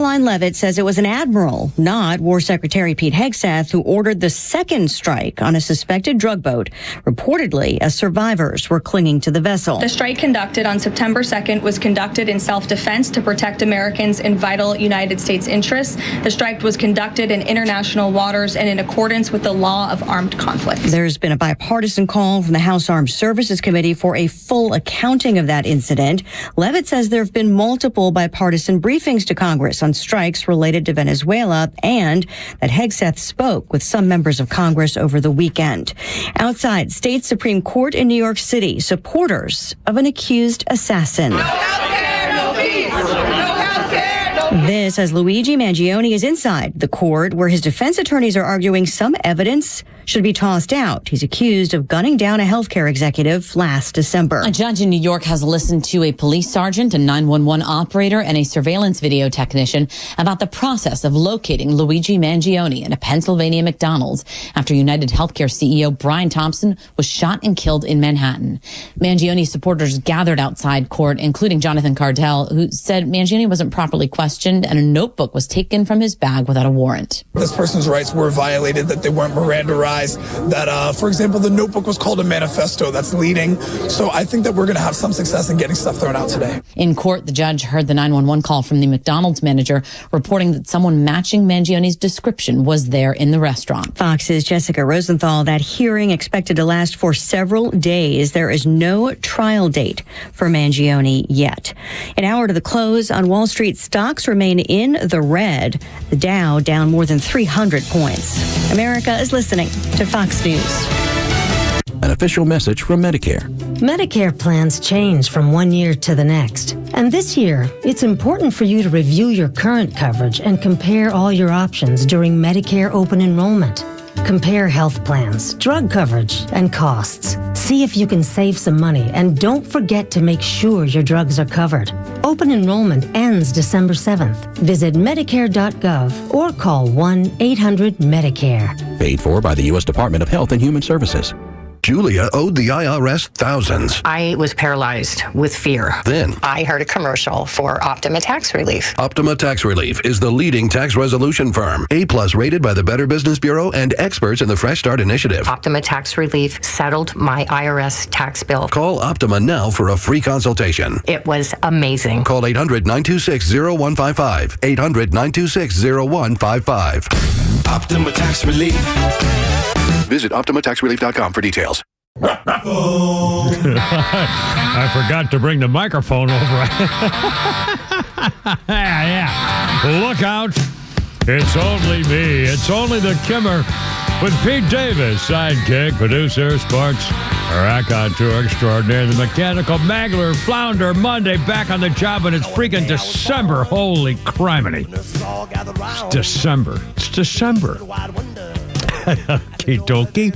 Line Levitt says it was an admiral, not War Secretary Pete Hegseth, who ordered the second strike on a suspected drug boat, reportedly as survivors were clinging to the vessel. The strike conducted on September 2nd was conducted in self-defense to protect Americans in vital United States interests. The strike was conducted in international waters and in accordance with the law of armed conflict. There's been a bipartisan call from the House Armed Services Committee for a full accounting of that incident. Levitt says there have been multiple bipartisan briefings to Congress on strikes related to Venezuela, and that Hegseth spoke with some members of Congress over the weekend. Outside State Supreme Court in New York City, supporters of an accused assassin. No healthcare, no peace. No healthcare, no peace. This as Luigi Mangione is inside the court where his defense attorneys are arguing some evidence should be tossed out. He's accused of gunning down a healthcare executive last December. A judge in New York has listened to a police sergeant, a 911 operator, and a surveillance video technician about the process of locating Luigi Mangione in a Pennsylvania McDonald's after United Healthcare CEO Brian Thompson was shot and killed in Manhattan. Mangione's supporters gathered outside court, including Jonathan Cardell, who said Mangione wasn't properly questioned and a notebook was taken from his bag without a warrant. This person's rights were violated, that they weren't Miranda-ized, that, for example, the notebook was called a manifesto. That's leading. So I think that we're going to have some success in getting stuff thrown out today. In court, the judge heard the 911 call from the McDonald's manager reporting that someone matching Mangione's description was there in the restaurant. Fox's Jessica Rosenthal. That hearing expected to last for several days. There is no trial date for Mangione yet. An hour to the close on Wall Street, stocks remain in the red. The Dow down more than 300 points. America is listening to Fox News. An official message from Medicare. Medicare plans change from one year to the next. And this year, it's important for you to review your current coverage and compare all your options during Medicare open enrollment. Compare health plans, drug coverage, and costs. See if you can save some money, and don't forget to make sure your drugs are covered. Open enrollment ends December 7th. Visit Medicare.gov or call 1-800-MEDICARE. Paid for by the U.S. Department of Health and Human Services. Julia owed the IRS thousands. I was paralyzed with fear. Then I heard a commercial for Optima Tax Relief. Optima Tax Relief is the leading tax resolution firm. A+ rated by the Better Business Bureau and experts in the Fresh Start Initiative. Optima Tax Relief settled my IRS tax bill. Call Optima now for a free consultation. It was amazing. Call 800-926-0155. 800-926-0155. Optima Tax Relief. Visit OptimaTaxRelief.com for details. I forgot to bring the microphone over. yeah. Look out. It's only me. It's only the Kimmer with Pete Davis, sidekick, producer, sports raconteur extraordinaire, the mechanical magler, flounder, Monday, back on the job, and it's freaking December. Holy criminy. It's December. Okie-dokie.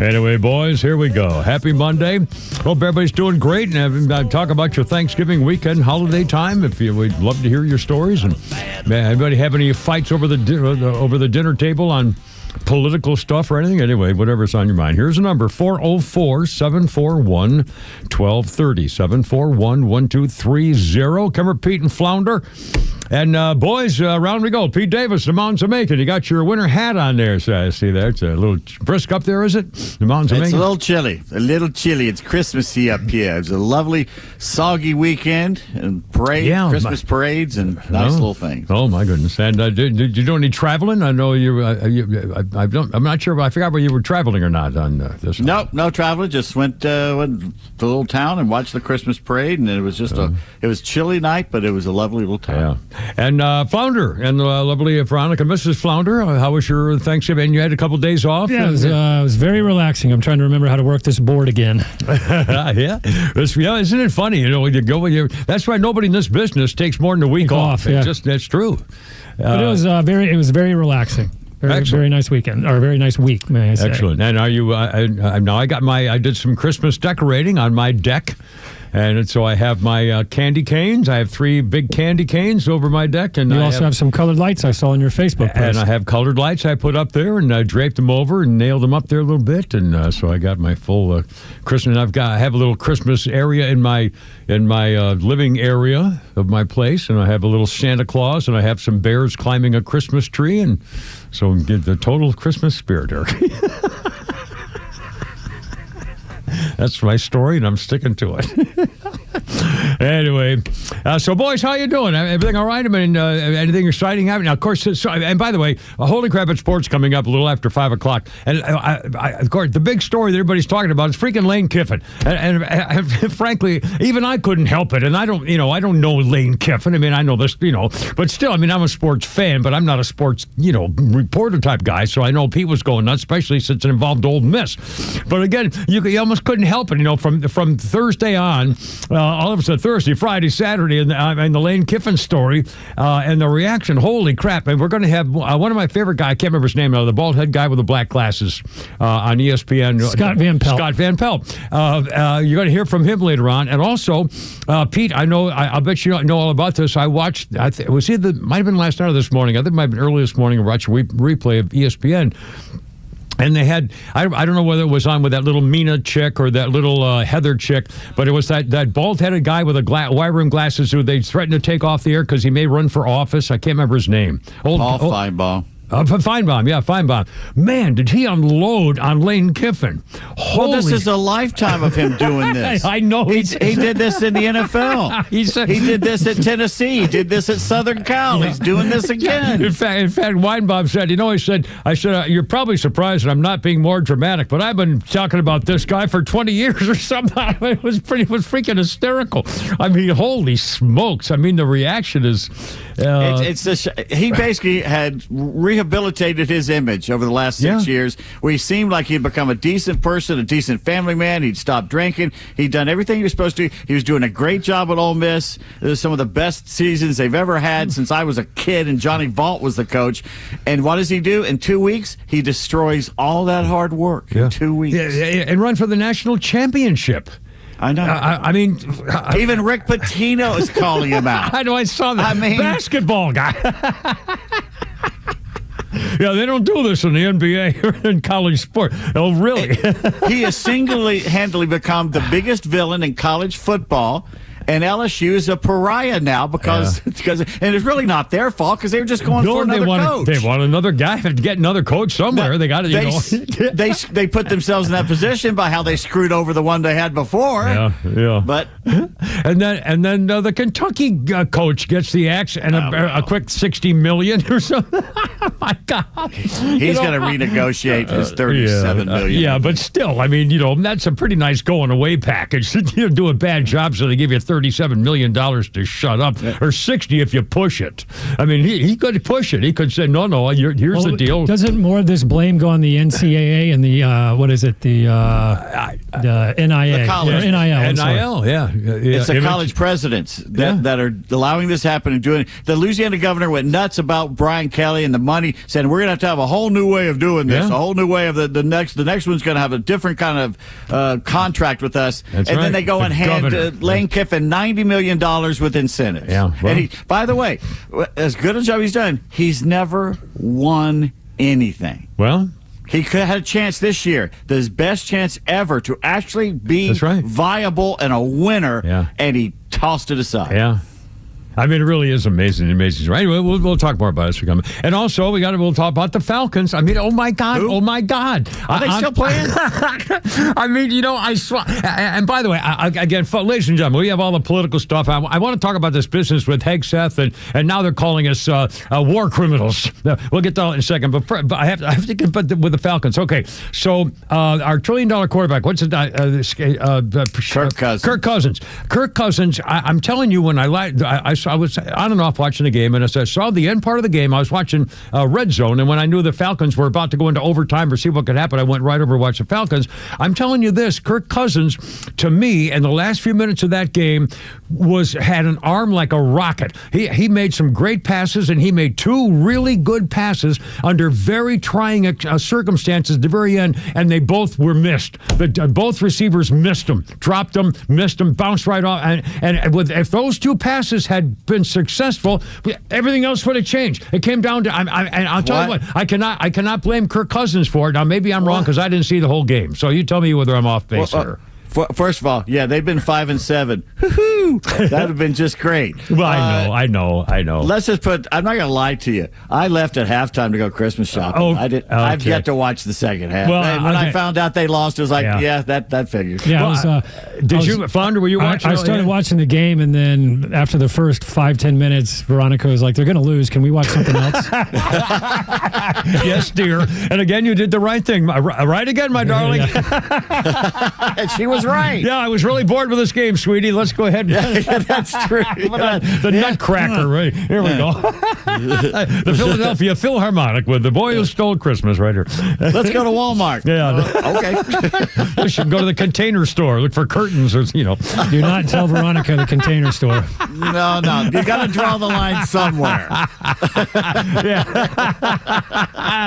Anyway, boys, here we go. Happy Monday. Hope everybody's doing great. And talk about your Thanksgiving weekend, holiday time. We'd love to hear your stories. And anybody have any fights over the dinner table on political stuff or anything? Anyway, whatever's on your mind. Here's a number, 404-741-1230. 741-1230. Kimmer, Pete, and Flounder. And, boys, around we go. Pete Davis, the Mountains of Macon. You got your winter hat on there. So I see there. It's a little brisk up there, is it? The Mountains of Macon? It's a little chilly. It's Christmassy up here. It's a lovely, soggy weekend and Christmas parades and nice little things. Oh, my goodness. And did you do any traveling? I know I'm not sure. I forgot whether you were traveling or not on this. No traveling. Just went to a little town and watched the Christmas parade. And it was just it was chilly night, but it was a lovely little town. Yeah. And Flounder and lovely Veronica, Mrs. Flounder, how was your Thanksgiving? You had a couple of days off? Yeah, it was very relaxing. I'm trying to remember how to work this board again. Yeah, isn't it funny? You know, when you go, that's why nobody in this business takes more than a week off. Yeah. That's true. But it was very relaxing. Very nice weekend, or a very nice week, may I say. Excellent. And are you? I did some Christmas decorating on my deck. And so I have my candy canes. I have 3 big candy canes over my deck. And you also have some colored lights I saw on your Facebook post. And I have colored lights I put up there, and I draped them over and nailed them up there a little bit. And so I got my full Christmas. I have a little Christmas area in my living area of my place, and I have a little Santa Claus, and I have some bears climbing a Christmas tree, and so get the total Christmas spirit, Eric. That's my story, and I'm sticking to it. Anyway, so boys, how you doing? Everything all right? I mean, anything exciting happening? Now, of course, and by the way, Holy Crap at Sports coming up a little after 5 o'clock. And of course, the big story that everybody's talking about is freaking Lane Kiffin. And frankly, even I couldn't help it. And I don't know Lane Kiffin. I mean, I know this, but still, I mean, I'm a sports fan, but I'm not a sports, reporter type guy. So I know Pete was going nuts, especially since it involved Ole Miss. But again, you almost couldn't help it, from Thursday on, all of a sudden, Thursday, Friday, Saturday, and the Lane Kiffin story, and the reaction, holy crap. And we're going to have one of my favorite guys, I can't remember his name now, the bald head guy with the black glasses on ESPN. Scott Van Pelt. Scott Van Pelt. You're going to hear from him later on. And also, Pete, I bet you know all about this. I watched, might have been last night or this morning. I think it might have been early this morning, watching a replay of ESPN. And they had, I don't know whether it was on with that little Mina chick or that little Heather chick, but it was that bald-headed guy with wire rim glasses who they threatened to take off the air because he may run for office. I can't remember his name. Paul Feinbaum. Feinbaum. Man, did he unload on Lane Kiffin. Well, this is a lifetime of him doing this. I know. He did this in the NFL. He did this at Tennessee. He did this at Southern Cal. He's doing this again. In fact, Weinbaum said, I said, you're probably surprised that I'm not being more dramatic, but I've been talking about this guy for 20 years or something. It was freaking hysterical. I mean, holy smokes. I mean, the reaction is... he basically had rehabilitated his image over the last 6 years, where he seemed like he'd become a decent person, a decent family man. He'd stopped drinking. He'd done everything he was supposed to. He was doing a great job at Ole Miss. It was some of the best seasons they've ever had since I was a kid, and Johnny Vault was the coach. And what does he do? In 2 weeks, he destroys all that hard work in 2 weeks. And run for the national championship. I know. I mean, even Rick Pitino is calling him out. I know. I saw that. Basketball guy. Yeah, they don't do this in the NBA or in college sport. Oh, really? He has single-handedly become the biggest villain in college football. And LSU is a pariah now because and it's really not their fault because they were just going for another coach. They want another guy to get another coach somewhere. They got to, they put themselves in that position by how they screwed over the one they had before. Yeah. But and then the Kentucky coach gets the axe and a quick $60 million or something. Oh my God, he's going to renegotiate his $37 million. Yeah, but still, I mean, that's a pretty nice going away package. Do a bad job, so they give you $37 million to shut up, or 60 if you push it. I mean, he could push it. He could say, no, here's the deal. Doesn't more of this blame go on the NCAA and the, the NIA? The college. NIL, yeah. It's the college presidents that are allowing this to happen and doing it. The Louisiana governor went nuts about Brian Kelly and the money, saying we're going to have a whole new way of doing this, a whole new way of the next one's going to have a different kind of contract with us. That's and then they go and hand Lane Kiffin $90 million with incentives. Yeah, well. And by the way, as good a job he's done, he's never won anything. Well, he could have had a chance this year, his best chance ever to actually be viable and a winner, and he tossed it aside. Yeah. I mean, it really is amazing. Right? Anyway, we'll talk more about it. And also, we'll talk about the Falcons. I mean, oh my God. Who? Oh my God. Are they still playing? I mean, I swear. And by the way, again, ladies and gentlemen, we have all the political stuff. I want to talk about this business with Hegseth, and now they're calling us war criminals. We'll get to that in a second. But I have to get with the Falcons. Okay, so our $1 trillion quarterback, what's it? Kirk Cousins. Kirk Cousins. I'm telling you, when I saw was on and off watching the game, and as I saw the end part of the game, I was watching Red Zone, and when I knew the Falcons were about to go into overtime or see what could happen, I went right over to watch the Falcons. I'm telling you this, Kirk Cousins, to me, in the last few minutes of that game, had an arm like a rocket. He made some great passes, and he made 2 really good passes under very trying circumstances at the very end, and they both were missed. Both receivers missed them, dropped them, missed them, bounced right off. And if those 2 passes had been successful, everything else would have changed. It came down to, and I'll tell you what, I cannot blame Kirk Cousins for it. Now, maybe I'm wrong because I didn't see the whole game. So you tell me whether I'm off base here. First of all, yeah, they've been 5-7. Woo-hoo! That would have been just great. Well, I know. Let's just I'm not going to lie to you. I left at halftime to go Christmas shopping. Oh, I did. okay. I've yet to watch the second half. Well, when I found out they lost, it was like, that figures. Yeah, Flounder, were you watching? I started watching the game, and then after the first 5-10 minutes, Veronica was like, they're going to lose. Can we watch something else? Yes, dear. And again, you did the right thing. Right again, my darling. She was right. Yeah, I was really bored with this game, sweetie. Let's go ahead. That's true. The Nutcracker, right? Here we go. The Philadelphia Philharmonic with The Boy Who Stole Christmas right here. Let's go to Walmart. Yeah. Okay. We should go to the Container Store. Look for curtains or, Do not tell Veronica the Container Store. No. You got to draw the line somewhere.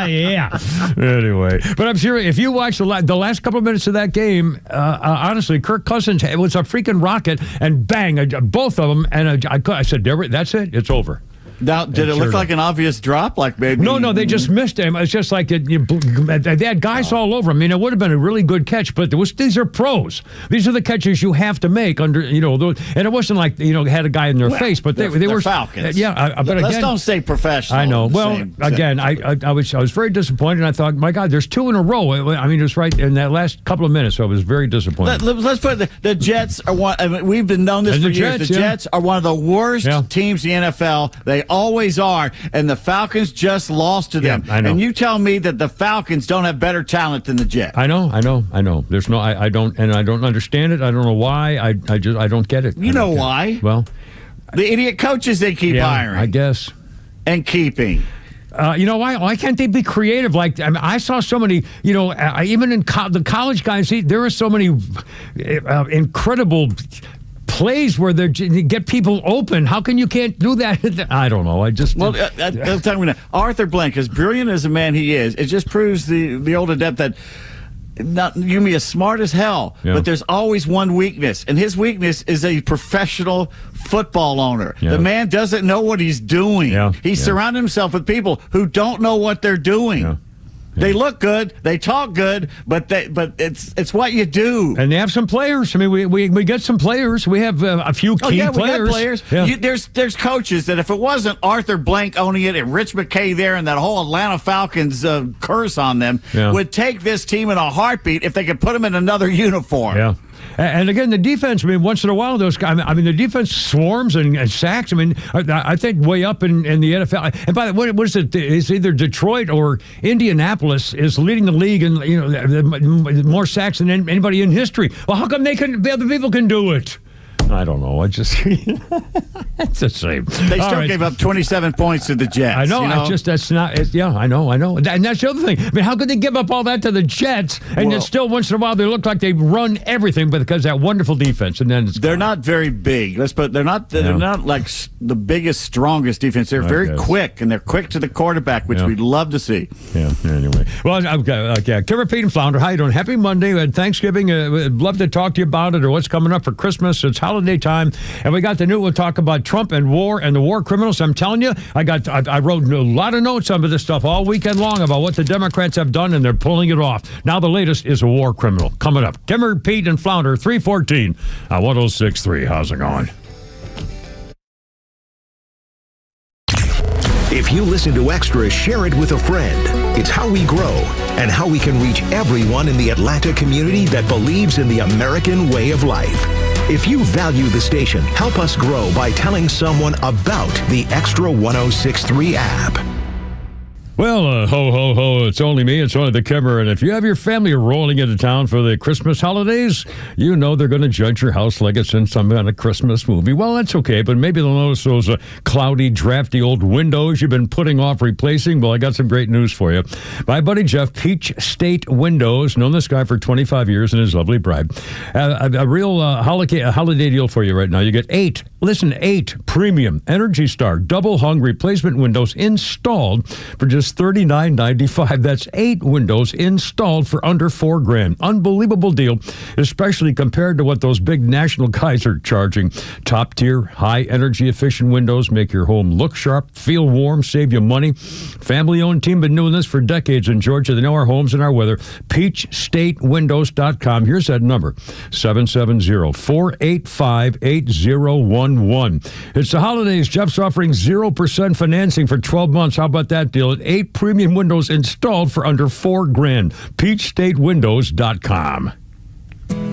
Yeah. Anyway. But I'm serious. If you watch the last couple of minutes of that game, honestly, Kirk Cousins, it was a freaking rocket, and bang, both of them, and I said, that's it, it's over. Now, did it look like an obvious drop? Like maybe? No, they just missed him. It's just like they had guys all over him. I mean, it would have been a really good catch, but these are pros. These are the catches you have to make under, and it wasn't like, had a guy in their face, but they were Falcons. But again, let's don't say professional. I know. Well, again, I was very disappointed. I thought, my God, there's 2 in a row. I mean, it was right in that last couple of minutes. So I was very disappointed. Let's put the Jets are one. I mean, we've been known this for years. The Jets are one of the worst teams in the NFL. They always are, and the Falcons just lost to them. Yeah, I know. And you tell me that the Falcons don't have better talent than the Jets. I know. There's no, I don't understand it. I don't know why. I don't get it. You know why? Well, the idiot coaches they keep hiring. I guess. And keeping. Why can't they be creative? Like, I saw so many, even in the college guys, there are so many incredible plays where they get people open. How can you can't do that? I don't know. I'll tell you now, Arthur Blank, as brilliant as a man he is, it just proves the old adept that you be as smart as hell, but there's always one weakness, and his weakness is a professional football owner. The man doesn't know what he's doing. He's surrounded himself with people who don't know what they're doing. They look good, they talk good, but it's what you do. And they have some players. I mean, we get some players. We have a few key players. We got players. Yeah. There's coaches that if it wasn't Arthur Blank owning it and Rich McKay there and that whole Atlanta Falcons curse on them, would take this team in a heartbeat if they could put them in another uniform. Yeah. And again, the defense, I mean, once in a while, those guys, I mean, the defense swarms and sacks. I mean, I think way up in the NFL. And by the way, what is it? It's either Detroit or Indianapolis is leading the league in more sacks than anybody in history. Well, how come the other people can do it? I don't know. It's the same. They still gave up 27 points to the Jets. I know. I know. And that's the other thing. I mean, how could they give up all that to the Jets? And then still, once in a while, they look like they run everything, but because of that wonderful defense. And then they're not very big. They're not like the biggest, strongest defense. They're very quick, and they're quick to the quarterback, which we'd love to see. Yeah. Anyway, well, Kimmer, Pete, and Flounder, how you doing? Happy Monday. We had Thanksgiving. I'd love to talk to you about it or what's coming up for Christmas. It's holiday time, and we got we'll talk about Trump and war and the war criminals. I'm telling you, I wrote a lot of notes on this stuff all weekend long about what the Democrats have done, and they're pulling it off. Now the latest is a war criminal coming up. Kimmer, Pete, and Flounder, 314 on 106.3. How's it going? If you listen to Extra, share it with a friend. It's how we grow and how we can reach everyone in the Atlanta community that believes in the American way of life. If you value the station, help us grow by telling someone about the Extra 106.3 app. Well, ho, ho, ho, it's only me, it's only the Kimmer, and if you have your family rolling into town for the Christmas holidays, you know they're going to judge your house like it's in some kind of Christmas movie. Well, that's okay, but maybe they'll notice those cloudy, drafty old windows you've been putting off replacing. Well, I got some great news for you. My buddy Jeff, Peach State Windows, known this guy for 25 years and his lovely bride. A real holiday deal for you right now. You get 8 premium Energy Star double-hung replacement windows installed for just $39.95. That's 8 windows installed for under $4,000. Unbelievable deal, especially compared to what those big national guys are charging. Top-tier, high-energy efficient windows make your home look sharp, feel warm, save you money. Family-owned team been doing this for decades in Georgia. They know our homes and our weather. PeachStateWindows.com. Here's that number, 770-485-8011. It's the holidays. Jeff's offering 0% financing for 12 months. How about that deal? At 8 premium windows installed for under $4,000. PeachStateWindows.com.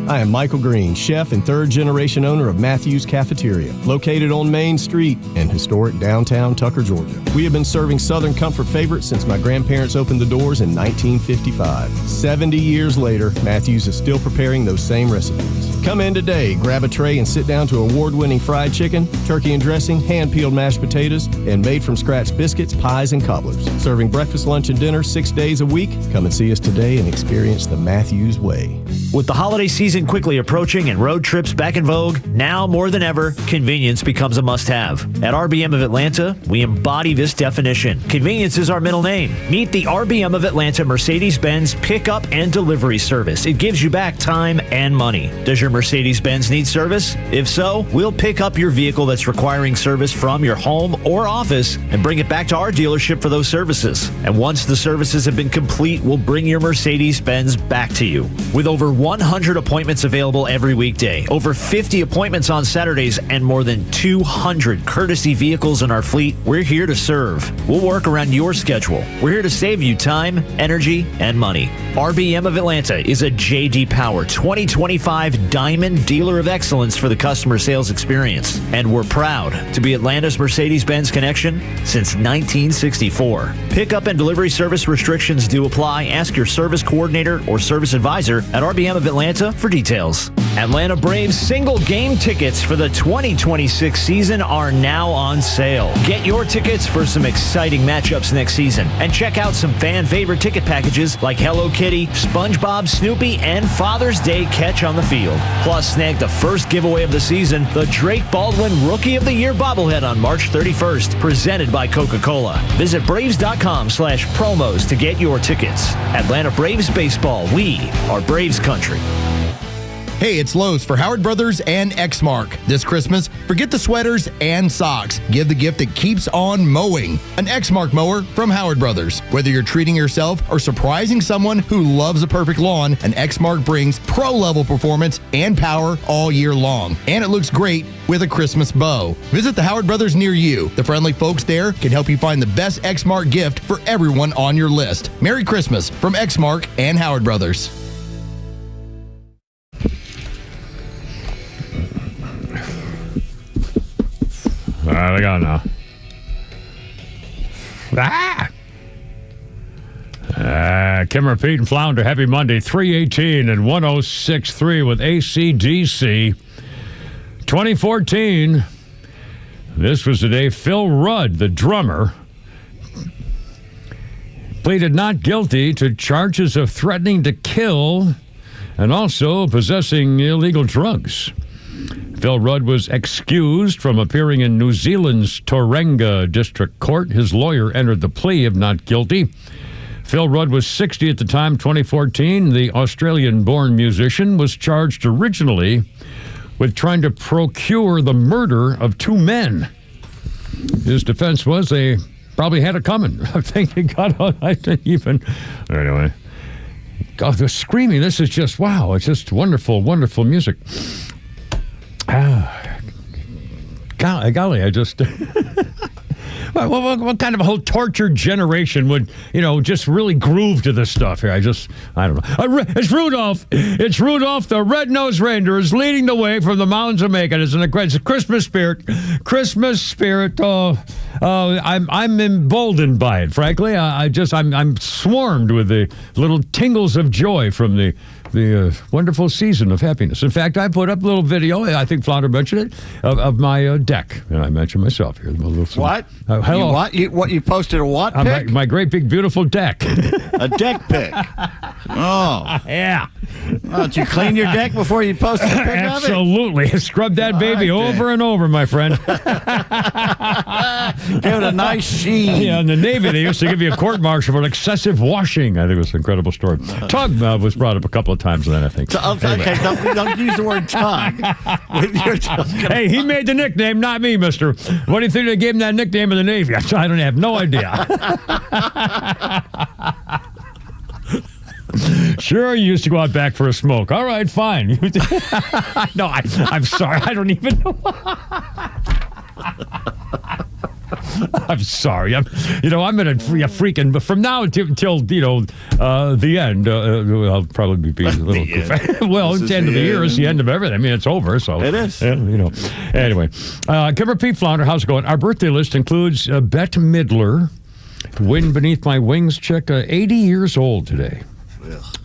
I am Michael Green, chef and third-generation owner of Matthew's Cafeteria, located on Main Street in historic downtown Tucker, Georgia. We have been serving Southern comfort favorites since my grandparents opened the doors in 1955. 70 years later, Matthew's is still preparing those same recipes. Come in today, grab a tray and sit down to award-winning fried chicken, turkey and dressing, hand-peeled mashed potatoes, and made-from-scratch biscuits, pies, and cobblers. Serving breakfast, lunch, and dinner 6 days a week. Come and see us today and experience the Matthew's way. With the holiday season quickly approaching and road trips back in vogue, now more than ever, convenience becomes a must-have. At RBM of Atlanta, we embody this definition. Convenience is our middle name. Meet the RBM of Atlanta Mercedes-Benz pickup and delivery service. It gives you back time and money. Does your Mercedes-Benz need service? If so, we'll pick up your vehicle that's requiring service from your home or office and bring it back to our dealership for those services. And once the services have been complete, we'll bring your Mercedes-Benz back to you. With over 100 appointments available every weekday, over 50 appointments on Saturdays, and more than 200 courtesy vehicles in our fleet, we're here to serve. We'll work around your schedule. We're here to save you time, energy, and money. RBM of Atlanta is a J.D. Power 2025 Diamond Dealer of Excellence for the customer sales experience. And we're proud to be Atlanta's Mercedes-Benz connection since 1964. Pickup and delivery service restrictions do apply. Ask your service coordinator or service advisor at RBM of Atlanta for details. Atlanta Braves single game tickets for the 2026 season are now on sale. Get your tickets for some exciting matchups next season and check out some fan favorite ticket packages like Hello Kitty, SpongeBob, Snoopy, and Father's Day Catch on the Field. Plus, snag the first giveaway of the season, the Drake Baldwin Rookie of the Year bobblehead on March 31st, presented by Coca-Cola. Visit Braves.com/promos to get your tickets. Atlanta Braves Baseball, we are Braves Country. Hey, it's Lowe's for Howard Brothers and Exmark. This Christmas, forget the sweaters and socks. Give the gift that keeps on mowing. An Exmark mower from Howard Brothers. Whether you're treating yourself or surprising someone who loves a perfect lawn, an Exmark brings pro-level performance and power all year long. And it looks great with a Christmas bow. Visit the Howard Brothers near you. The friendly folks there can help you find the best Exmark gift for everyone on your list. Merry Christmas from Exmark and Howard Brothers. All right, I got it now. Kimmer, Pete, and Flounder, happy Monday, 318 and 106.3 with AC/DC. 2014, this was the day Phil Rudd, the drummer, pleaded not guilty to charges of threatening to kill and also possessing illegal drugs. Phil Rudd was excused from appearing in New Zealand's Tauranga District Court. His lawyer entered the plea of not guilty. Phil Rudd was 60 at the time, 2014. The Australian-born musician was charged originally with trying to procure the murder of 2 men. His defense was they probably had it coming. I think he got on. I didn't even. Anyway. God, the screaming. This is just, wow. It's just wonderful, wonderful music. Golly, I just... What kind of a whole tortured generation would, just really groove to this stuff here? I don't know. It's Rudolph. It's Rudolph, the red-nosed reindeer, is leading the way from the mountains of Macon. It's a Christmas spirit. Christmas spirit. I'm emboldened by it, frankly. I'm swarmed with the little tingles of joy from the wonderful season of happiness. In fact, I put up a little video, I think Flounder mentioned it, of my deck. And I mentioned myself here. What? Hello. You posted a what pic? My great big beautiful deck. A deck pic. Oh. Yeah. Well, did you clean your deck before you posted a pic of it? Absolutely. Scrub that baby over and over, my friend. Give it a nice sheen. Yeah, in the Navy, they used to give you a court-martial for excessive washing. I think it was an incredible story. Tug was brought up a couple of times then, I think. Okay, don't use the word tug. Hey, he made the nickname, not me, mister. What do you think they gave him that nickname in the Navy? I don't have no idea. Sure, you used to go out back for a smoke. All right, fine. No, I'm sorry. I don't even know. I'm sorry. I'm in a freaking. But from now till the end, I'll probably be a little. Well, it's the end of the year. It's the end of everything. I mean, it's over. So it is. Anyway, Kimber Pete Flounder, how's it going? Our birthday list includes Bette Midler, "Wind Beneath My Wings" chick, 80 years old today.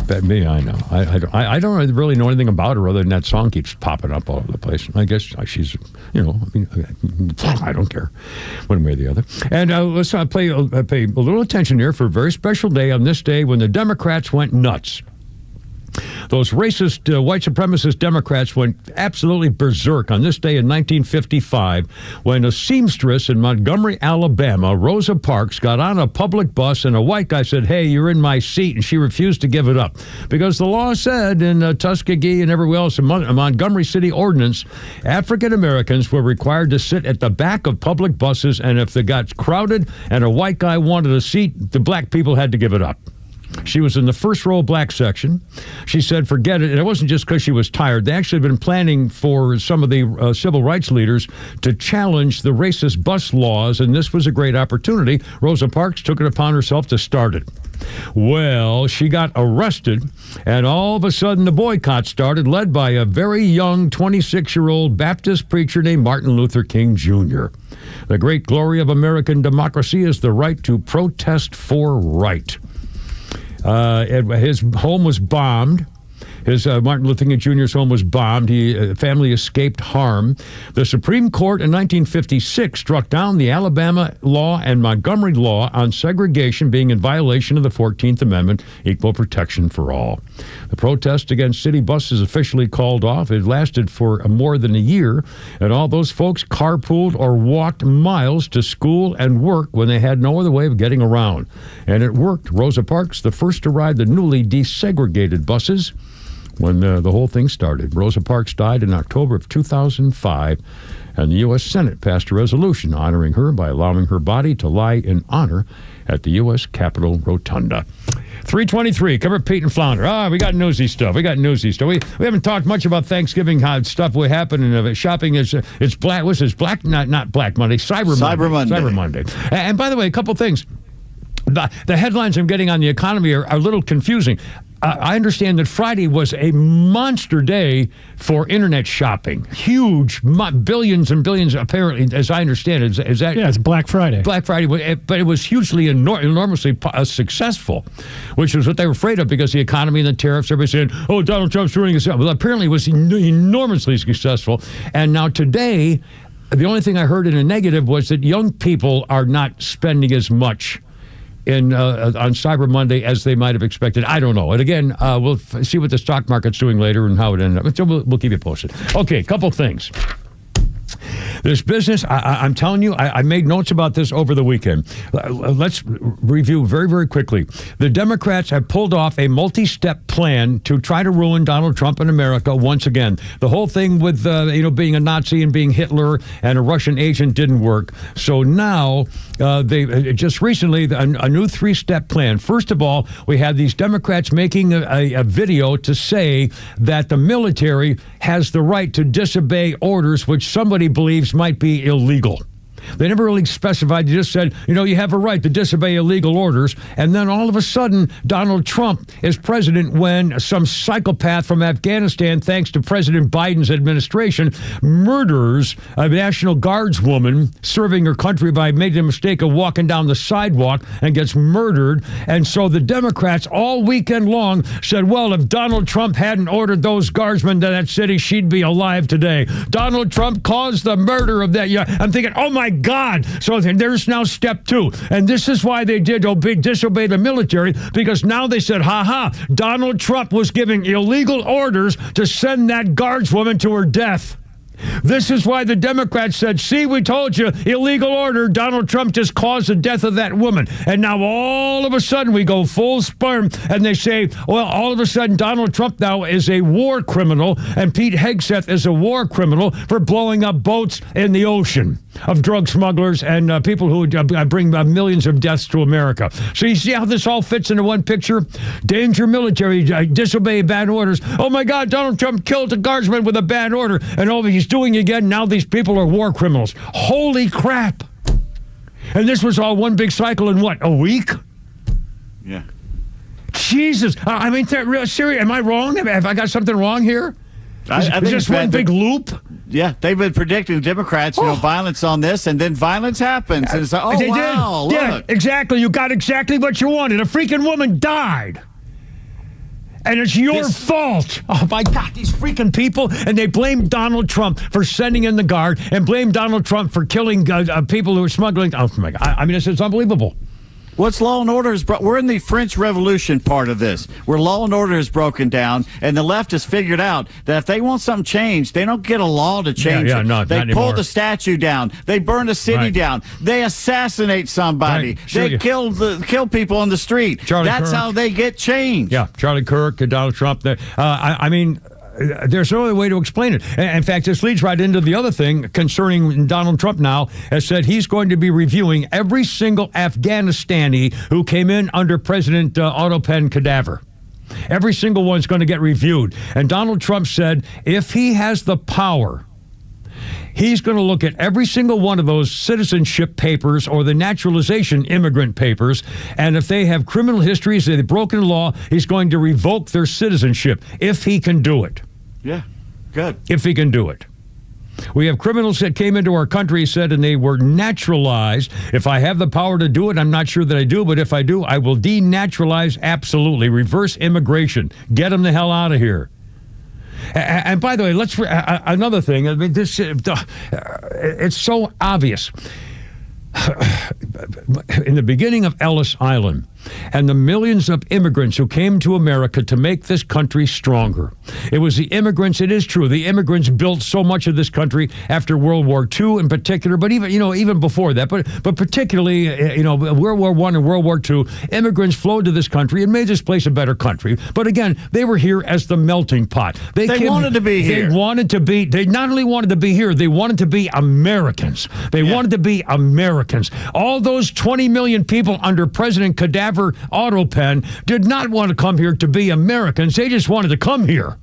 Bet me, I know. I don't really know anything about her other than that song keeps popping up all over the place. I guess she's, I don't care, one way or the other. And let's pay a little attention here for a very special day on this day when the Democrats went nuts. Those racist white supremacist Democrats went absolutely berserk on this day in 1955 when a seamstress in Montgomery, Alabama, Rosa Parks, got on a public bus and a white guy said, "Hey, you're in my seat," and she refused to give it up because the law said in Tuskegee and everywhere else in Montgomery City ordinance, African Americans were required to sit at the back of public buses, and if they got crowded and a white guy wanted a seat, the black people had to give it up. She was in the first row black section. She said, forget it. And it wasn't just because she was tired. They actually had been planning for some of the civil rights leaders to challenge the racist bus laws, and this was a great opportunity. Rosa Parks took it upon herself to start it. Well, she got arrested, and all of a sudden the boycott started, led by a very young 26-year-old Baptist preacher named Martin Luther King Jr. The great glory of American democracy is the right to protest for right. His home was bombed. His Martin Luther King Jr.'s home was bombed. Family escaped harm. The Supreme Court in 1956 struck down the Alabama law and Montgomery law on segregation being in violation of the 14th Amendment, equal protection for all. The protest against city buses officially called off. It lasted for more than a year, and all those folks carpooled or walked miles to school and work when they had no other way of getting around. And it worked. Rosa Parks, the first to ride the newly desegregated buses, when the whole thing started. Rosa Parks died in October of 2005, and the U.S. Senate passed a resolution honoring her by allowing her body to lie in honor at the U.S. Capitol Rotunda. 323, cover Pete and Flounder. We got newsy stuff. We haven't talked much about Thanksgiving, how stuff will happen, and shopping is, it's black, what's this, not Black Monday, Cyber Monday. And by the way, a couple things. The headlines I'm getting on the economy are a little confusing. I understand that Friday was a monster day for internet shopping. Huge, billions and billions, apparently, as I understand it. Is that? Yeah, it's Black Friday. Black Friday, but it was hugely, enormously successful, which was what they were afraid of because the economy and the tariffs, everybody saying, oh, Donald Trump's ruining us. Well, apparently it was enormously successful. And now today, the only thing I heard in a negative was that young people are not spending as much on Cyber Monday as they might have expected. I don't know. And again, we'll see what the stock market's doing later and how it ended up. So we'll keep you posted. Okay, a couple things. This business, I'm telling you, I made notes about this over the weekend. Let's review very, very quickly. The Democrats have pulled off a multi-step plan to try to ruin Donald Trump and America once again. The whole thing with being a Nazi and being Hitler and a Russian agent didn't work. So now they just recently a new three-step plan. First of all, we had these Democrats making a video to say that the military has the right to disobey orders which somebody believes might be illegal. They never really specified. They just said, you have a right to disobey illegal orders. And then all of a sudden, Donald Trump is president when some psychopath from Afghanistan, thanks to President Biden's administration, murders a National Guardswoman serving her country by making the mistake of walking down the sidewalk and gets murdered. And so the Democrats all weekend long said, well, if Donald Trump hadn't ordered those guardsmen to that city, she'd be alive today. Donald Trump caused the murder of that. Yeah, I'm thinking, oh my God. So there's now step 2. And this is why they did disobey the military, because now they said, Donald Trump was giving illegal orders to send that guardswoman to her death. This is why the Democrats said, see, we told you, illegal order. Donald Trump just caused the death of that woman. And now all of a sudden we go full sperm and they say, well, all of a sudden Donald Trump now is a war criminal and Pete Hegseth is a war criminal for blowing up boats in the ocean of drug smugglers and people who bring millions of deaths to America. So you see how this all fits into one picture? Danger military, disobey bad orders. Oh my God, Donald Trump killed a guardsman with a bad order. And he's doing again. Now these people are war criminals. Holy crap. And this was all one big cycle in what, a week? Yeah. Jesus. I mean, seriously, am I wrong? Have I got something wrong here? I think just one big loop? Yeah, they've been predicting the Democrats, violence on this, and then violence happens. And it's like, oh, wow, look. Yeah, exactly. You got exactly what you wanted. A freaking woman died. And it's your fault. Oh, my God, these freaking people. And they blame Donald Trump for sending in the guard and blame Donald Trump for killing people who are smuggling. Oh, my God. I mean, it's unbelievable. What's law and order is we're in the French Revolution part of this, where law and order is broken down, and the left has figured out that if they want something changed, they don't get a law to change it. No, they pull the statue down. They burn a city down. They assassinate somebody. They kill people on the street. That's how they get change. Yeah, Charlie Kirk and Donald Trump. I mean, there's no other way to explain it. In fact, this leads right into the other thing concerning Donald Trump now, has said he's going to be reviewing every single Afghanistani who came in under President Otto Penn cadaver. Every single one's going to get reviewed. And Donald Trump said if he has the power, he's going to look at every single one of those citizenship papers or the naturalization immigrant papers, and if they have criminal histories, they've broken the law, he's going to revoke their citizenship if he can do it. Yeah, good. If he can do it. We have criminals that came into our country, he said, and they were naturalized. If I have the power to do it, I'm not sure that I do, but if I do, I will denaturalize absolutely. Reverse immigration. Get them the hell out of here. And by the way, let's another thing. I mean, this it's so obvious. In the beginning of Ellis Island and the millions of immigrants who came to America to make this country stronger. It was the immigrants, it is true, the immigrants built so much of this country after World War II in particular, but even before that, but particularly, World War I and World War II, immigrants flowed to this country and made this place a better country. But again, they were here as the melting pot. They wanted to be here. They not only wanted to be here, they wanted to be Americans. They wanted to be Americans. All those 20 million people under President Cadaver Otto Penn did not want to come here to be Americans. They just wanted to come here.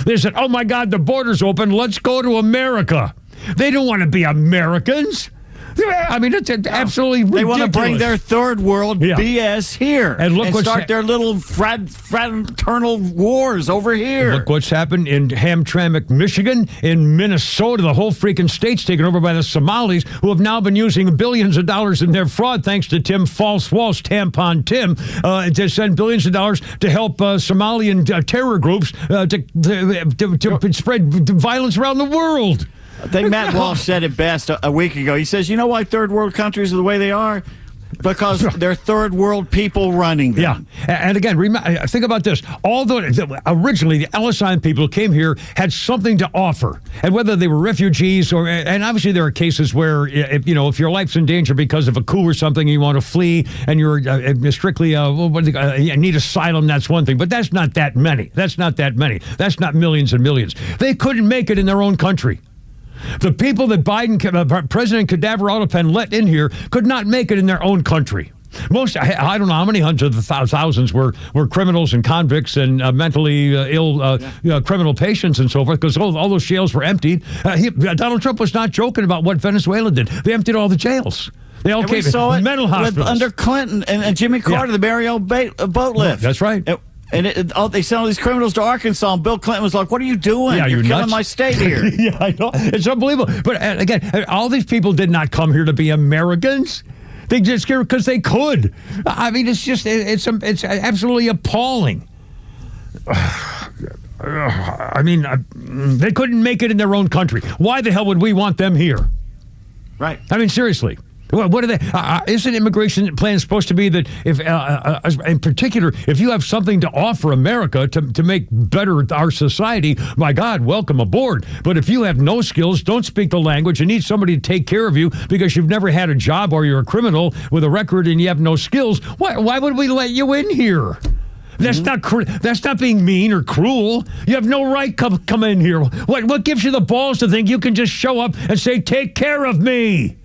They said, oh my God, the border's open. Let's go to America. They don't want to be Americans. I mean, it's absolutely ridiculous. They want to bring their third world BS here and start their little fraternal wars over here. Look what's happened in Hamtramck, Michigan, in Minnesota. The whole freaking state's taken over by the Somalis, who have now been using billions of dollars in their fraud, thanks to Tim False Walsh, Tampon Tim, to send billions of dollars to help Somalian terror groups to spread violence around the world. I think Matt Walsh said it best a week ago. He says, you know why third world countries are the way they are? Because they're third world people running them. Yeah. And again, think about this. Originally, the Ellis Island people who came here had something to offer. And whether they were refugees and obviously there are cases where, if your life's in danger because of a coup or something, you want to flee and you're strictly, you need asylum, that's one thing. But that's not that many. That's not millions and millions. They couldn't make it in their own country. The people that President Cadaver Otto Penn let in here could not make it in their own country. Most, I don't know how many hundreds of thousands were criminals and convicts and mentally ill criminal patients and so forth, because all those jails were emptied. Donald Trump was not joking about what Venezuela did. They emptied all the jails. They all came in mental hospitals. Under Clinton and Jimmy Carter, the Mariel boat lift. That's right. They sent all these criminals to Arkansas, and Bill Clinton was like, "What are you doing? Yeah, You're killing nuts? my state here." Yeah, I know. It's unbelievable. But again, all these people did not come here to be Americans. They just came because they could. I mean, it's absolutely appalling. I mean, they couldn't make it in their own country. Why the hell would we want them here? Right. I mean, seriously. What are they? Isn't immigration plan supposed to be that if, in particular, if you have something to offer America to make better our society, my God, welcome aboard. But if you have no skills, don't speak the language, and need somebody to take care of you because you've never had a job or you're a criminal with a record and you have no skills, why would we let you in here? That's not being mean or cruel. You have no right to come in here. What gives you the balls to think you can just show up and say, "Take care of me"?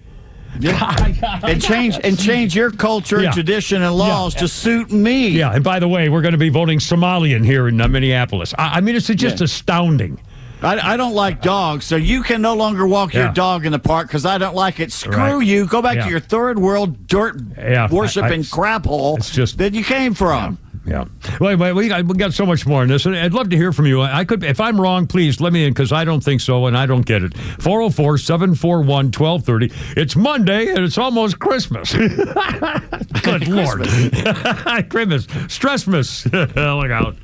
Yeah. and change your culture, tradition, and laws to suit me. Yeah, and by the way, we're going to be voting Somalian here in Minneapolis. I mean, it's just astounding. I don't like dogs, so you can no longer walk your dog in the park because I don't like it. Screw you. Go back to your third world dirt worshiping crap hole that you came from. Yeah. Well, we got so much more on this, and I'd love to hear from you. I could, if I'm wrong, please let me in, because I don't think so, and I don't get it. 404-741-1230. It's Monday, and it's almost Christmas. Good Lord. Christmas. Stressmas. Look out.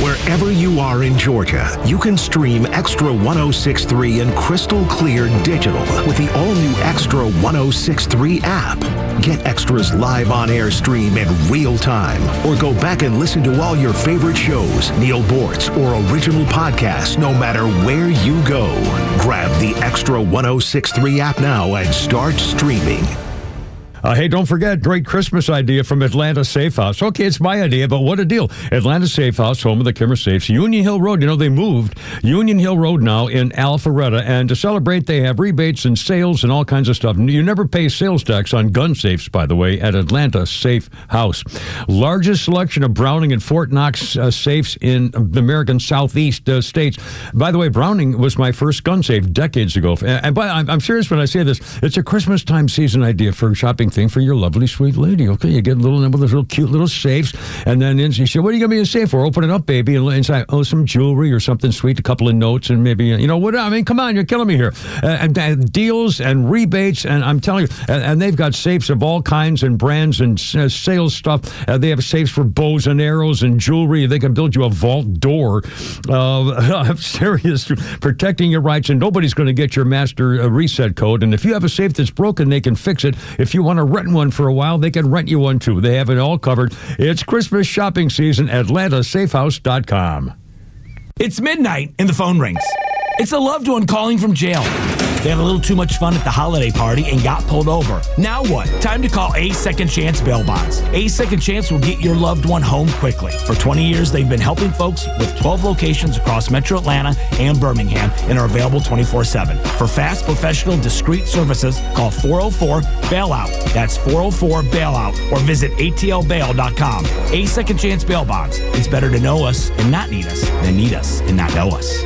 Wherever you are in Georgia, you can stream Extra 106.3 and crystal clear digital with the all-new Extra 106.3 app. Get Extra's live on-air stream in real time, or go back and listen to all your favorite shows, Neil Bortz, or original podcasts, no matter where you go. Grab the Extra 106.3 app now and start streaming. Hey, don't forget, great Christmas idea from Atlanta Safe House. Okay, it's my idea, but what a deal. Atlanta Safe House, home of the Kimmer Safes. Union Hill Road, they moved. Union Hill Road now in Alpharetta. And to celebrate, they have rebates and sales and all kinds of stuff. You never pay sales tax on gun safes, by the way, at Atlanta Safe House. Largest selection of Browning and Fort Knox safes in the American Southeast states. By the way, Browning was my first gun safe decades ago. And I'm serious when I say this. It's a Christmas time season idea for shopping thing for your lovely sweet lady. Okay, you get one of those little cute little safes, and then you say, "What are you gonna be a safe for?" Open it up, baby, and inside, some jewelry or something sweet, a couple of notes, and maybe what? I mean, come on, you're killing me here. And deals and rebates, and I'm telling you, and they've got safes of all kinds and brands and sales stuff. They have safes for bows and arrows and jewelry. They can build you a vault door. I'm serious, protecting your rights, and nobody's going to get your master reset code. And if you have a safe that's broken, they can fix it. If you want to rent one for a while, they can rent you one too. They have it all covered. It's Christmas shopping season. AtlantaSafeHouse.com. It's midnight and the phone rings. It's a loved one calling from jail. They had a little too much fun at the holiday party and got pulled over. Now what? Time to call A Second Chance Bail Bonds. A Second Chance will get your loved one home quickly. For 20 years, they've been helping folks with 12 locations across Metro Atlanta and Birmingham and are available 24/7. For fast, professional, discreet services, call 404-BAILOUT. That's 404-BAILOUT, or visit atlbail.com. A Second Chance Bail Bonds. It's better to know us and not need us than need us and not know us.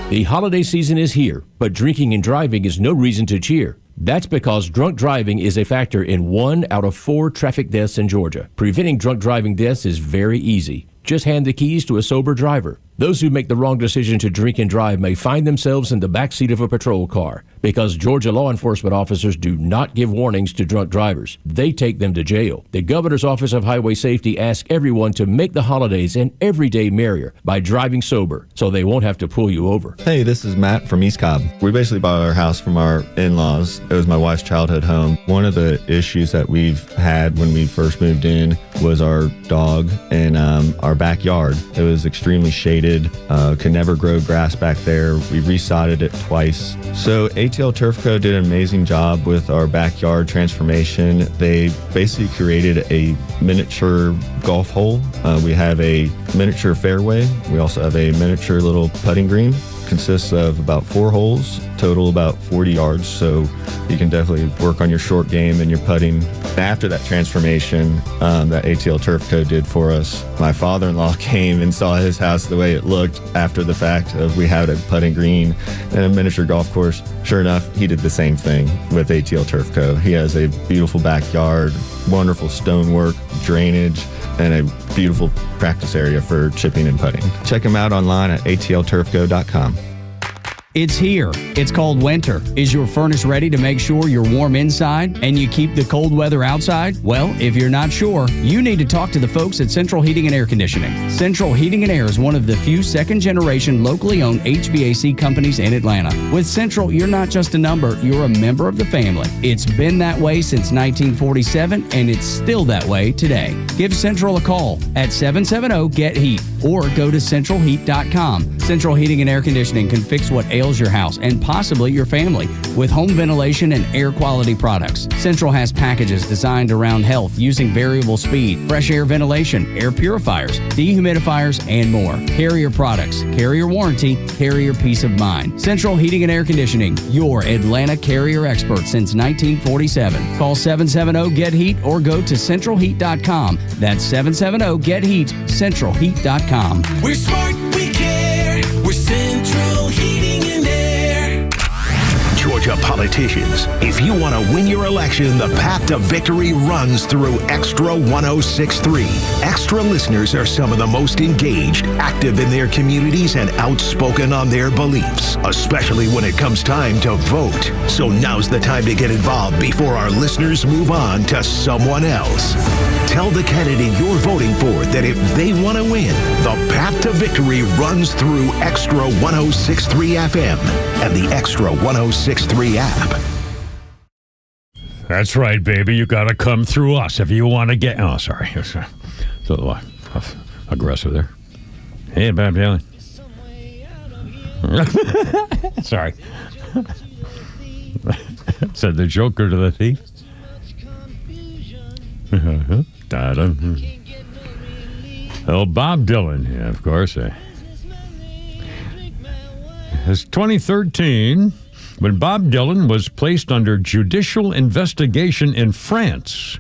The holiday season is here, but drinking and driving is no reason to cheer. That's because drunk driving is a factor in 1 out of 4 traffic deaths in Georgia. Preventing drunk driving deaths is very easy. Just hand the keys to a sober driver. Those who make the wrong decision to drink and drive may find themselves in the backseat of a patrol car, because Georgia law enforcement officers do not give warnings to drunk drivers. They take them to jail. The Governor's Office of Highway Safety asks everyone to make the holidays and every day merrier by driving sober, so they won't have to pull you over. Hey, this is Matt from East Cobb. We basically bought our house from our in-laws. It was my wife's childhood home. One of the issues that we've had when we first moved in was our dog in our backyard. It was extremely shaded. Could never grow grass back there. We resodded it twice. So ATL Turf Co. did an amazing job with our backyard transformation. They basically created a miniature golf hole. We have a miniature fairway. We also have a miniature little putting green. consists of about 4 holes, total about 40 yards. So you can definitely work on your short game and your putting. After that transformation that ATL Turf Co. did for us, my father-in-law came and saw his house the way it looked after the fact of we had a putting green and a miniature golf course. Sure enough, he did the same thing with ATL Turf Co. He has a beautiful backyard, wonderful stonework, drainage, and a beautiful practice area for chipping and putting. Check him out online at atlturfco.com. It's here. It's called winter. Is your furnace ready to make sure you're warm inside and you keep the cold weather outside? Well, if you're not sure, you need to talk to the folks at Central Heating and Air Conditioning. Central Heating and Air is one of the few second-generation locally owned HVAC companies in Atlanta. With Central, you're not just a number, you're a member of the family. It's been that way since 1947, and it's still that way today. Give Central a call at 770-GET-HEAT or go to centralheat.com. Central Heating and Air Conditioning can fix what ails your house and possibly your family with home ventilation and air quality products. Central has packages designed around health using variable speed, fresh air ventilation, air purifiers, dehumidifiers, and more. Carrier products, carrier warranty, carrier peace of mind. Central Heating and Air Conditioning, your Atlanta carrier expert since 1947. Call 770-GET-HEAT or go to centralheat.com. That's 770-GET-HEAT, centralheat.com. We're smart, we care. We're Central Heating and Air. Georgia politicians, if you want to win your election, the path to victory runs through Extra 106.3. Extra listeners are some of the most engaged, active in their communities, and outspoken on their beliefs, especially when it comes time to vote. So now's the time to get involved before our listeners move on to someone else. Tell the candidate you're voting for that if they want to win, the path to victory runs through Extra 106.3 FM and the Extra 106.3 app. That's right, baby. You got to come through us if you want to get... Oh, sorry. It's a little aggressive there. Hey, Bob Dylan. Sorry. Said the Joker to the thief. Oh, Bob Dylan, yeah, of course. It's 2013 when Bob Dylan was placed under judicial investigation in France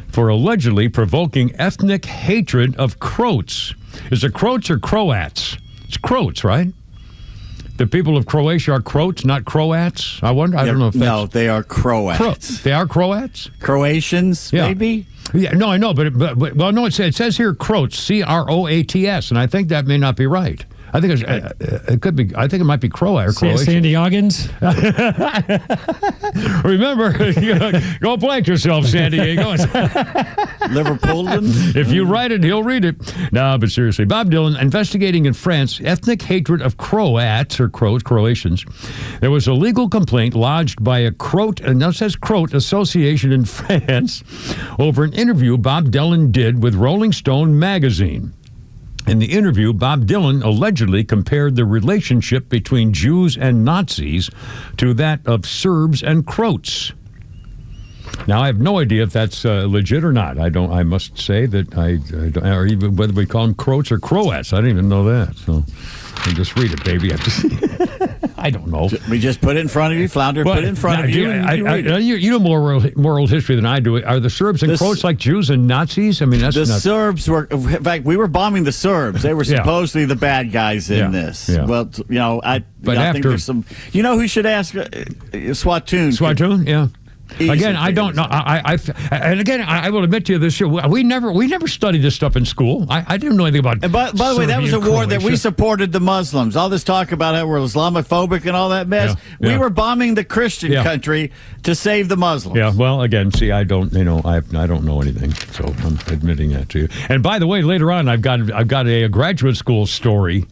for allegedly provoking ethnic hatred of Croats. Is it Croats or Croats? It's Croats, right? The people of Croatia are Croats, not Croats? I wonder. I don't know if that's... No, they are Croats. They are Croats? Croatians, maybe? Yeah, no, I know, but well, no, it says here Croats, C-R-O-A-T-S, and I think that may not be right. I think it could be. I think it might be Croat or Croatian. San Diegans. Remember, go blank yourself, San Diego. Liverpoolians. If you write it, he'll read it. No, but seriously, Bob Dylan investigating in France ethnic hatred of Croats or Croatians. There was a legal complaint lodged by a Croat, and now it says Croat Association in France, over an interview Bob Dylan did with Rolling Stone magazine. In the interview, Bob Dylan allegedly compared the relationship between Jews and Nazis to that of Serbs and Croats. Now, I have no idea if that's legit or not. I must say that I don't, or even whether we call them Croats or Croats. I didn't even know that. So I just read it, baby. I don't know. We just put it in front of you, Flounder. Put it in front of you. You know more world history than I do. Are the Serbs and Croats like Jews and Nazis? I mean, that's the Serbs were. In fact, we were bombing the Serbs. They were supposedly the bad guys in this. Yeah. Well, you know, I think there's some. You know who should ask? Swatoon. Swatoon, yeah. Again, I don't know. And again, I will admit to you this year, we never studied this stuff in school. I didn't know anything about. And by the way, that was a war that we supported the Muslims. All this talk about how we're Islamophobic and all that mess. Yeah. We were bombing the Christian country to save the Muslims. Yeah. Well, again, see, I don't know anything, so I'm admitting that to you. And by the way, later on, I've got a graduate school story,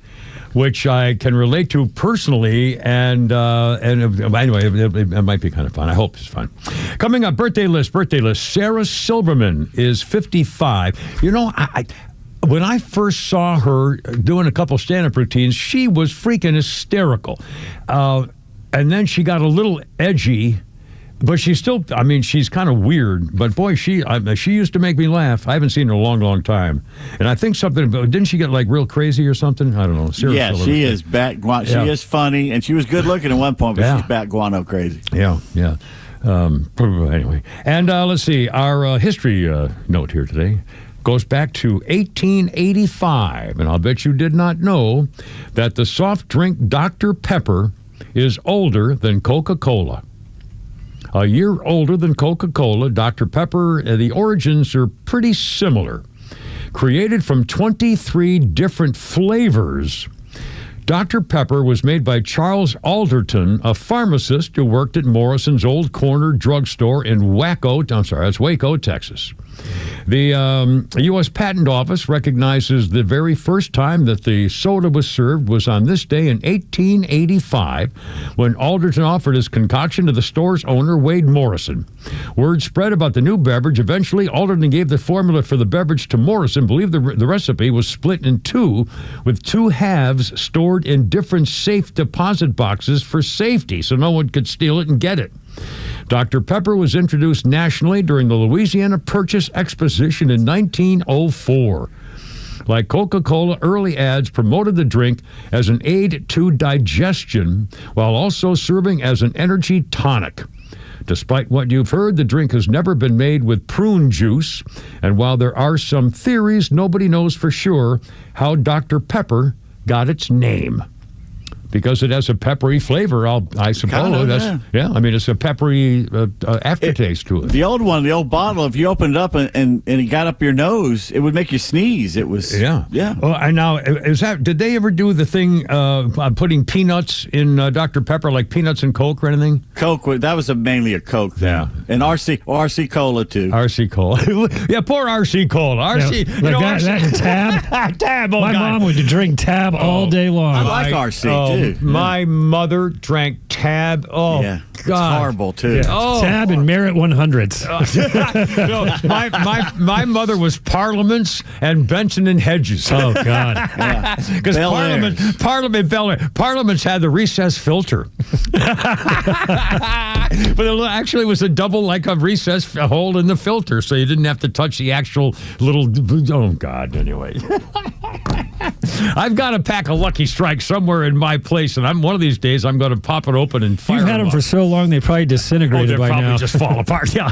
which I can relate to personally, and anyway, it might be kind of fun. I hope it's fun. Coming up, birthday list. Sarah Silverman is 55. You know, when I first saw her doing a couple stand-up routines, she was freaking hysterical. And then she got a little edgy But she's still, I mean, she's kind of weird. But boy, she used to make me laugh. I haven't seen her in a long, long time. And I think didn't she get like real crazy or something? I don't know. Yeah, she is she is funny, and she was good looking at one point, but she's bat guano crazy. Yeah. Anyway. And let's see, our history note here today goes back to 1885. And I'll bet you did not know that the soft drink Dr. Pepper is older than Coca-Cola. A year older than Coca-Cola, Dr. Pepper, the origins are pretty similar. Created from 23 different flavors, Dr. Pepper was made by Charles Alderton, a pharmacist who worked at Morrison's Old Corner drugstore in Waco, Texas. The U.S. Patent Office recognizes the very first time that the soda was served was on this day in 1885 when Alderton offered his concoction to the store's owner, Wade Morrison. Word spread about the new beverage. Eventually, Alderton gave the formula for the beverage to Morrison. Believed the recipe was split in two, with two halves stored in different safe deposit boxes for safety so no one could steal it and get it. Dr. Pepper was introduced nationally during the Louisiana Purchase Exposition in 1904. Like Coca-Cola, early ads promoted the drink as an aid to digestion while also serving as an energy tonic. Despite what you've heard, the drink has never been made with prune juice, and while there are some theories, nobody knows for sure how Dr. Pepper got its name. Because it has a peppery flavor, I suppose. I mean, it's a peppery aftertaste to it. The old one, the old bottle, if you opened it up and it got up your nose, it would make you sneeze. It was... Yeah. Oh, and now, did they ever do the thing putting peanuts in Dr. Pepper, like peanuts and Coke or anything? Coke, that was mainly a Coke thing. Yeah. And RC Cola, too. RC Cola. Yeah, poor RC Cola. RC, that Tab? Tab, My mom would drink Tab all day long. I like RC, too. My mother drank Tab. Oh, yeah. God. It's horrible, too. Yeah. Oh. Tab and Merit 100s. My mother was Parliaments and Benson and Hedges. Oh, God. Because Parliaments had the recess filter. But it actually was a double, like a recess hole in the filter, so you didn't have to touch the actual little... Oh, God, anyway. I've got a pack of Lucky Strikes somewhere in my place, and one of these days I'm going to pop it open and fire You've had them for so long they probably disintegrated by now. They probably just fall apart. Yeah.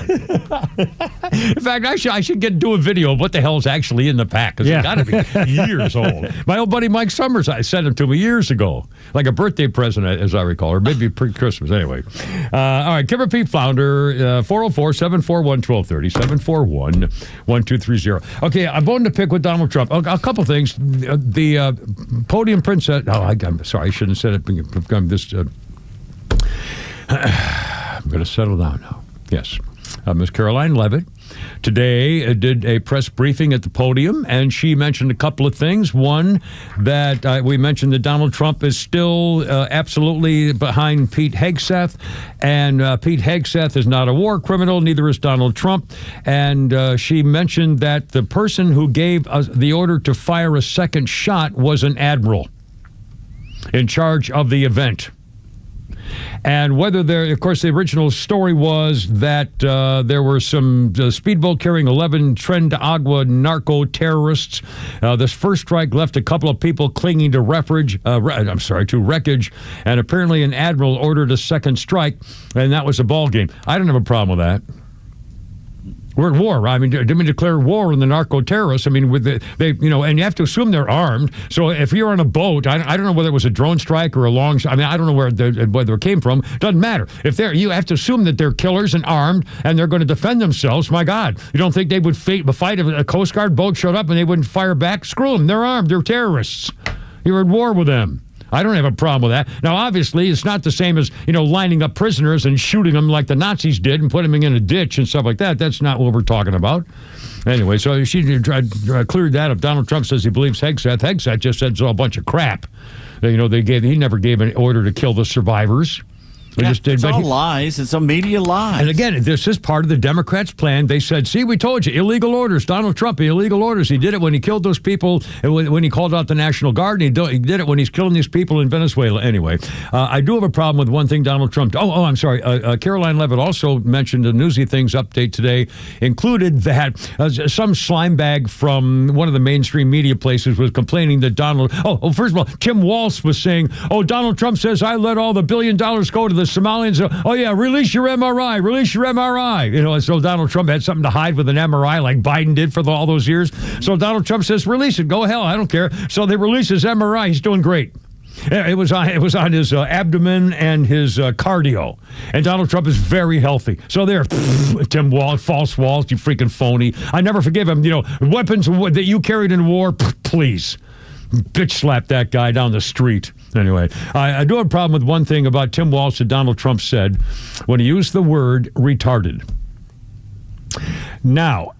In fact, I should do a video of what the hell's actually in the pack, because it's got to be years old. My old buddy Mike Summers, I sent him to me years ago, like a birthday present, as I recall, or maybe pre-Christmas. Anyway, all right, Kimber Pete Flounder, 404-741-1230, 741-1230. Okay, I'm going to pick with Donald Trump. A couple things. The podium princess. Oh, I'm sorry, I shouldn't have said it. I'm going to settle down now. Yes. Ms. Caroline Leavitt today did a press briefing at the podium, and she mentioned a couple of things. One, that we mentioned that Donald Trump is still absolutely behind Pete Hegseth, and Pete Hegseth is not a war criminal, neither is Donald Trump. And she mentioned that the person who gave the order to fire a second shot was an admiral in charge of the event. And whether of course, the original story was that there were some speedboat carrying 11 Tren de Agua narco terrorists. This first strike left a couple of people clinging to wreckage, and apparently an admiral ordered a second strike, and that was a ball game. I don't have a problem with that. We're at war. I mean, didn't we declare war on the narco terrorists? I mean, and you have to assume they're armed. So if you're on a boat, I don't know whether it was a drone strike or a long. I mean, I don't know whether it came from. Doesn't matter. You have to assume that they're killers and armed, and they're going to defend themselves. My God, you don't think they would fight if a Coast Guard boat showed up and they wouldn't fire back? Screw them. They're armed. They're terrorists. You're at war with them. I don't have a problem with that. Now, obviously, it's not the same as, lining up prisoners and shooting them like the Nazis did and putting them in a ditch and stuff like that. That's not what we're talking about. Anyway, so she cleared that up. Donald Trump says he believes Hegseth. Hegseth just said it's all a bunch of crap. He never gave an order to kill the survivors. It's all lies. It's a media lie. And again, this is part of the Democrats' plan. They said, see, we told you, illegal orders. Donald Trump, illegal orders. He did it when he killed those people, and when he called out the National Guard, and he did it when he's killing these people in Venezuela. Anyway, I do have a problem with one thing Donald Trump... I'm sorry. Caroline Levitt also mentioned a Newsy Things update today, included that some slime bag from one of the mainstream media places was complaining that Donald... first of all, Tim Walsh was saying, Donald Trump says I let all the $1 billion go to the Somalians. Release your MRI. Release your MRI. And so Donald Trump had something to hide with an MRI like Biden did for all those years. So Donald Trump says, release it. Go hell. I don't care. So they release his MRI. He's doing great. It was on his abdomen and his cardio. And Donald Trump is very healthy. So there, Tim Walsh, false Walsh, you freaking phony. I never forgive him. Weapons that you carried in war, please. Bitch slap that guy down the street. Anyway, I do have a problem with one thing about Tim Walsh that Donald Trump said when he used the word retarded. Now,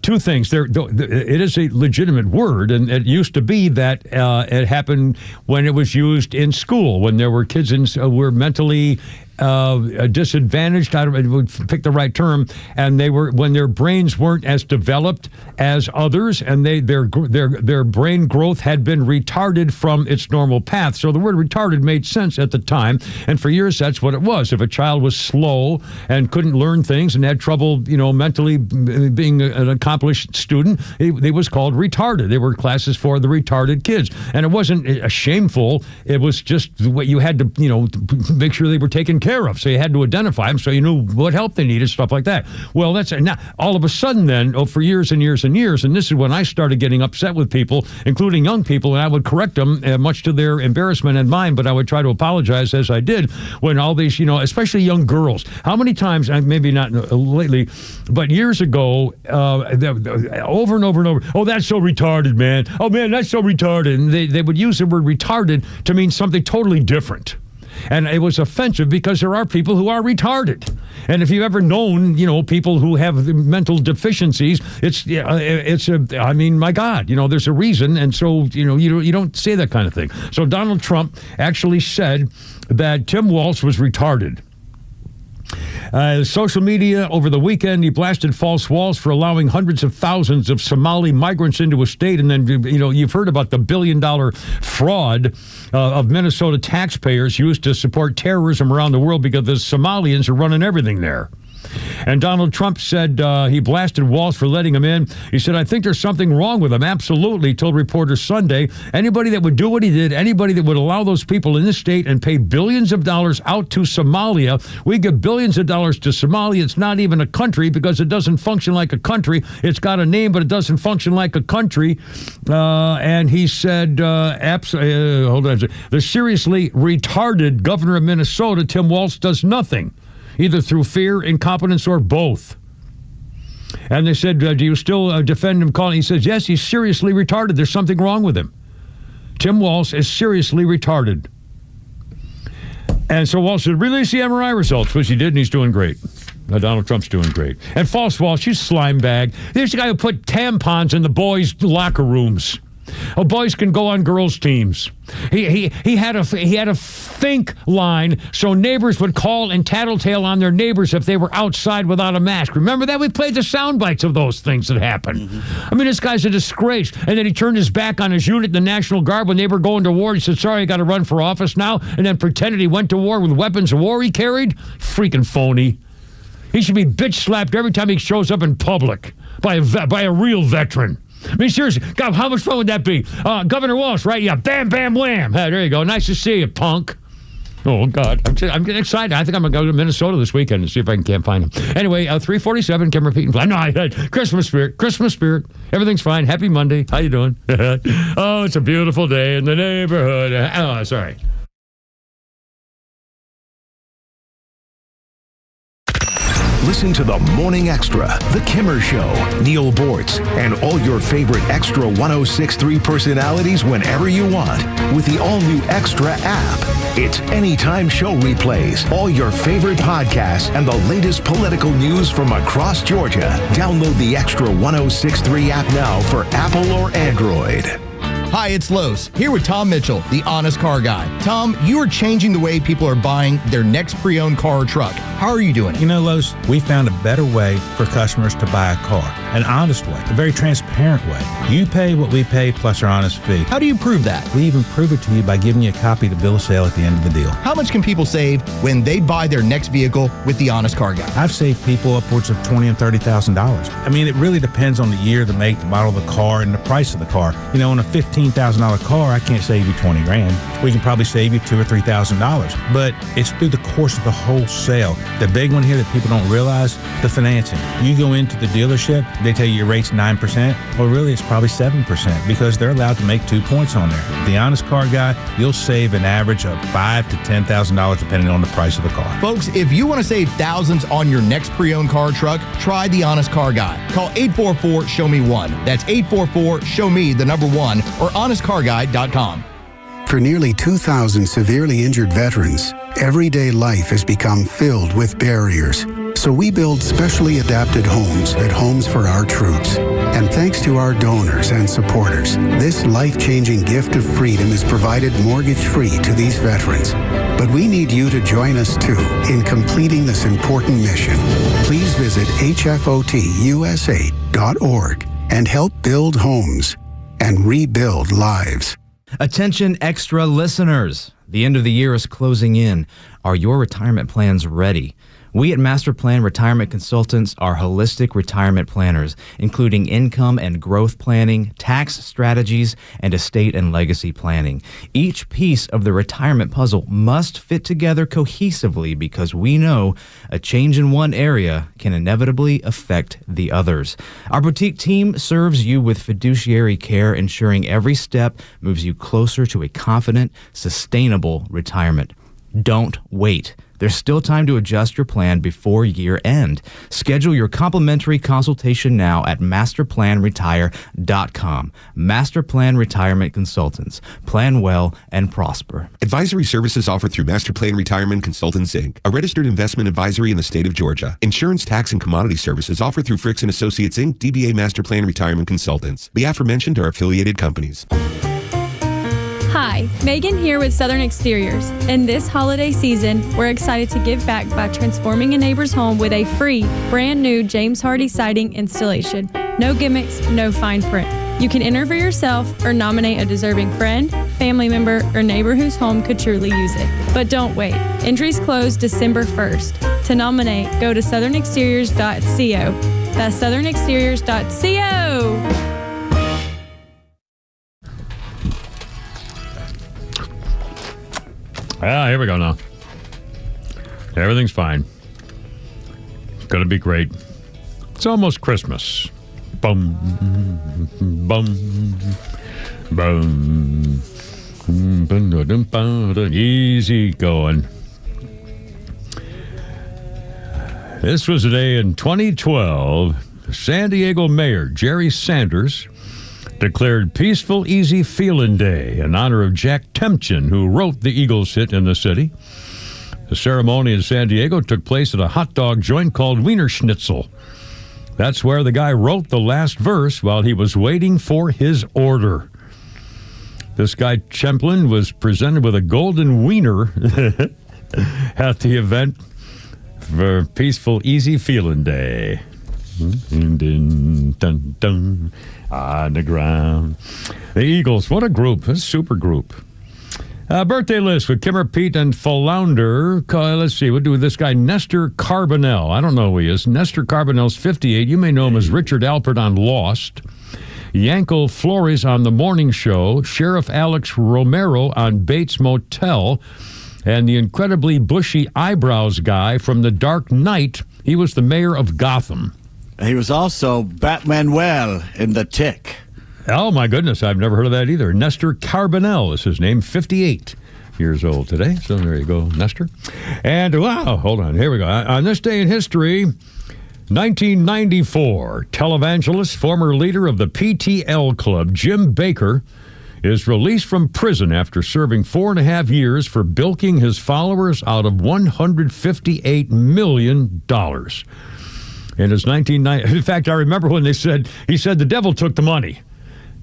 two things. It is a legitimate word, and it used to be that it happened when it was used in school, when there were kids who were mentally disadvantaged. I don't pick the right term, and they were when their brains weren't as developed as others, and their brain growth had been retarded from its normal path. So the word retarded made sense at the time, and for years that's what it was. If a child was slow and couldn't learn things and had trouble, mentally being an accomplished student, they was called retarded. They were classes for the retarded kids, and it wasn't shameful. It was just what you had to, make sure they were taken care of. So you had to identify them so you knew what help they needed, stuff like that. Well, that's now all of a sudden then, for years and years and years, and this is when I started getting upset with people, including young people, and I would correct them, much to their embarrassment and mine, but I would try to apologize as I did when all these, especially young girls. How many times, maybe not lately, but years ago, over and over and over, oh, that's so retarded, man. Oh, man, that's so retarded. And they would use the word retarded to mean something totally different. And it was offensive because there are people who are retarded. And if you've ever known, people who have mental deficiencies, my God, there's a reason. And so, you don't say that kind of thing. So Donald Trump actually said that Tim Walsh was retarded. Social media over the weekend, he blasted false Walsh for allowing hundreds of thousands of Somali migrants into a state. And then, you've heard about the $1 billion fraud of Minnesota taxpayers used to support terrorism around the world because the Somalians are running everything there. And Donald Trump said he blasted Walsh for letting him in. He said, I think there's something wrong with him. Absolutely, told reporters Sunday. Anybody that would do what he did, anybody that would allow those people in this state and pay billions of dollars out to Somalia, we give billions of dollars to Somalia. It's not even a country because it doesn't function like a country. It's got a name, but it doesn't function like a country. And he said, hold on, the seriously retarded governor of Minnesota, Tim Walsh, does nothing, either through fear, incompetence, or both. And they said, do you still defend him calling? He says, yes, he's seriously retarded. There's something wrong with him. Tim Walsh is seriously retarded. And so Walsh said, release the MRI results, which he did, and he's doing great. Donald Trump's doing great. And false Walsh, you slime bag. There's the guy who put tampons in the boys' locker rooms. Oh, boys can go on girls' teams. He had a think line so neighbors would call and tattletale on their neighbors if they were outside without a mask. Remember that? We played the sound bites of those things that happened. I mean, this guy's a disgrace. And then he turned his back on his unit, the National Guard, when they were going to war. He said, sorry, I got to run for office now. And then pretended he went to war with weapons of war he carried. Freaking phony. He should be bitch slapped every time he shows up in public by a real veteran. I mean, seriously, God, how much fun would that be? Governor Walsh, right? Yeah, bam, bam, wham. Hey, there you go. Nice to see you, punk. Oh, God. I'm getting excited. I think I'm going to go to Minnesota this weekend and see if I can't find him. Anyway, 347, Kim repeating. No, I had Christmas spirit. Everything's fine. Happy Monday. How you doing? Oh, it's a beautiful day in the neighborhood. Oh, sorry. Listen to the Morning Extra, The Kimmer Show, Neil Bortz, and all your favorite Extra 106.3 personalities whenever you want with the all-new Extra app. It's anytime show replays, all your favorite podcasts, and the latest political news from across Georgia. Download the Extra 106.3 app now for Apple or Android. Hi, it's Los, here with Tom Mitchell, the Honest Car Guy. Tom, you are changing the way people are buying their next pre-owned car or truck. How are you doing it? You know, Los, we found a better way for customers to buy a car. An honest way, a very transparent way. You pay what we pay plus our honest fee. How do you prove that? We even prove it to you by giving you a copy of the bill of sale at the end of the deal. How much can people save when they buy their next vehicle with the Honest Car Guy? I've saved people upwards of $20,000 and $30,000. I mean, it really depends on the year, the make, the model of the car, and the price of the car. You know, on a $15,000 car, I can't save you $20,000. We can probably save you $2,000 or $3,000. But it's through the course of the whole sale. The big one here that people don't realize, the financing. You go into the dealership, they tell you your rate's 9%. Well, really, it's probably 7% because they're allowed to make 2 points on there. The Honest Car Guy, you'll save an average of $5,000 to $10,000 depending on the price of the car. Folks, if you want to save thousands on your next pre-owned car or truck, try the Honest Car Guy. Call 844-SHOW-ME-1. That's 844-SHOW-ME-1 or honestcarguy.com. For nearly 2,000 severely injured veterans, everyday life has become filled with barriers. So we build specially adapted homes at Homes for Our Troops. And thanks to our donors and supporters, this life-changing gift of freedom is provided mortgage-free to these veterans. But we need you to join us, too, in completing this important mission. Please visit hfotusa.org and help build homes and rebuild lives. Attention extra listeners. The end of the year is closing in. Are your retirement plans ready? We at Master Plan Retirement Consultants are holistic retirement planners, including income and growth planning, tax strategies, and estate and legacy planning. Each piece of the retirement puzzle must fit together cohesively because we know a change in one area can inevitably affect the others. Our boutique team serves you with fiduciary care, ensuring every step moves you closer to a confident, sustainable retirement. Don't wait. There's still time to adjust your plan before year end. Schedule your complimentary consultation now at masterplanretire.com. Master Plan Retirement Consultants. Plan well and prosper. Advisory services offered through Master Plan Retirement Consultants, Inc., a registered investment advisory in the state of Georgia. Insurance, tax, and commodity services offered through Fricks & Associates, Inc., DBA Master Plan Retirement Consultants. The aforementioned are affiliated companies. Hi, Megan here with Southern Exteriors. In this holiday season, we're excited to give back by transforming a neighbor's home with a free, brand new James Hardy siding installation. No gimmicks, no fine print. You can enter for yourself or nominate a deserving friend, family member, or neighbor whose home could truly use it. But don't wait. Entries close December 1st. To nominate, go to southernexteriors.co. That's southernexteriors.co. Here we go now. Everything's fine. It's going to be great. It's almost Christmas. Bum, bum, bum. Easy going. This was a day in 2012. San Diego Mayor Jerry Sanders declared Peaceful, Easy Feelin' Day in honor of Jack Temchin, who wrote the Eagles hit in the city. The ceremony in San Diego took place at a hot dog joint called Wiener Schnitzel. That's where the guy wrote the last verse while he was waiting for his order. This guy Templin was presented with a golden wiener at the event for Peaceful, Easy Feelin' Day. Dun, dun, dun, on the ground. The Eagles, what a group, a super group. Birthday list with Kimmer, Pete, and Flounder. Let's see, we'll do this guy, Nestor Carbonell. I don't know who he is. Nestor Carbonell's 58. You may know him as Richard Alpert on Lost. Yankel Flores on The Morning Show. Sheriff Alex Romero on Bates Motel. And the incredibly bushy eyebrows guy from The Dark Knight. He was the mayor of Gotham. He was also Batmanuel in The Tick. Oh, my goodness. I've never heard of that either. Nestor Carbonell is his name, 58 years old today. So there you go, Nestor. And, wow, hold on. Here we go. On this day in history, 1994, televangelist, former leader of the PTL Club, Jim Bakker, is released from prison after serving 4.5 years for bilking his followers out of $158 million. In his 1990, in fact, I remember when he said the devil took the money.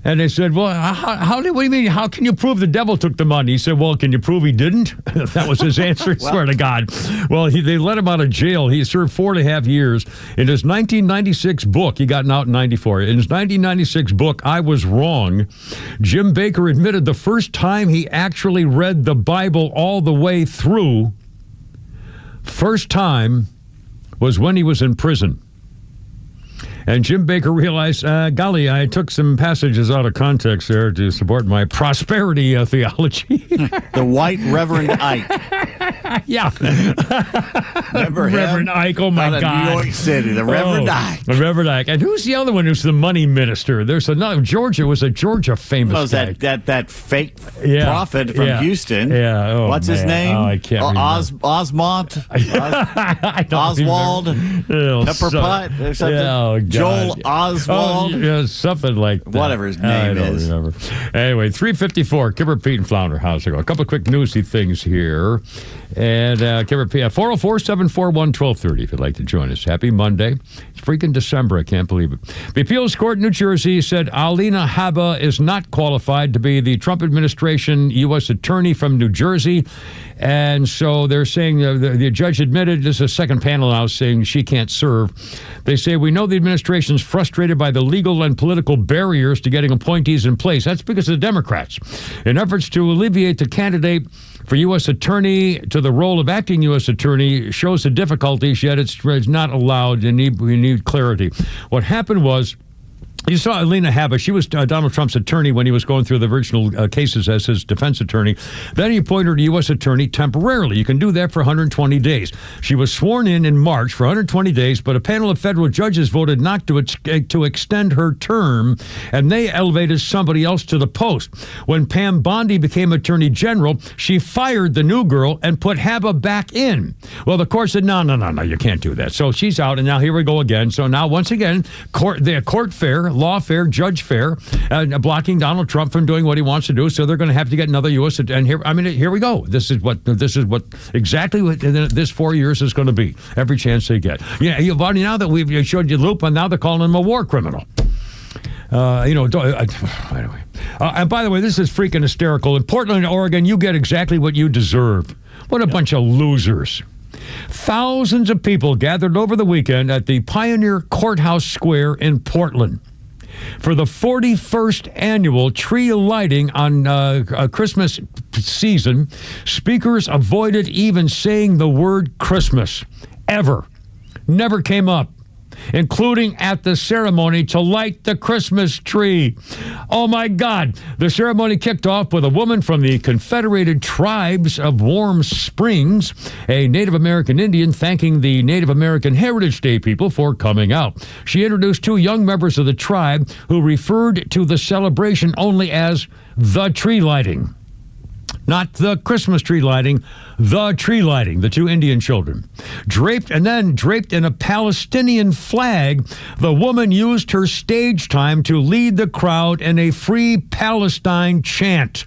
And they said, well, what do you mean? How can you prove the devil took the money? He said, well, can you prove he didn't? That was his answer, I swear to God. Well, they let him out of jail. He served 4.5 years. In his 1996 book, he got out in 94. In his 1996 book, I Was Wrong, Jim Bakker admitted the first time he actually read the Bible all the way through, first time, was when he was in prison. And Jim Bakker realized, golly, I took some passages out of context there to support my prosperity theology. The White Reverend Ike. Yeah. Remember him? Reverend Ike, oh my Out of God. New York City, the Reverend Ike. The Reverend Ike. And who's the other one who's the money minister? There's another, Georgia was a Georgia famous guy. That fake prophet from Houston. Yeah. Oh, What's his name? Oh, I can't remember. Osmond? Oswald? Pepperpot? Or something? Oh, God. Joel Oswald? Oh, yeah, something like that. Whatever his name is. I don't remember. Anyway, 3:54. Kimber, Pete, and Flounder. How's it going? A couple of quick newsy things here. And Kimber, Pete, 404-741-1230 if you'd like to join us. Happy Monday. It's freaking December. I can't believe it. The appeals court in New Jersey said Alina Habba is not qualified to be the Trump administration U.S. attorney from New Jersey. And so they're saying the judge admitted, this is a second panel now saying she can't serve. They say, we know the administration is frustrated by the legal and political barriers to getting appointees in place. That's because of the Democrats. In efforts to alleviate the candidate for U.S. attorney to the role of acting U.S. attorney shows the difficulties, yet it's not allowed. We need clarity. What happened was, you saw Alina Habba. She was Donald Trump's attorney when he was going through the original cases as his defense attorney. Then he appointed her to U.S. attorney temporarily. You can do that for 120 days. She was sworn in March for 120 days, but a panel of federal judges voted not to extend her term, and they elevated somebody else to the post. When Pam Bondi became attorney general, she fired the new girl and put Habba back in. Well, the court said, no, you can't do that. So she's out, and now here we go again. So now, once again, lawfare, judge fair, blocking Donald Trump from doing what he wants to do. So they're going to have to get another U.S. And here we go. This is what exactly what this 4 years is going to be. Every chance they get. Yeah, now that we've showed you Lupa, now they're calling him a war criminal. Anyway. And by the way, this is freaking hysterical. In Portland, Oregon, you get exactly what you deserve. What a bunch of losers. Thousands of people gathered over the weekend at the Pioneer Courthouse Square in Portland for the 41st annual tree lighting on Christmas season. Speakers avoided even saying the word Christmas. Ever. Never came up, including at the ceremony to light the Christmas tree. Oh, my God. The ceremony kicked off with a woman from the Confederated Tribes of Warm Springs, a Native American Indian, thanking the Native American Heritage Day people for coming out. She introduced two young members of the tribe who referred to the celebration only as the tree lighting. Not the Christmas tree lighting, the tree lighting, the two Indian children. Draped in a Palestinian flag, the woman used her stage time to lead the crowd in a Free Palestine chant.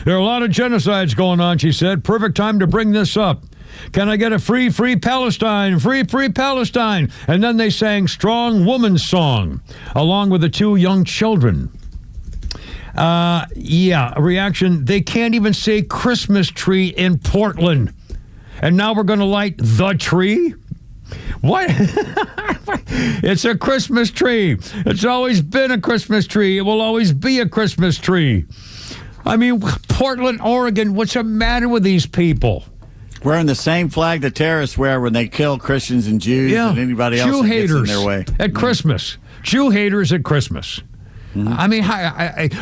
There are a lot of genocides going on, she said. Perfect time to bring this up. Can I get a free Palestine, free Palestine? And then they sang Strong Woman's Song, along with the two young children. A reaction. They can't even say Christmas tree in Portland. And now we're going to light the tree? What? It's a Christmas tree. It's always been a Christmas tree. It will always be a Christmas tree. I mean, Portland, Oregon, what's the matter with these people? Wearing the same flag the terrorists wear when they kill Christians and Jews and anybody else that gets in their way. At Christmas. Jew haters at Christmas. Mm-hmm. I mean,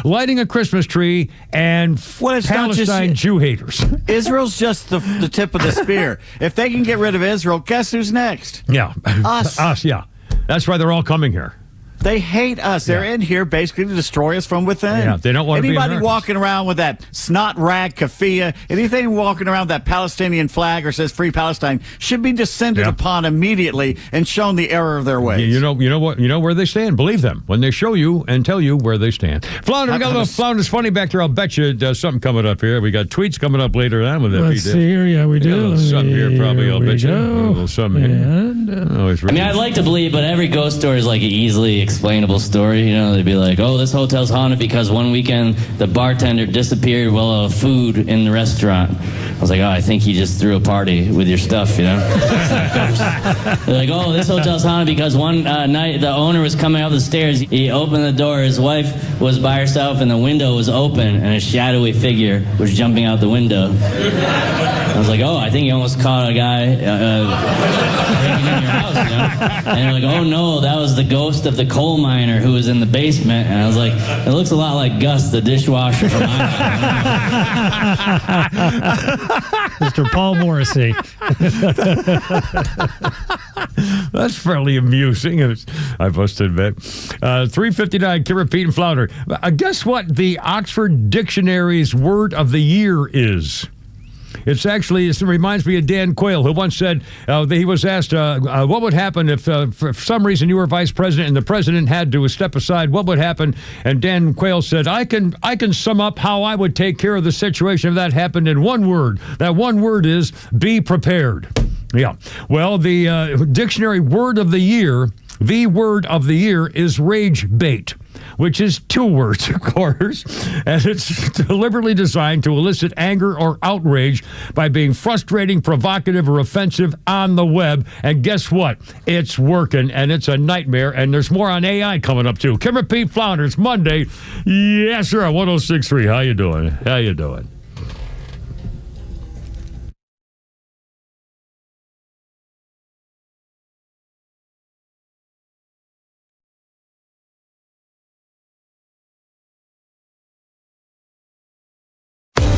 lighting a Christmas tree and Palestine Jew haters. Israel's just the tip of the spear. If they can get rid of Israel, guess who's next? Yeah. Us, yeah. That's why they're all coming here. They hate us. They're in here basically to destroy us from within. Yeah, they don't want to be Anybody walking around with that snot rag keffiyeh, anything walking around with that Palestinian flag or says Free Palestine should be descended upon immediately and shown the error of their ways. You know where they stand. Believe them when they show you and tell you where they stand. Flounder, we got a little Flounder's Funny back there. I'll bet you something coming up here. We got tweets coming up later on with that. Let's see here. Yeah, we do. Something here probably. I'll bet you. A little something here. I mean, I'd like to believe, but every ghost story is like easily explainable story. You know, they'd be like, oh, this hotel's haunted because one weekend the bartender disappeared while food in the restaurant. I was like, oh, I think he just threw a party with your stuff, you know? They're like, oh, this hotel's haunted because one night the owner was coming up the stairs. He opened the door. His wife was by herself and the window was open and a shadowy figure was jumping out the window. I was like, oh, I think you almost caught a guy breaking in your house, you know? And they're like, oh, no, that was the ghost of the coal miner who was in the basement. And I was like, it looks a lot like Gus, the dishwasher from Mr. Paul Morrissey. That's fairly amusing, I must admit. 359, Kira, Pete, and Flounder. Guess what the Oxford Dictionary's word of the year is? It reminds me of Dan Quayle, who once said he was asked what would happen if for some reason you were vice president and the president had to step aside. What would happen? And Dan Quayle said, I can sum up how I would take care of the situation if that happened in one word. That one word is be prepared. Yeah. Well, the dictionary word of the year, the word of the year is rage bait, which is two words, of course, and it's deliberately designed to elicit anger or outrage by being frustrating, provocative, or offensive on the web. And guess what? It's working, and it's a nightmare, and there's more on AI coming up, too. Kim, Pete, Flounder, it's Monday. Yes, sir, 106.3. How you doing? How you doing?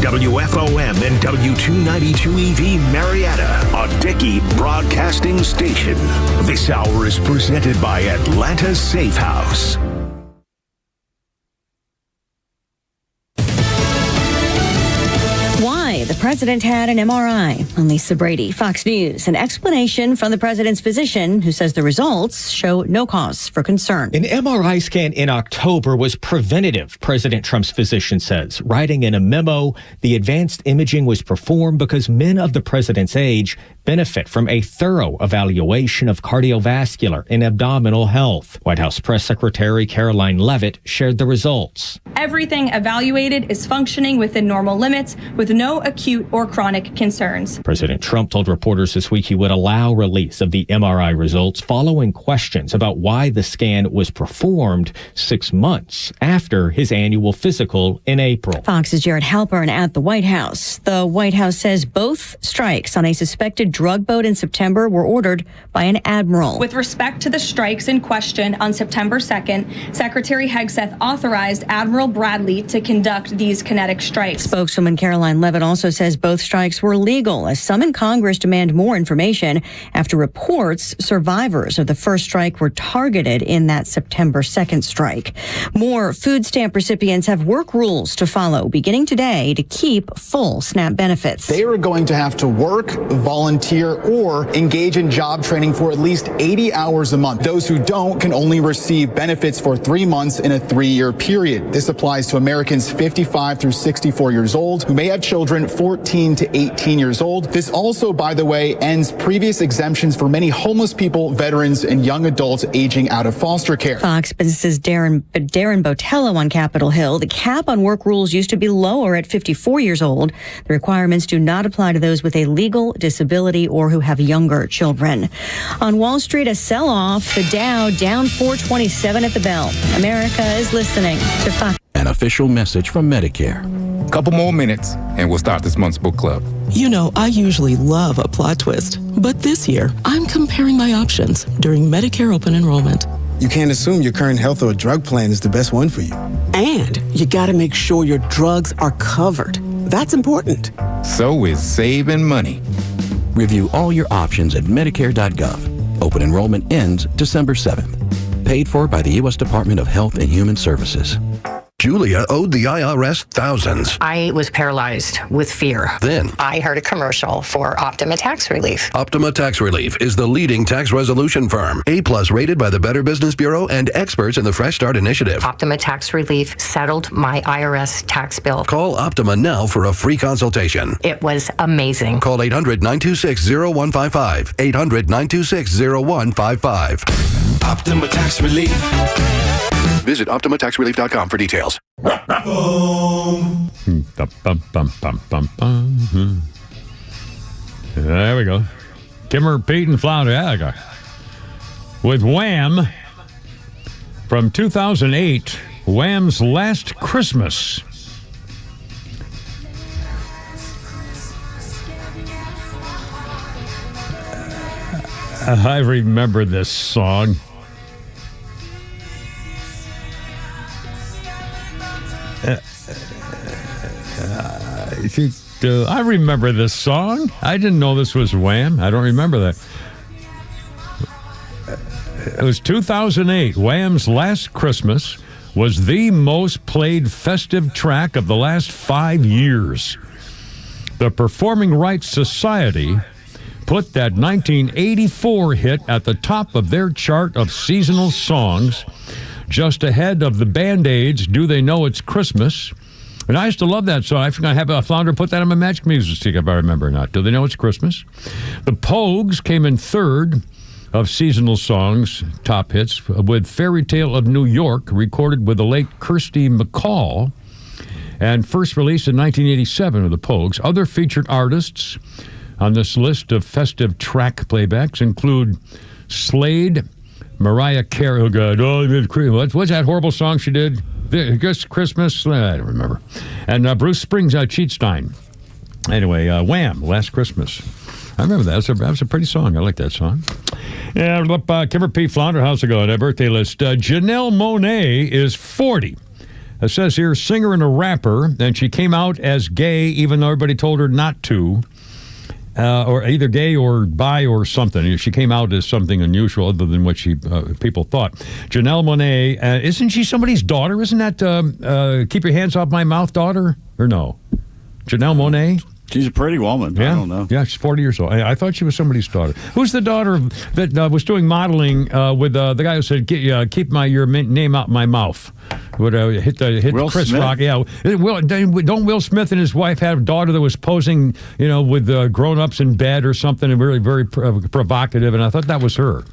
WFOM and W292EV Marietta, a Dickey broadcasting station. This hour is presented by Atlanta Safe House. Why the president had an MRI. I'm Lisa Brady, Fox News. An explanation from the president's physician who says the results show no cause for concern. An MRI scan in October was preventative, President Trump's physician says. Writing in a memo, the advanced imaging was performed because men of the president's age benefit from a thorough evaluation of cardiovascular and abdominal health. White House Press Secretary Caroline Leavitt shared the results. Everything evaluated is functioning within normal limits with no acute or chronic concerns. President Trump told reporters this week he would allow release of the MRI results following questions about why the scan was performed 6 months after his annual physical in April. Fox's Jared Halpern at the White House. The White House says both strikes on a suspected drug boat in September were ordered by an admiral. With respect to the strikes in question on September 2nd, Secretary Hegseth authorized Admiral Bradley to conduct these kinetic strikes. Spokeswoman Caroline Leavitt also says both strikes were legal, as some in Congress demand more information after reports survivors of the first strike were targeted in that September 2nd strike. More food stamp recipients have work rules to follow beginning today to keep full SNAP benefits. They are going to have to work, volunteer, or engage in job training for at least 80 hours a month. Those who don't can only receive benefits for 3 months in a 3-year period. This applies to Americans 55 through 64 years old who may have children 14 to 18 years old. This also, by the way, ends previous exemptions for many homeless people, veterans, and young adults aging out of foster care. Fox Business's Darren Botello on Capitol Hill. The cap on work rules used to be lower at 54 years old. The requirements do not apply to those with a legal disability or who have younger children. On Wall Street, a sell-off. The Dow down 427 at the bell. America is listening to Fox. An official message from Medicare. Couple more minutes and we'll start this month's book club. You know, I usually love a plot twist, but this year I'm comparing my options during Medicare open enrollment. You can't assume your current health or drug plan is the best one for you. And you gotta make sure your drugs are covered. That's important. So is saving money. Review all your options at Medicare.gov. Open enrollment ends December 7th. Paid for by the U.S. Department of Health and Human Services. Julia owed the IRS thousands. I was paralyzed with fear. Then I heard a commercial for Optima Tax Relief. Optima Tax Relief is the leading tax resolution firm. A+ rated by the Better Business Bureau and experts in the Fresh Start Initiative. Optima Tax Relief settled my IRS tax bill. Call Optima now for a free consultation. It was amazing. Call 800-926-0155. 800-926-0155. Optima Tax Relief. Visit OptimaTaxRelief.com for details. There we go. Kimmer, Pete, and Flounder. Yeah, with Wham from 2008, Wham's Last Christmas. I remember this song. I remember this song. I didn't know this was Wham. I don't remember that. It was 2008. Wham's Last Christmas was the most played festive track of the last 5 years. The Performing Rights Society put that 1984 hit at the top of their chart of seasonal songs, just ahead of the Band-Aids' Do They Know It's Christmas? And I used to love that song. I think I have a Flounder put that on my magic music stick, if I remember or not. Do They Know It's Christmas? The Pogues came in third of seasonal songs, top hits, with Fairy Tale of New York, recorded with the late Kirsty MacColl, and first released in 1987 of the Pogues. Other featured artists on this list of festive track playbacks include Slade, Mariah Carey, what's that horrible song she did? Just Christmas? I don't remember. And Bruce Springsteen. Anyway, Wham, Last Christmas. I remember that. That was a pretty song. I like that song. Yeah, Kimmer P. Flounder, how's it going? A birthday list. Janelle Monáe is 40. It says here, singer and a rapper, and she came out as gay even though everybody told her not to. Or either gay or bi or something. She came out as something unusual other than what people thought. Janelle Monáe, isn't she somebody's daughter? Isn't that Keep Your Hands Off My Mouth daughter? Or no? Janelle Monáe? She's a pretty woman. Yeah. I don't know. Yeah, she's 40 years old. I thought she was somebody's daughter. Who's the daughter that was doing modeling with the guy who said, keep your name out my mouth? Would hit Will Chris Smith? Rock? Yeah. Don't Will Smith and his wife have a daughter that was posing, with grown-ups in bed or something, and really very provocative? And I thought that was her.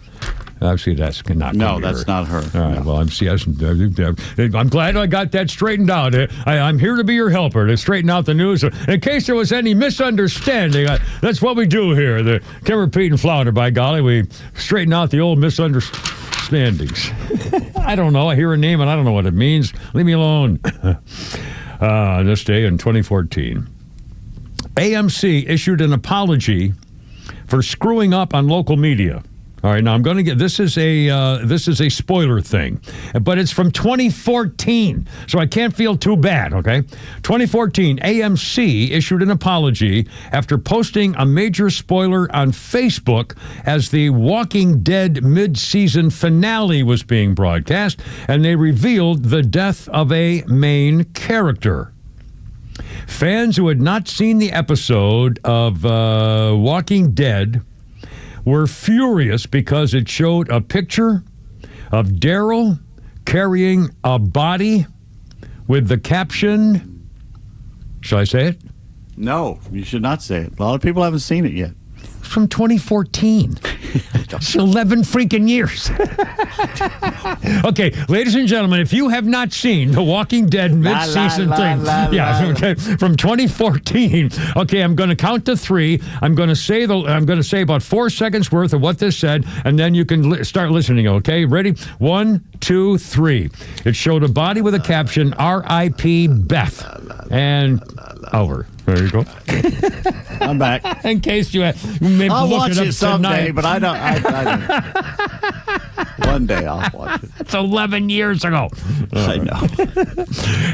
Actually, that's not. No, that's not her. All right. Well, I'm glad I got that straightened out. I'm here to be your helper to straighten out the news in case there was any misunderstanding. That's what we do here. The Kimmer, Pete, and Flounder. By golly, we straighten out the old misunderstandings. I don't know. I hear a name and I don't know what it means. Leave me alone. This day in 2014, AMC issued an apology for screwing up on local media. All right, now I'm going to get this is a spoiler thing, but it's from 2014, so I can't feel too bad. Okay, 2014, AMC issued an apology after posting a major spoiler on Facebook as the Walking Dead mid-season finale was being broadcast, and they revealed the death of a main character. Fans who had not seen the episode of Walking Dead were furious because it showed a picture of Daryl carrying a body with the caption, shall I say it? No, you should not say it. A lot of people haven't seen it yet. From 2014. It's 11 freaking years. Okay, ladies and gentlemen, if you have not seen The Walking Dead mid-season thing, okay, from 2014. Okay, I'm going to count to 3. I'm going to say about 4 seconds worth of what this said, and then you can start listening. Okay, ready? 1, 2, 3. It showed a body with a caption, R.I.P. Beth, and over. There you go. I'm back. In case you may I'll look watch it up it someday, tonight. but I don't. One day I'll watch it. It's 11 years ago. I know.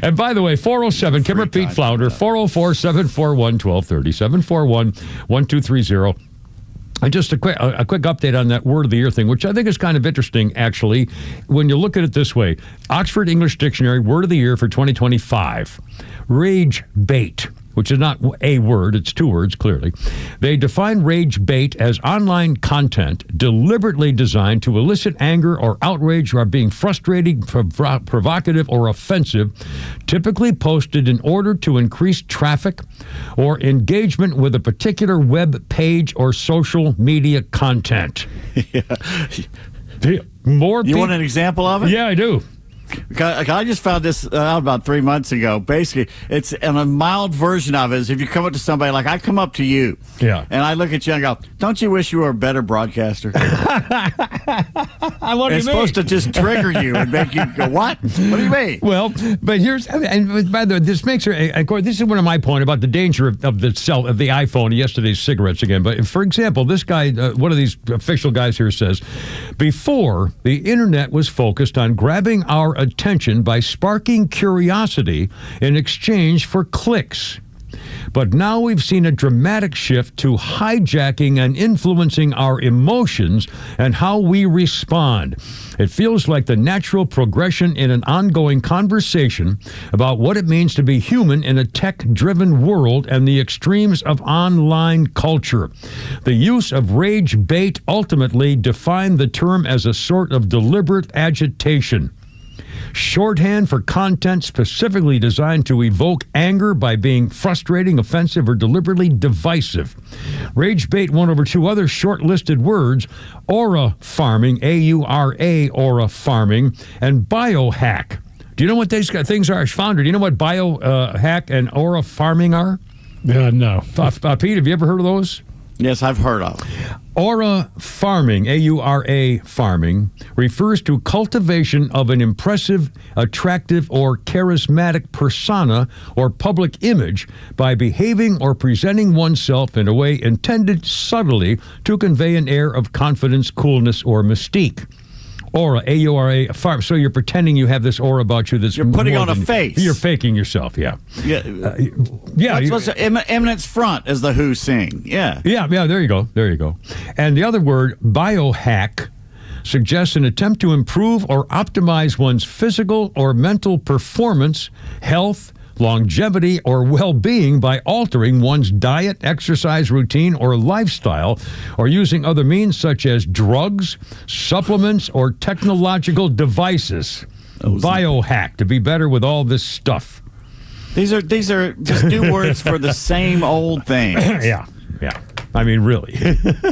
And by the way, 407, Kimmer Pete Flounder, 404-741-1230, 741-1230. And just a quick update on that word of the year thing, which I think is kind of interesting, actually, when you look at it this way. Oxford English Dictionary, word of the year for 2025, rage bait, which is not a word, it's 2 words, clearly. They define rage bait as online content deliberately designed to elicit anger or outrage or being frustrating, provocative, or offensive, typically posted in order to increase traffic or engagement with a particular web page or social media content. More You want an example of it? Yeah, I do. I just found this out about 3 months ago. Basically, it's in a mild version of it is if you come up to somebody, like I come up to you, and I look at you and go, don't you wish you were a better broadcaster? It's supposed to just trigger you and make you go, what? What do you mean? Well, but here's, and by the way, this makes her, of course, this is one of my point about the danger of the iPhone and yesterday's cigarettes again. But for example, this guy, one of these official guys here says, before the internet was focused on grabbing our attention by sparking curiosity in exchange for clicks. But now we've seen a dramatic shift to hijacking and influencing our emotions and how we respond. It feels like the natural progression in an ongoing conversation about what it means to be human in a tech-driven world and the extremes of online culture. The use of rage bait ultimately defined the term as a sort of deliberate agitation. Shorthand for content specifically designed to evoke anger by being frustrating, offensive, or deliberately divisive. Rage bait won over two other short-listed words, aura farming, A-U-R-A, aura farming, and biohack. Do you know what these things are? Founder, do you know what biohack and aura farming are? No. Pete, have you ever heard of those? Yes, I've heard of. Aura farming, A-U-R-A farming, refers to cultivation of an impressive, attractive, or charismatic persona or public image by behaving or presenting oneself in a way intended subtly to convey an air of confidence, coolness, or mystique. Aura, A-U-R-A, farm. So you're pretending you have this aura about you that's you're putting on a than, face. You're faking yourself, yeah. Yeah. That's what's eminence front, as the Who sing. Yeah. Yeah, there you go. There you go. And the other word, biohack, suggests an attempt to improve or optimize one's physical or mental performance, health, longevity, or well-being by altering one's diet, exercise routine, or lifestyle, or using other means such as drugs, supplements, or technological devices. Biohack, to be better with all this stuff. These are just new words for the same old thing. Yeah. I mean, really.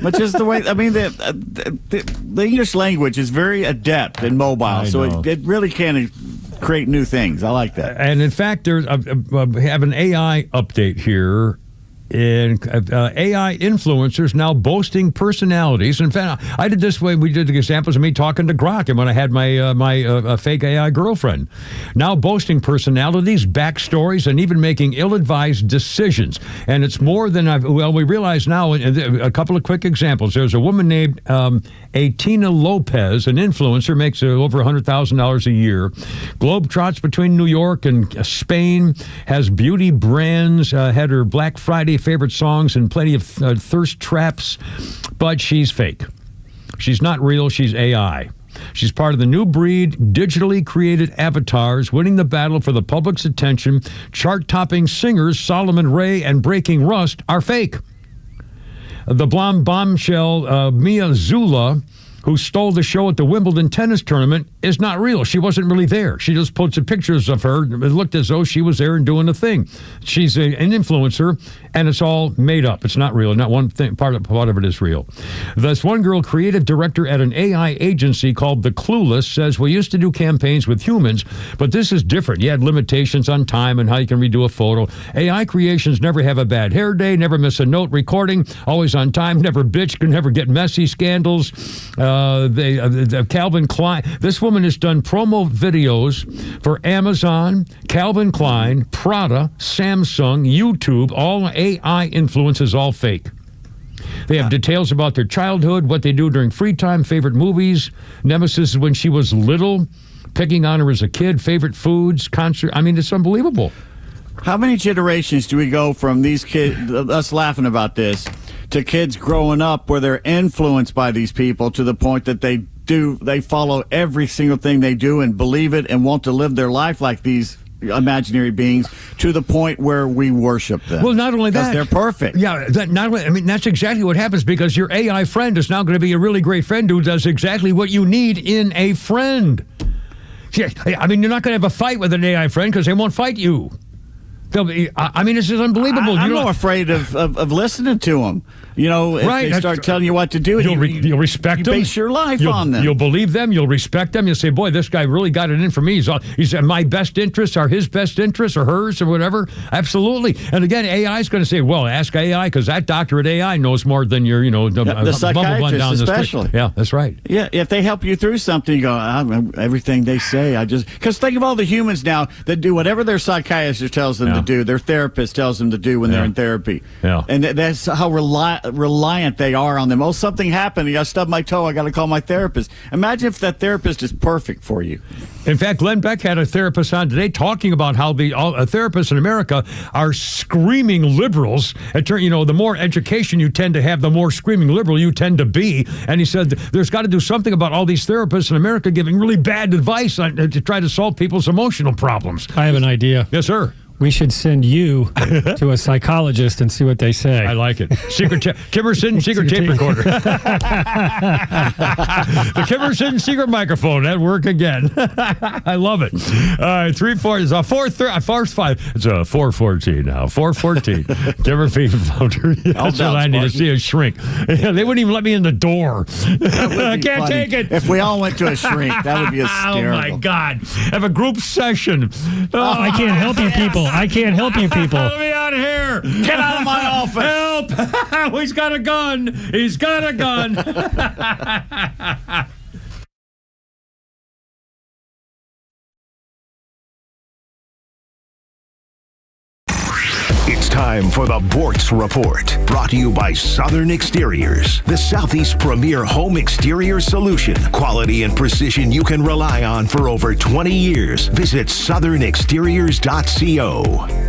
But just the way, I mean, the English language is very adept and mobile, so it really can create new things. I like that. And in fact, there's have an AI update here. In AI influencers now boasting personalities. In fact, I did this way. We did the examples of me talking to Grok, and when I had my fake AI girlfriend, now boasting personalities, backstories, and even making ill-advised decisions. And it's more than we realize now. A couple of quick examples. There's a woman named Atina Lopez, an influencer, makes over $100,000 a year. Globetrots between New York and Spain, has beauty brands, had her Black Friday favorite songs and plenty of thirst traps, but she's fake. She's not real, she's AI. She's part of the new breed, digitally created avatars, winning the battle for the public's attention. Chart-topping singers Solomon Ray and Breaking Rust are fake. The blonde bombshell Mia Zula, who stole the show at the Wimbledon tennis tournament, is not real. She wasn't really there. She just posted pictures of her. It looked as though she was there and doing a thing. She's an influencer, and it's all made up. It's not real. Not one thing. Part of it is real. This one girl, creative director at an AI agency called The Clueless, says, we used to do campaigns with humans, but this is different. You had limitations on time and how you can redo a photo. AI creations never have a bad hair day, never miss a note recording, always on time, never bitch, can never get messy scandals. Calvin Klein. This woman has done promo videos for Amazon, Calvin Klein, Prada, Samsung, YouTube. All AI influences, all fake. They have details about their childhood, what they do during free time, favorite movies, nemesis when she was little, picking on her as a kid, favorite foods, concert. I mean, it's unbelievable. How many generations do we go from these kids, us laughing about this, to kids growing up where they're influenced by these people to the point that they follow every single thing they do and believe it and want to live their life like these imaginary beings, to the point where we worship them. Well, not only that, they're perfect. Yeah, that's exactly what happens, because your AI friend is now going to be a really great friend who does exactly what you need in a friend. Yeah, I mean, you're not going to have a fight with an AI friend because they won't fight you. I mean, it's just unbelievable. I'm more afraid of listening to them. You know, if they start telling you what to do, you'll respect them. You base your life on them. You'll believe them. You'll respect them. You'll say, boy, this guy really got it in for me. He's my best interests are his best interests or hers or whatever. Absolutely. And again, AI is going to say, well, ask AI because that doctor at AI knows more than your, the psychiatrist down especially. The street. Yeah, that's right. Yeah, if they help you through something, you go, everything they say, because think of all the humans now that do whatever their psychiatrist tells them to do, their therapist tells them to do when they're in therapy. Yeah. And that's how reliant they are on them. Oh, something happened. I stubbed my toe. I got to call my therapist. Imagine if that therapist is perfect for you. In fact, Glenn Beck had a therapist on today talking about how therapists in America are screaming liberals. The more education you tend to have, the more screaming liberal you tend to be. And he said there's got to do something about all these therapists in America giving really bad advice to try to solve people's emotional problems. I have an idea. Yes, sir. We should send you to a psychologist and see what they say. I like it. Kimerson secret tape recorder. The Kimerson secret microphone. That work again. I love it. 3-4 is a 4-5. It's a 414 now. 414. Kimmer That's what I need to see a shrink. They wouldn't even let me in the door. I can't take it. If we all went to a shrink, that would be hysterical. Oh my God! Have a group session. I can't help you people. I can't help you people. Let me out of here. Get out of my office. Help. He's got a gun. He's got a gun. It's time for the Bortz Report, brought to you by Southern Exteriors, the Southeast premier home exterior solution. Quality and precision you can rely on for over 20 years. Visit southernexteriors.co.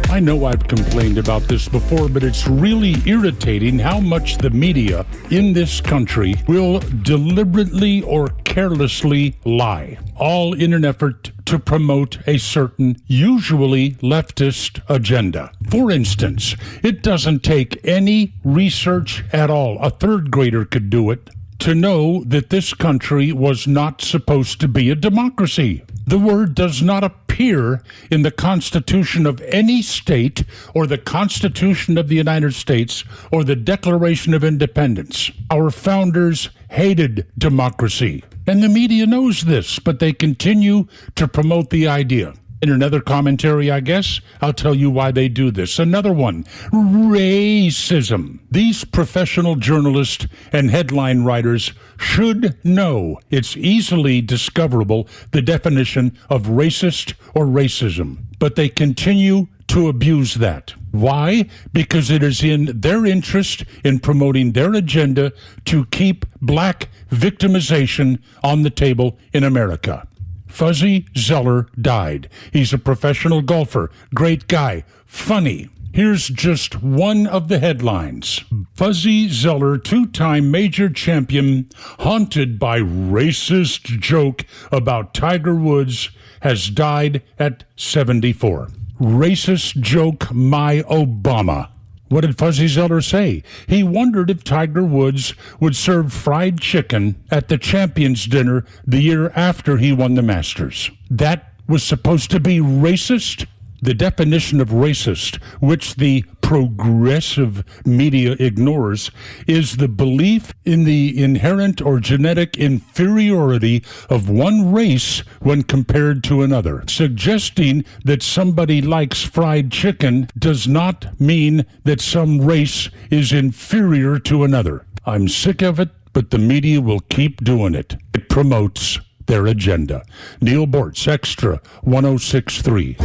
I know I've complained about this before, but it's really irritating how much the media in this country will deliberately or carelessly lie, all in an effort to promote a certain, usually leftist agenda. For instance, it doesn't take any research at all, a third grader could do it, to know that this country was not supposed to be a democracy. The word does not appear in the Constitution of any state or the Constitution of the United States or the Declaration of Independence. Our founders hated democracy. And the media knows this, but they continue to promote the idea. In another commentary, I guess, I'll tell you why they do this. Another one, racism. These professional journalists and headline writers should know it's easily discoverable, the definition of racist or racism. But they continue to abuse that. Why? Because it is in their interest in promoting their agenda to keep black victimization on the table in America. Fuzzy Zoeller died. He's a professional golfer. Great guy. Funny. Here's just one of the headlines. Fuzzy Zoeller, two-time major champion, haunted by racist joke about Tiger Woods, has died at 74. Racist joke, my Obama. What did Fuzzy Zoeller say? He wondered if Tiger Woods would serve fried chicken at the Champions Dinner the year after he won the Masters. That was supposed to be racist? The definition of racist, which the progressive media ignores, is the belief in the inherent or genetic inferiority of one race when compared to another. Suggesting that somebody likes fried chicken does not mean that some race is inferior to another. I'm sick of it, but the media will keep doing it. It promotes their agenda. Neil Bortz, Extra 106.3.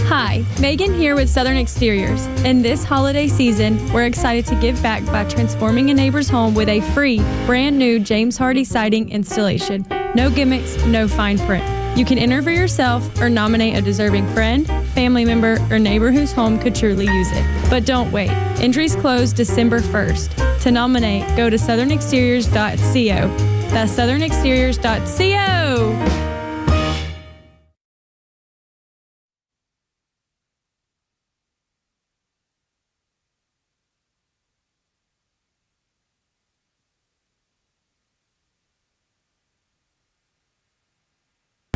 Hi, Megan here with Southern Exteriors. In this holiday season, we're excited to give back by transforming a neighbor's home with a free, brand new James Hardy siding installation. No gimmicks, no fine print. You can enter for yourself or nominate a deserving friend, family member, or neighbor whose home could truly use it. But don't wait. Entries close December 1st. To nominate, go to southernexteriors.co. That's southernexteriors.co.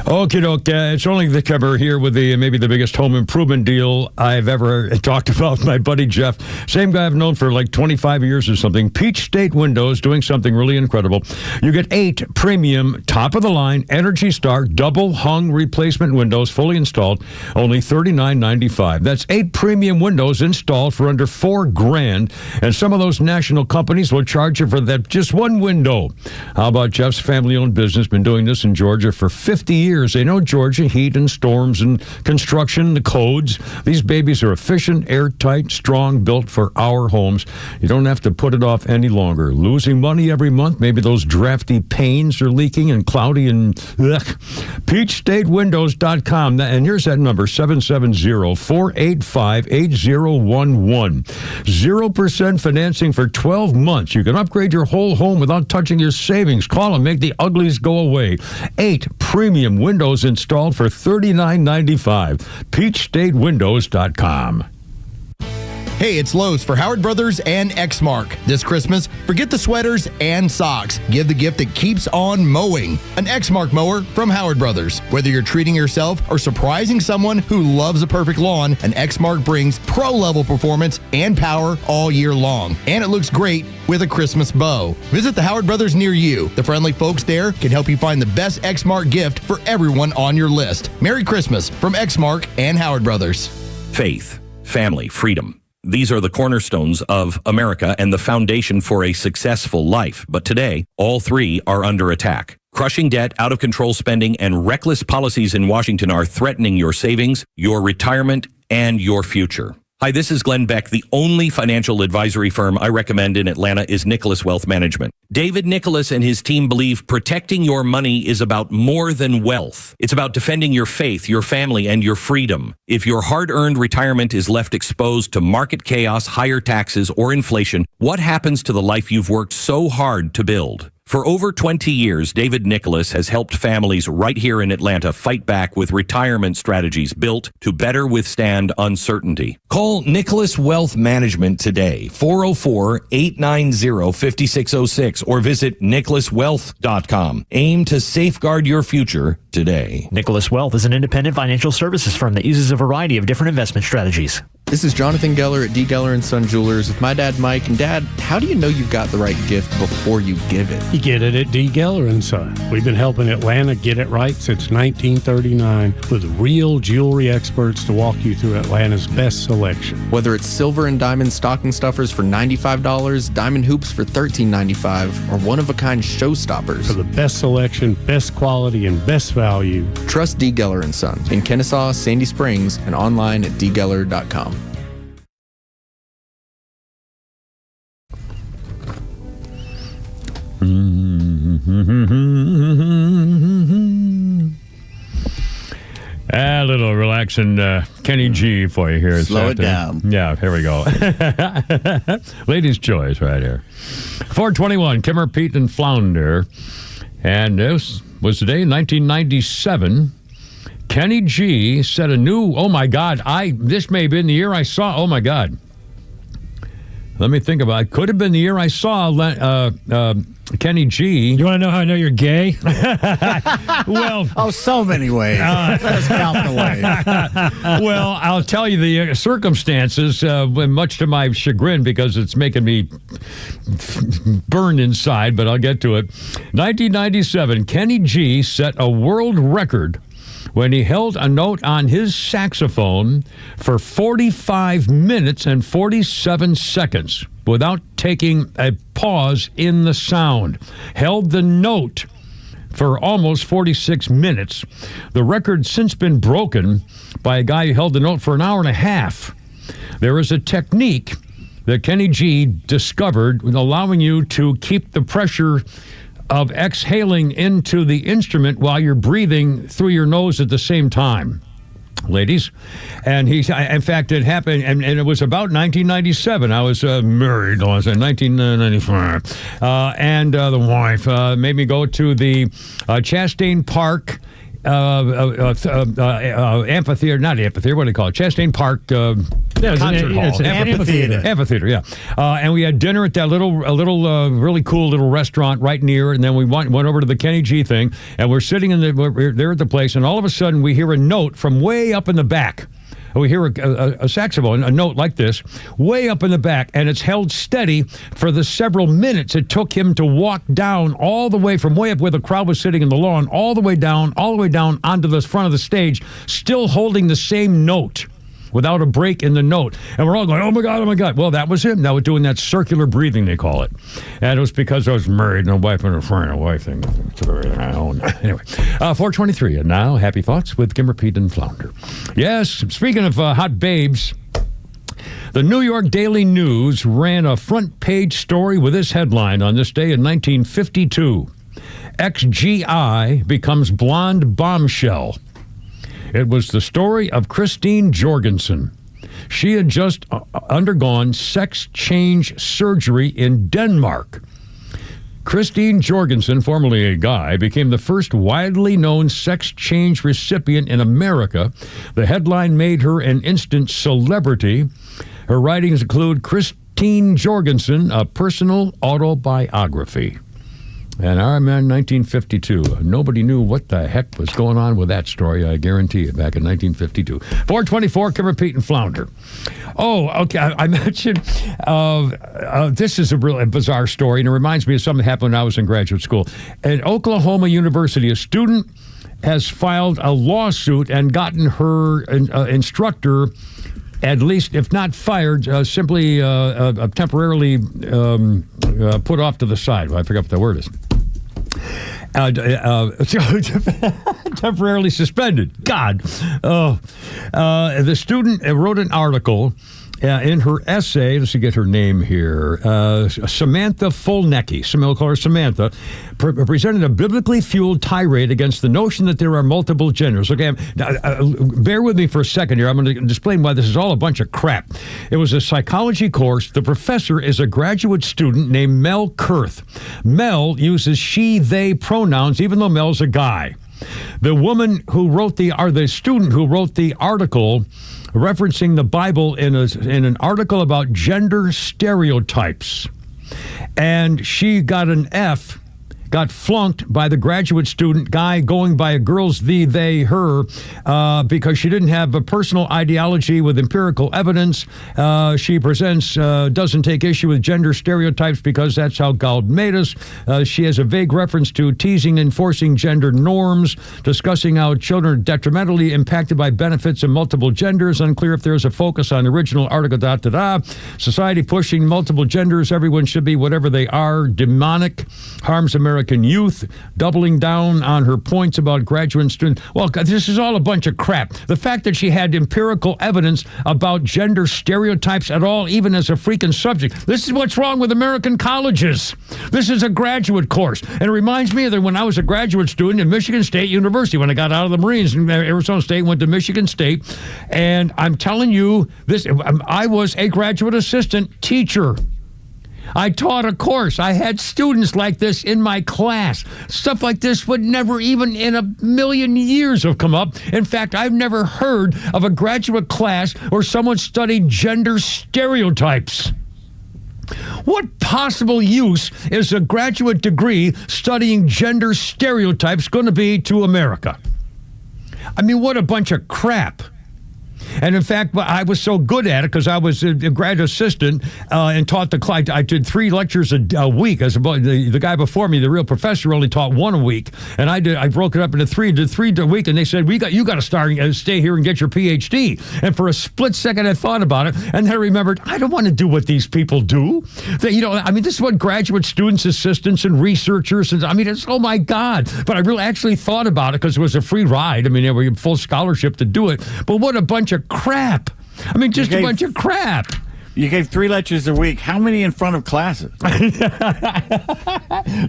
Okie doke. It's only the cover here with maybe the biggest home improvement deal I've ever talked about. My buddy Jeff, same guy I've known for like 25 years or something. Peach State Windows doing something really incredible. You get 8 premium, top-of-the-line, Energy Star, double-hung replacement windows, fully installed, only $39.95. That's 8 premium windows installed for under $4,000, and some of those national companies will charge you for that just one window. How about Jeff's family-owned business? Been doing this in Georgia for 50 years. They know Georgia, heat and storms and construction, the codes. These babies are efficient, airtight, strong, built for our homes. You don't have to put it off any longer. Losing money every month, maybe those drafty panes are leaking and cloudy and PeachStateWindows.com. And here's that number, 770-485-8011. 0% financing for 12 months. You can upgrade your whole home without touching your savings. Call and make the uglies go away. 8 premium windows installed for $39.95. PeachStateWindows.com. Hey, it's Lowe's for Howard Brothers and Exmark. This Christmas, forget the sweaters and socks. Give the gift that keeps on mowing. An Exmark mower from Howard Brothers. Whether you're treating yourself or surprising someone who loves a perfect lawn, an Exmark brings pro-level performance and power all year long. And it looks great with a Christmas bow. Visit the Howard Brothers near you. The friendly folks there can help you find the best Exmark gift for everyone on your list. Merry Christmas from Exmark and Howard Brothers. Faith, family, freedom. These are the cornerstones of America and the foundation for a successful life. But today, all three are under attack. Crushing debt, out-of-control spending, and reckless policies in Washington are threatening your savings, your retirement, and your future. Hi, this is Glenn Beck. The only financial advisory firm I recommend in Atlanta is Nicholas Wealth Management. David Nicholas and his team believe protecting your money is about more than wealth. It's about defending your faith, your family, and your freedom. If your hard-earned retirement is left exposed to market chaos, higher taxes, or inflation, what happens to the life you've worked so hard to build? For over 20 years, David Nicholas has helped families right here in Atlanta fight back with retirement strategies built to better withstand uncertainty. Call Nicholas Wealth Management today, 404-890-5606, or visit nicholaswealth.com. Aim to safeguard your future today. Nicholas Wealth is an independent financial services firm that uses a variety of different investment strategies. This is Jonathan Geller at D. Geller & Son Jewelers with my dad, Mike. And Dad, how do you know you've got the right gift before you give it? You get it at D. Geller & Son. We've been helping Atlanta get it right since 1939 with real jewelry experts to walk you through Atlanta's best selection. Whether it's silver and diamond stocking stuffers for $95, diamond hoops for $13.95, or one-of-a-kind showstoppers. For the best selection, best quality, and best value, trust D. Geller & Son in Kennesaw, Sandy Springs, and online at dgeller.com. A little relaxing Kenny G for you here. Slow it down. Yeah, here we go. Ladies' choice right here. 421, Kimmer, Pete, and Flounder. And this was the day, 1997. Kenny G set a new, oh my God, this may have been the year I saw, oh my God. Let me think about it. Could have been the year I saw Kenny G. You want to know how I know you're gay? Well, so many ways. Let's count the ways. Well, I'll tell you the circumstances, much to my chagrin, because it's making me burn inside, but I'll get to it. 1997, Kenny G set a world record when he held a note on his saxophone for 45 minutes and 47 seconds without taking a pause in the sound. Held the note for almost 46 minutes. The record's since been broken by a guy who held the note for an hour and a half. There is a technique that Kenny G discovered allowing you to keep the pressure of exhaling into the instrument while you're breathing through your nose at the same time, ladies. And in fact, it happened, and it was about 1997. I was married, I was in 1995. And the wife made me go to the Chastain Park amphitheater, not amphitheater, what do they call it? Chastain Park concert hall. It's an amphitheater. Amphitheater, yeah. And we had dinner at that little really cool little restaurant right near, and then we went over to the Kenny G thing, and we're sitting we're there at the place, and all of a sudden we hear a note from way up in the back. We hear a saxophone, a note like this, way up in the back, and it's held steady for the several minutes it took him to walk down all the way from way up where the crowd was sitting in the lawn, all the way down onto the front of the stage, still holding the same note without a break in the note. And we're all going, oh my God, oh my God. Well, that was him. Now we're doing that circular breathing, they call it. And it was because I was married and a wife and a friend, a wife thing. Anyway, 4:23. And now, Happy Thoughts with Kimmer, Pete, and Flounder. Yes, speaking of hot babes, the New York Daily News ran a front page story with this headline on this day in 1952. Ex-GI becomes blonde bombshell. It was the story of Christine Jorgensen. She had just undergone sex change surgery in Denmark. Christine Jorgensen, formerly a guy, became the first widely known sex change recipient in America. The headline made her an instant celebrity. Her writings include Christine Jorgensen, a personal autobiography. And I remember 1952. Nobody knew what the heck was going on with that story, I guarantee you, back in 1952. 4:24, Kimmer, Pete, and Flounder. Oh, okay, I mentioned, this is a really bizarre story, and it reminds me of something that happened when I was in graduate school. At Oklahoma University, a student has filed a lawsuit and gotten her instructor, at least, if not fired, simply temporarily put off to the side. I forgot what the word is. Temporarily suspended. God. The student wrote an article in her essay. Let's get her name here. Samantha Fulnecki. We'll call her Samantha. Presented a biblically fueled tirade against the notion that there are multiple genders. Okay, bear with me for a second here. I'm going to explain why this is all a bunch of crap. It was a psychology course. The professor is a graduate student named Mel Kurth. Mel uses she, they pronouns, even though Mel's a guy. The woman who wrote the student who wrote the article referencing the Bible in an article about gender stereotypes. And she got an F, got flunked by the graduate student guy going by a girl's thee, they, her, because she didn't have a personal ideology with empirical evidence. She presents, doesn't take issue with gender stereotypes because that's how God made us. She has a vague reference to teasing and enforcing gender norms, discussing how children are detrimentally impacted by benefits of multiple genders. Unclear if there's a focus on the original article, Society pushing multiple genders. Everyone should be whatever they are. Demonic. Harms American youth, doubling down on her points about graduate students. Well, this is all a bunch of crap. The fact that she had empirical evidence about gender stereotypes at all, even as a freaking subject. This is what's wrong with American colleges. This is a graduate course. And it reminds me of that when I was a graduate student at Michigan State University, when I got out of the Marines in Arizona State, went to Michigan State. And I'm telling you, I was a graduate assistant teacher. I taught a course. I had students like this in my class. Stuff like this would never even in a million years have come up. In fact, I've never heard of a graduate class where someone studied gender stereotypes. What possible use is a graduate degree studying gender stereotypes going to be to America? I mean, what a bunch of crap. And in fact, I was so good at it because I was a grad assistant and taught the class. I did 3 lectures a week. As the guy before me, the real professor, only taught 1 a week, and I broke it up into 3. Did 3 a week, and they said you got to stay here and get your PhD. And for a split second, I thought about it, and then I remembered I don't want to do what these people do. This is what graduate students, assistants, and researchers. It's oh my God! But I really actually thought about it because it was a free ride. They were full scholarship to do it. But what a bunch of crap. Just a bunch of crap. You gave 3 lectures a week. How many in front of classes?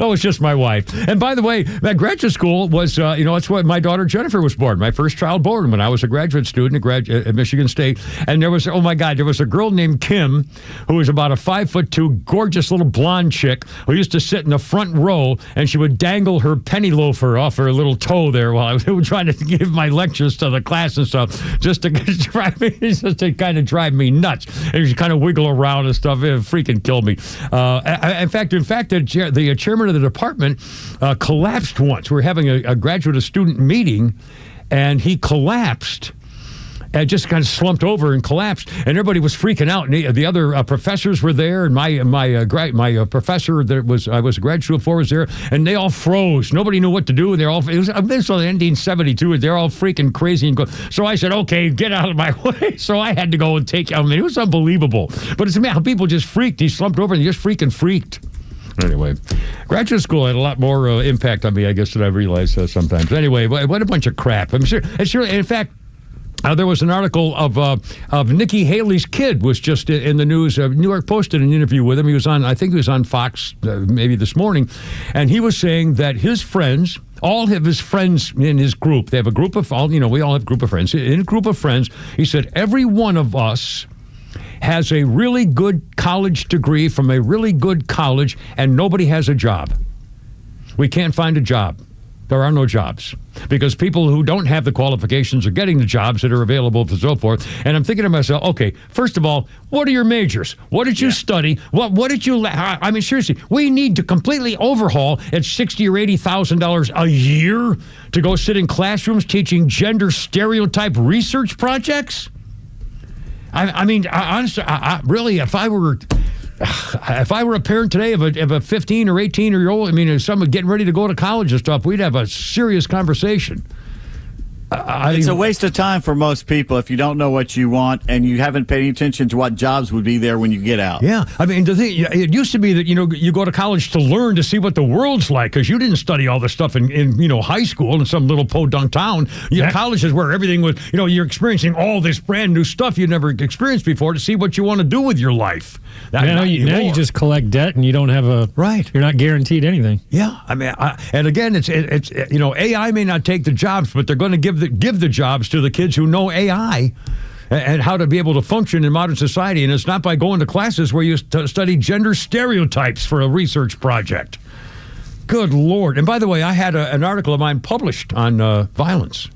Oh, it's just my wife. And by the way, that graduate school was, that's what my daughter Jennifer was born. My first child born when I was a graduate student at Michigan State. And there was a girl named Kim who was about a 5'2", gorgeous little blonde chick who used to sit in the front row, and she would dangle her penny loafer off her little toe there while I was trying to give my lectures to the class and stuff, just to kind of drive me nuts. And she kind of wiggle around and stuff. It freaking killed me. In fact, the chairman of the department collapsed once. We were having a graduate student meeting, and he collapsed. And just kind of slumped over and collapsed, and everybody was freaking out. And the other professors were there, and my professor that I was a graduate student for was there, and they all froze. Nobody knew what to do. It was 1972, and they're all freaking crazy. So I said, "Okay, get out of my way." So I had to go and take. It was unbelievable. But it's amazing how people just freaked. He slumped over and he just freaking freaked. Anyway, graduate school had a lot more impact on me, I guess, than I realized sometimes. Anyway, what a bunch of crap. I'm sure. In fact. There was an article of Nikki Haley's kid was just in the news. New York Post did an interview with him. I think he was on Fox maybe this morning, and he was saying that his friends, all of his friends in his group, they have a group of we all have a group of friends. In a group of friends, he said every one of us has a really good college degree from a really good college, and nobody has a job. We can't find a job. There are no jobs because people who don't have the qualifications are getting the jobs that are available and so forth. And I'm thinking to myself, okay, first of all, what are your majors? What did you study? What did you? I mean, seriously, we need to completely overhaul at $60,000 or $80,000 a year to go sit in classrooms teaching gender stereotype research projects. I mean, honestly, really, if I were a parent today of a 15 or 18-year-old, I mean, someone getting ready to go to college and stuff, we'd have a serious conversation. It's a waste of time for most people if you don't know what you want and you haven't paid any attention to what jobs would be there when you get out. Yeah, I mean, it used to be that you go to college to learn, to see what the world's like, because you didn't study all this stuff in high school in some little podunk town. College is where everything was. You're experiencing all this brand new stuff you'd never experienced before to see what you want to do with your life. Now you just collect debt and you don't have you're not guaranteed anything. Yeah, I mean, and again, it's AI may not take the jobs, but they're going to give the jobs to the kids who know AI and how to be able to function in modern society. And it's not by going to classes where you study gender stereotypes for a research project. Good Lord. And by the way, I had an article of mine published on violence.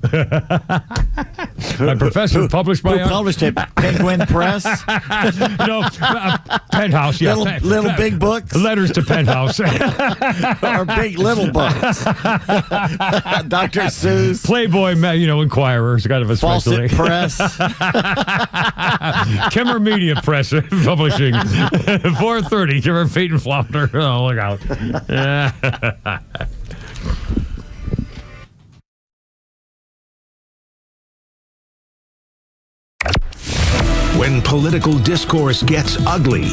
My professor published my... Who published it? Penguin Press? No, Penthouse, yeah. Little big books? Letters to Penthouse. Or big little books? Dr. Seuss? Playboy, Inquirer is kind of a Fawcett Press? Kimmer Media Press Publishing. 430, Kimmer Feet and Flounder. Oh, look out. When political discourse gets ugly,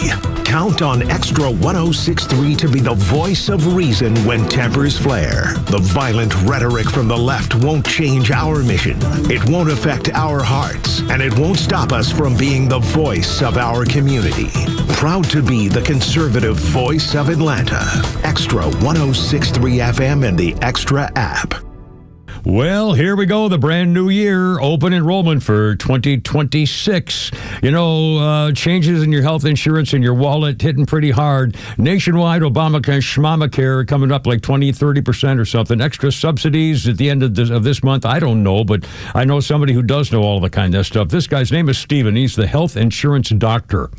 count on Extra 106.3 to be the voice of reason when tempers flare. The violent rhetoric from the left won't change our mission. It won't affect our hearts, and it won't stop us from being the voice of our community. Proud to be the conservative voice of Atlanta. Extra 106.3 FM and the Extra app. Well, here we go. The brand new year, open enrollment for 2026. Changes in your health insurance and your wallet hitting pretty hard. Nationwide, Obamacare, Schmamacare coming up like 20-30% or something. Extra subsidies at the end of this month. I don't know, but I know somebody who does know all the kind of stuff. This guy's name is Steven. He's the health insurance doctor.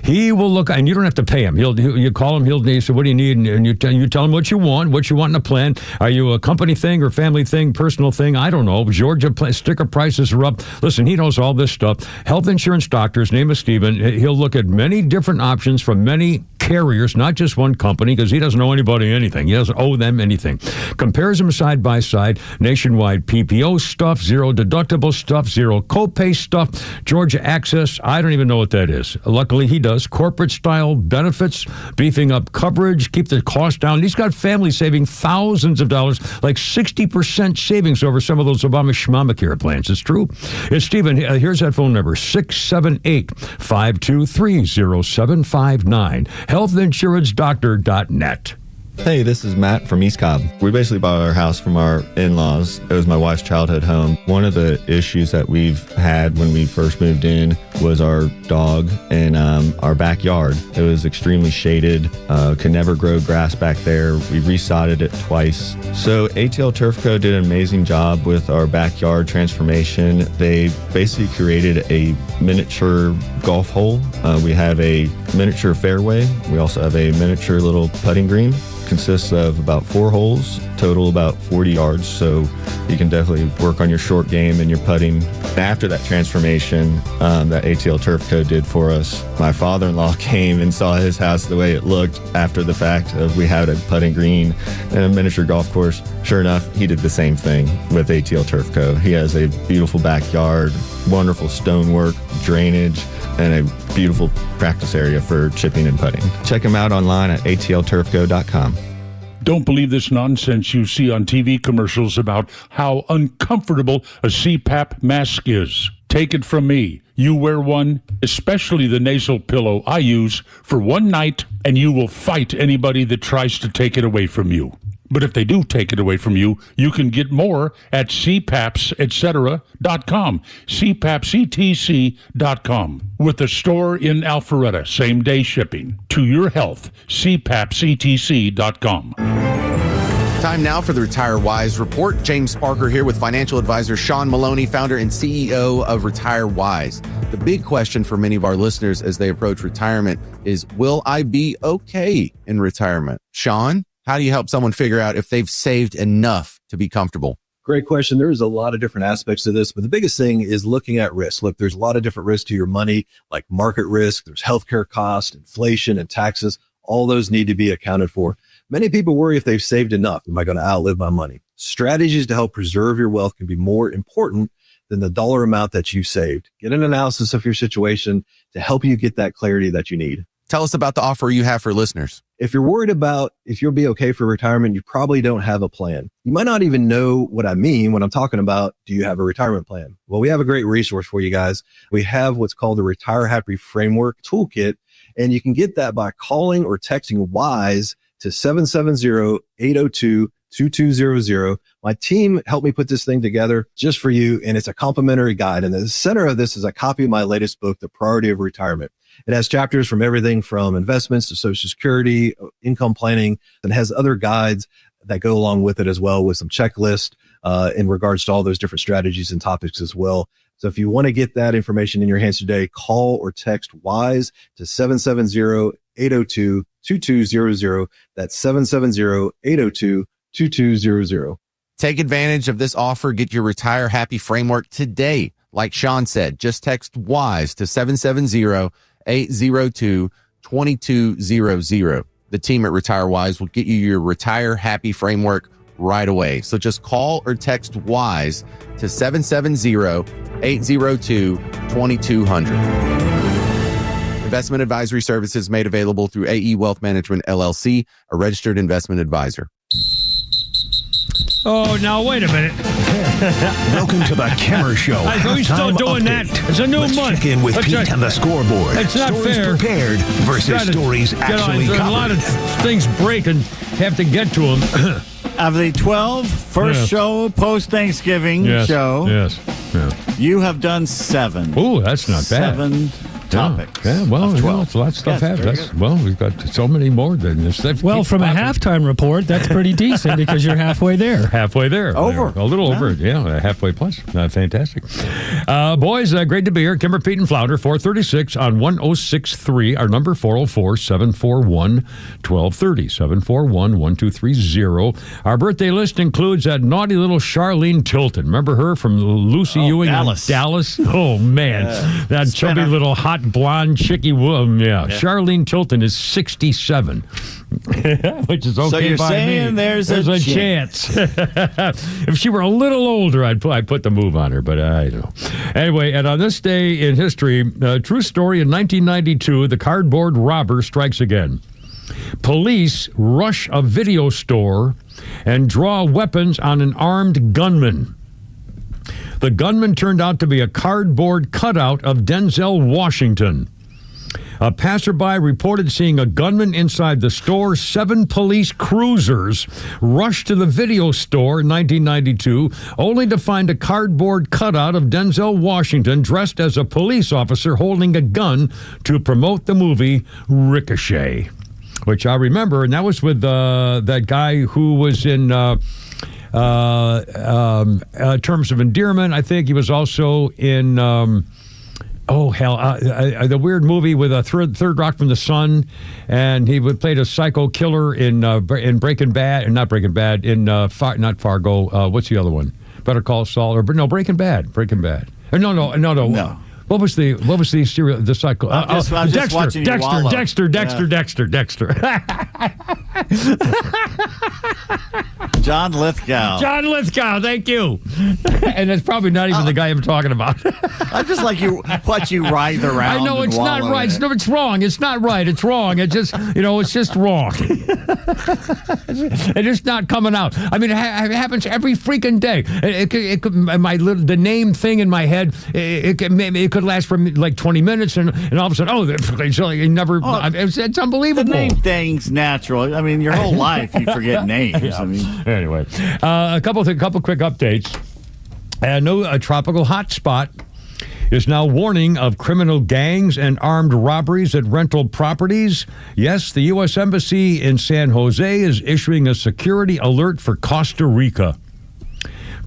He will look, and you don't have to pay him. You call him. He'll say, "What do you need?" And you tell him what you want in a plan. Are you a company thing or family thing? Personal thing, I don't know. Georgia sticker prices are up. Listen, he knows all this stuff. Health insurance doctor, his name is Steven. He'll look at many different options from many carriers, not just one company, because he doesn't owe anybody anything. He doesn't owe them anything. Compares them side by side. Nationwide PPO stuff, zero deductible stuff, zero copay stuff, Georgia Access. I don't even know what that is. Luckily, he does. Corporate style benefits, beefing up coverage, keep the cost down. He's got families saving thousands of dollars, like 60% savings over some of those Obamacare plans. It's true. It's Stephen. Here's that phone number, 678-523-0759. Healthinsurancedoctor.net. Hey, this is Matt from East Cobb. We basically bought our house from our in-laws. It was my wife's childhood home. One of the issues that we've had when we first moved in was our dog in our backyard. It was extremely shaded, could never grow grass back there. We resodded it twice. So ATL Turf Co. did an amazing job with our backyard transformation. They basically created a miniature golf hole. We have a miniature fairway. We also have a miniature little putting green. Consists of about 4 holes, total about 40 yards, so you can definitely work on your short game and your putting. After that transformation that ATL Turf Co. did for us, my father-in-law came and saw his house the way it looked after the fact of we had a putting green and a miniature golf course. Sure enough, he did the same thing with ATL Turf Co. He has a beautiful backyard, wonderful stonework, drainage, and a beautiful practice area for chipping and putting. Check him out online at atlturfco.com. Don't believe this nonsense you see on TV commercials about how uncomfortable a CPAP mask is. Take it from me. You wear one, especially the nasal pillow I use, for one night, and you will fight anybody that tries to take it away from you. But if they do take it away from you, you can get more at cpapsetc.com, cpapsetc.com, with a store in Alpharetta, same-day shipping. To your health, cpapsetc.com. Time now for the Retire Wise Report. James Parker here with financial advisor Sean Maloney, founder and CEO of Retire Wise. The big question for many of our listeners as they approach retirement is, will I be okay in retirement? Sean? How do you help someone figure out if they've saved enough to be comfortable? Great question. There's a lot of different aspects to this, but the biggest thing is looking at risk. Look, there's a lot of different risks to your money, like market risk. There's healthcare costs, inflation, and taxes. All those need to be accounted for. Many people worry if they've saved enough. Am I going to outlive my money? Strategies to help preserve your wealth can be more important than the dollar amount that you saved. Get an analysis of your situation to help you get that clarity that you need. Tell us about the offer you have for listeners. If you're worried about if you'll be okay for retirement, you probably don't have a plan. You might not even know what I mean when I'm talking about, do you have a retirement plan? Well, we have a great resource for you guys. We have what's called the Retire Happy Framework Toolkit, and you can get that by calling or texting WISE to 770-802-2200. My team helped me put this thing together just for you, and it's a complimentary guide. And the center of this is a copy of my latest book, The Priority of Retirement. It has chapters from everything from investments to Social Security, income planning, and has other guides that go along with it as well, with some checklists in regards to all those different strategies and topics as well. So if you want to get that information in your hands today, call or text WISE to 770-802-2200. That's 770-802-2200. Take advantage of this offer. Get your Retire Happy Framework today. Like Sean said, just text WISE to 770-802-2200. The team at Retire Wise will get you your Retire Happy Framework right away. So just call or text WISE to 770-802-2200. Investment advisory services made available through AE Wealth Management, LLC, a registered investment advisor. Oh, now wait a minute. Welcome to the Kimmer Show. Are we still doing that? It's a new month. Check in with Pete on the scoreboard. It's not stories fair. Prepared versus stories actually covered. A lot of things break and have to get to them. Of the 12 first show post-Thanksgiving show, you have done 7. Oh, that's not bad. 7 topics. Yeah, well, it's a lot of stuff happens. Well, we've got so many more than this. Well, from a halftime report, that's pretty decent because you're halfway there. Halfway there. Over. A little over. Yeah, halfway plus. Fantastic. Boys, great to be here. Kimber, Pete, and Flounder, 436 on 106.3. Our number, 404-741-1230. 741-1230. Our birthday list includes that naughty little Charlene Tilton. Remember her from Lucy Ewing in Dallas? Oh, man. That chubby little hot blonde chickie woman. Yeah. Charlene Tilton is 67. Which is okay. So you're by saying me. there's a chance. If she were a little older, I'd put the move on her, but I don't know. Anyway, and on this day in history, true story, in 1992, the cardboard robber strikes again. Police rush a video store and draw weapons on an armed gunman. The gunman turned out to be a cardboard cutout of Denzel Washington. A passerby reported seeing a gunman inside the store. 7 police cruisers rushed to the video store in 1992, only to find a cardboard cutout of Denzel Washington dressed as a police officer holding a gun to promote the movie Ricochet, which I remember, and that was with that guy who was in Terms of Endearment. I think he was also in the weird movie with a third Rock from the Sun, and he played a psycho killer in Breaking Bad, not Breaking Bad, in not Fargo. What's the other one? Better Call Saul, Breaking Bad. No. What was the serial, the psycho? Dexter. John Lithgow. Thank you. And it's probably not even the guy I'm talking about. I just like you writhe around. I know it's not right. It's wrong. It's not right. It's wrong. It's just, it's just wrong. It's just not coming out. I mean, it happens every freaking day. It could, the name thing in my head, it could last for like 20 minutes, and all of a sudden, it's unbelievable. The name thing's natural. I mean, your whole life you forget names. Yeah. I mean, anyway, a couple quick updates. A tropical hotspot is now warning of criminal gangs and armed robberies at rental properties. Yes, the U.S. Embassy in San Jose is issuing a security alert for Costa Rica.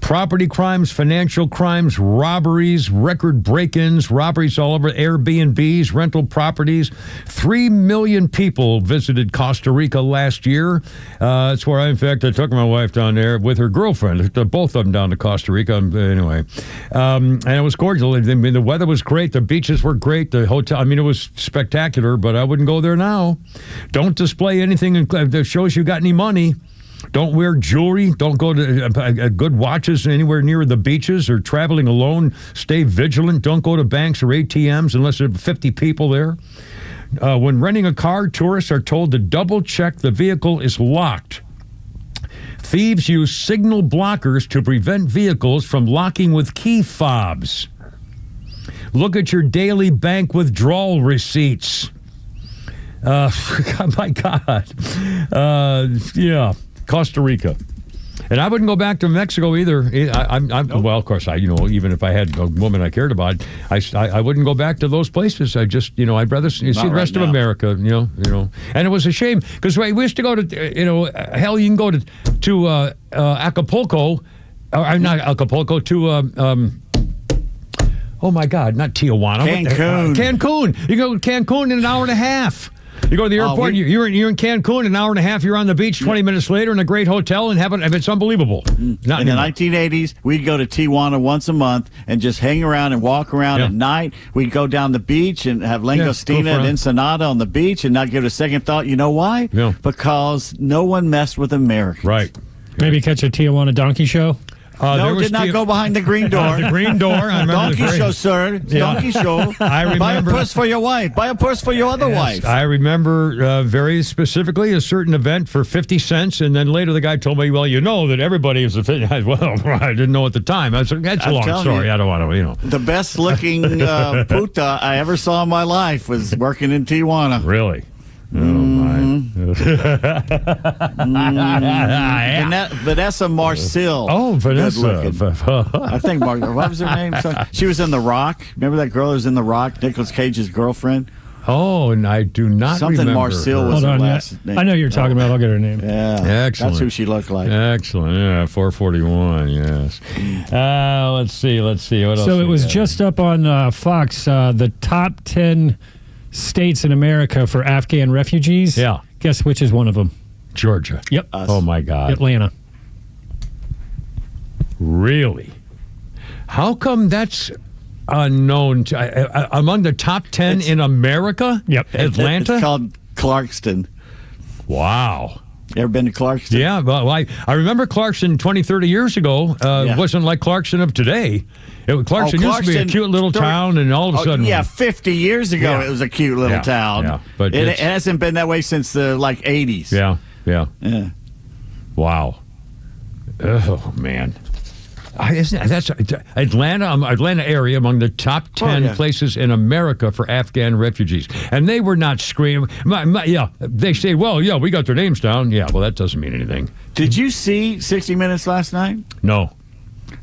Property crimes, financial crimes, robberies, record break-ins, robberies all over Airbnbs, rental properties. 3 million people visited Costa Rica last year. That's where I took my wife down there with her girlfriend. Both of them down to Costa Rica. Anyway, and it was gorgeous. I mean, the weather was great. The beaches were great. The hotel, it was spectacular, but I wouldn't go there now. Don't display anything that shows you got any money. Don't wear jewelry. Don't go to good watches anywhere near the beaches or traveling alone. Stay vigilant. Don't go to banks or ATMs unless there are 50 people there. When renting a car, tourists are told to double check the vehicle is locked. Thieves use signal blockers to prevent vehicles from locking with key fobs. Look at your daily bank withdrawal receipts. My God. Yeah. Costa Rica. And I wouldn't go back to Mexico either. Well, of course, even if I had a woman I cared about, I wouldn't go back to those places. I'd rather see the rest of America, And it was a shame because we used to go to, hell, you can go to Acapulco, or not Acapulco, to, oh my God, not Tijuana. Cancun. You go to Cancun in an hour and a half. You go to the airport, you're in Cancun, an hour and a half, you're on the beach, 20 minutes later in a great hotel, and it's unbelievable. In the 1980s, we'd go to Tijuana once a month and just hang around and walk around at night. We'd go down the beach and have langostina and ensenada on the beach and not give it a second thought. You know why? Yeah. Because no one messed with Americans. Right. Maybe catch a Tijuana donkey show. No, did not go behind the green door. The green door. I remember donkey show, sir. Donkey show. I remember. Buy a purse for your wife. Buy a purse for your other wife. I remember very specifically a certain event for 50 cents, and then later the guy told me, well, that everybody is a well, I didn't know at the time. That's a long story. I don't want to, The best looking puta I ever saw in my life was working in Tijuana. Really? Oh, my. Vanessa Marcil. Oh, Vanessa. I think what was her name? She was in The Rock. Remember that girl who was in The Rock? Nicolas Cage's girlfriend? Oh, and I do not Something remember. Marcil was her last name. I know you're talking about. I'll get her name. Yeah. Excellent. That's who she looked like. Excellent. Yeah, 441, yes. Let's see. What else? So it was just up on Fox, the top 10 states in America for Afghan refugees. Yeah. Guess which is one of them? Georgia. Yep. Oh, my God. Atlanta. Really? How come that's unknown? Among the top 10 in America? Yep. Atlanta? It's called Clarkston. Wow. You ever been to Clarkston? Yeah, well, I remember Clarkston 20, 30 years ago. It wasn't like Clarkston of today. Clarkston used to be a cute little town, and all of a sudden... 50 years ago it was a cute little town. Yeah, but it hasn't been that way since the 80s. Yeah. Wow. Oh, man. That's Atlanta area among the top 10 places in America for Afghan refugees. And they were not screaming. They say, well, we got their names down. Yeah, well, that doesn't mean anything. Did you see 60 Minutes last night? No.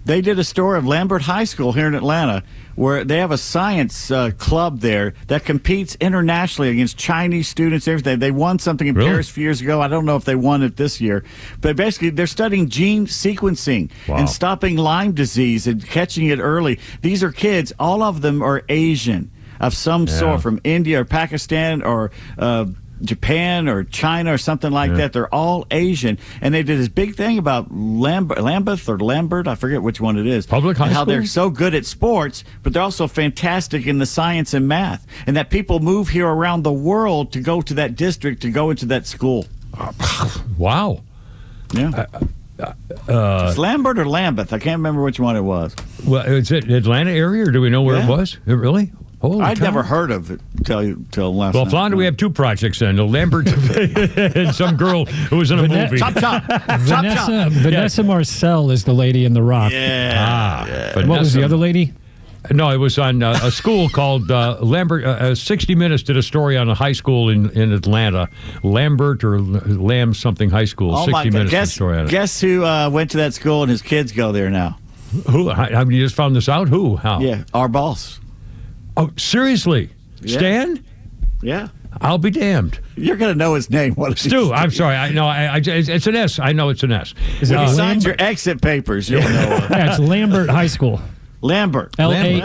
They did a story of Lambert High School here in Atlanta where they have a science club there that competes internationally against Chinese students, everything. They won something in Paris a few years ago. I don't know if they won it this year. But basically, they're studying gene sequencing and stopping Lyme disease and catching it early. These are kids. All of them are Asian of some sort, from India or Pakistan or Japan or China or something like that. They're all Asian. And they did this big thing about Lambert, I forget which one it is. Public high school? How they're so good at sports, but they're also fantastic in the science and math. And that people move here around the world to go to that district, to go into that school. Wow. Yeah. It's Lambert or Lambeth. I can't remember which one it was. Well, is it Atlanta area, or do we know where it was? Really? I'd never heard of it till last night. Well, Flounder, we have two projects then. Lambert and some girl who was in a movie. Chop, chop. Vanessa Marcel is the lady in The Rock. What was the other lady? No, it was on a school called Lambert. 60 Minutes did a story on a high school in Atlanta, Lambert or Lamb something high school. 60 Minutes did a story on it. Guess who went to that school and his kids go there now? Who? You just found this out? Who? How? Yeah, our boss. Oh, seriously? Yeah. Stan? Yeah. I'll be damned. You're going to know his name. Stu, I'm sorry. I know it's an S. I know it's an S. If you signed your exit papers, you'll know. Yeah, it's Lambert High School. Lambert. Lambert.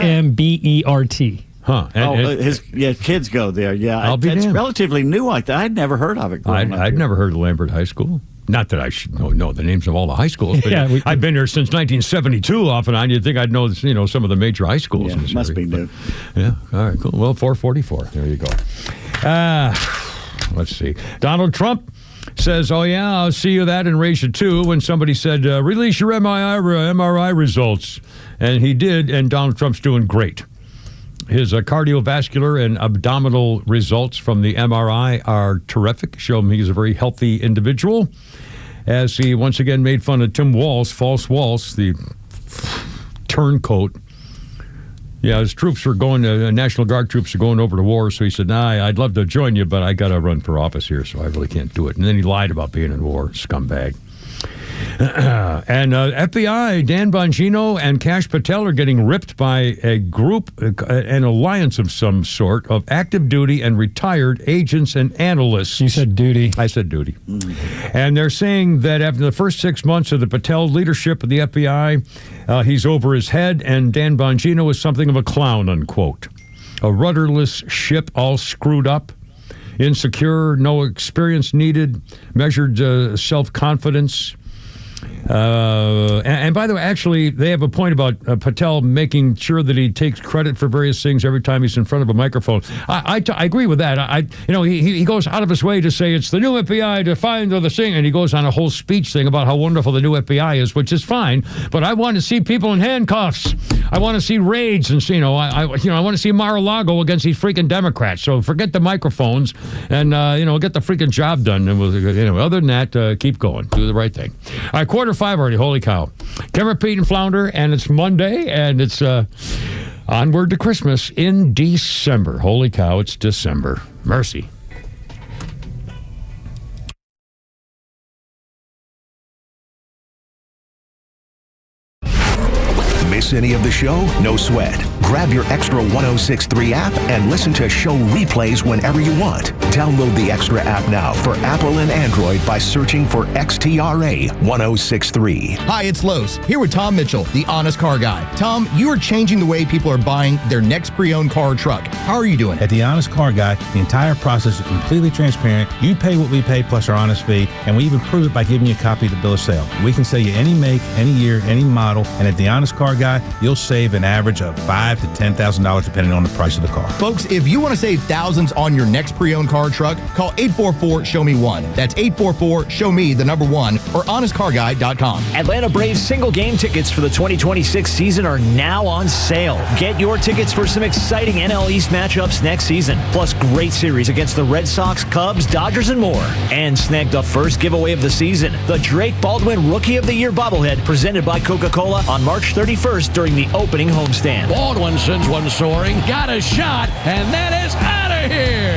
Huh. His kids go there. Yeah. I'll be it's damned. relatively new like that. I'd never heard of it. I'd never heard of Lambert High School. Not that I should know the names of all the high schools, but I've been there since 1972 off and on. You'd think I'd know some of the major high schools. Yeah, in this must area, be new. Yeah, all right, cool. Well, 444. There you go. Let's see. Donald Trump says, oh, yeah, I'll see you that and raise you too, when somebody said, release your MRI results. And he did, and Donald Trump's doing great. His cardiovascular and abdominal results from the MRI are terrific, show him he's a very healthy individual, as he once again made fun of Tim Walz, False Walz, the turncoat. Yeah, his troops are National Guard troops are going over to war, so he said, I'd love to join you, but I got to run for office here, so I really can't do it. And then he lied about being in war, scumbag. And FBI, Dan Bongino and Kash Patel are getting ripped by a group, an alliance of some sort, of active duty and retired agents and analysts. You said duty. I said duty. And they're saying that after the first 6 months of the Patel leadership of the FBI, he's over his head, and Dan Bongino is something of a clown, unquote. A rudderless ship all screwed up, insecure, no experience needed, measured self-confidence. And by the way, actually, they have a point about Patel making sure that he takes credit for various things every time he's in front of a microphone. I agree with that. He goes out of his way to say it's the new FBI to find the thing, and he goes on a whole speech thing about how wonderful the new FBI is, which is fine. But I want to see people in handcuffs. I want to see raids, and I want to see Mar-a-Lago against these freaking Democrats. So forget the microphones, and get the freaking job done. And other than that, keep going, do the right thing. All right. 4:45 already. Holy cow. Kevin, Pete, and Flounder, and it's Monday, and it's onward to Christmas in December. Holy cow, it's December. Mercy. Miss any of the show? No sweat. Grab your Extra 106.3 app and listen to show replays whenever you want. Download the Extra app now for Apple and Android by searching for XTRA 106.3. Hi, it's Los, here with Tom Mitchell, the Honest Car Guy. Tom, you are changing the way people are buying their next pre-owned car or truck. How are you doing? At the Honest Car Guy, the entire process is completely transparent. You pay what we pay plus our honest fee, and we even prove it by giving you a copy of the bill of sale. We can sell you any make, any year, any model, and at the Honest Car Guy, guy, you'll save an average of $5,000 to $10,000 depending on the price of the car. Folks, if you want to save thousands on your next pre-owned car or truck, call 844-SHOW-ME-1. That's 844-SHOW-ME, the number 1, or honestcarguy.com. Atlanta Braves single game tickets for the 2026 season are now on sale. Get your tickets for some exciting NL East matchups next season, plus great series against the Red Sox, Cubs, Dodgers, and more. And snag the first giveaway of the season, the Drake Baldwin Rookie of the Year bobblehead presented by Coca-Cola on March 31st during the opening homestand. Baldwin sends one soaring, got a shot, and that is out of here.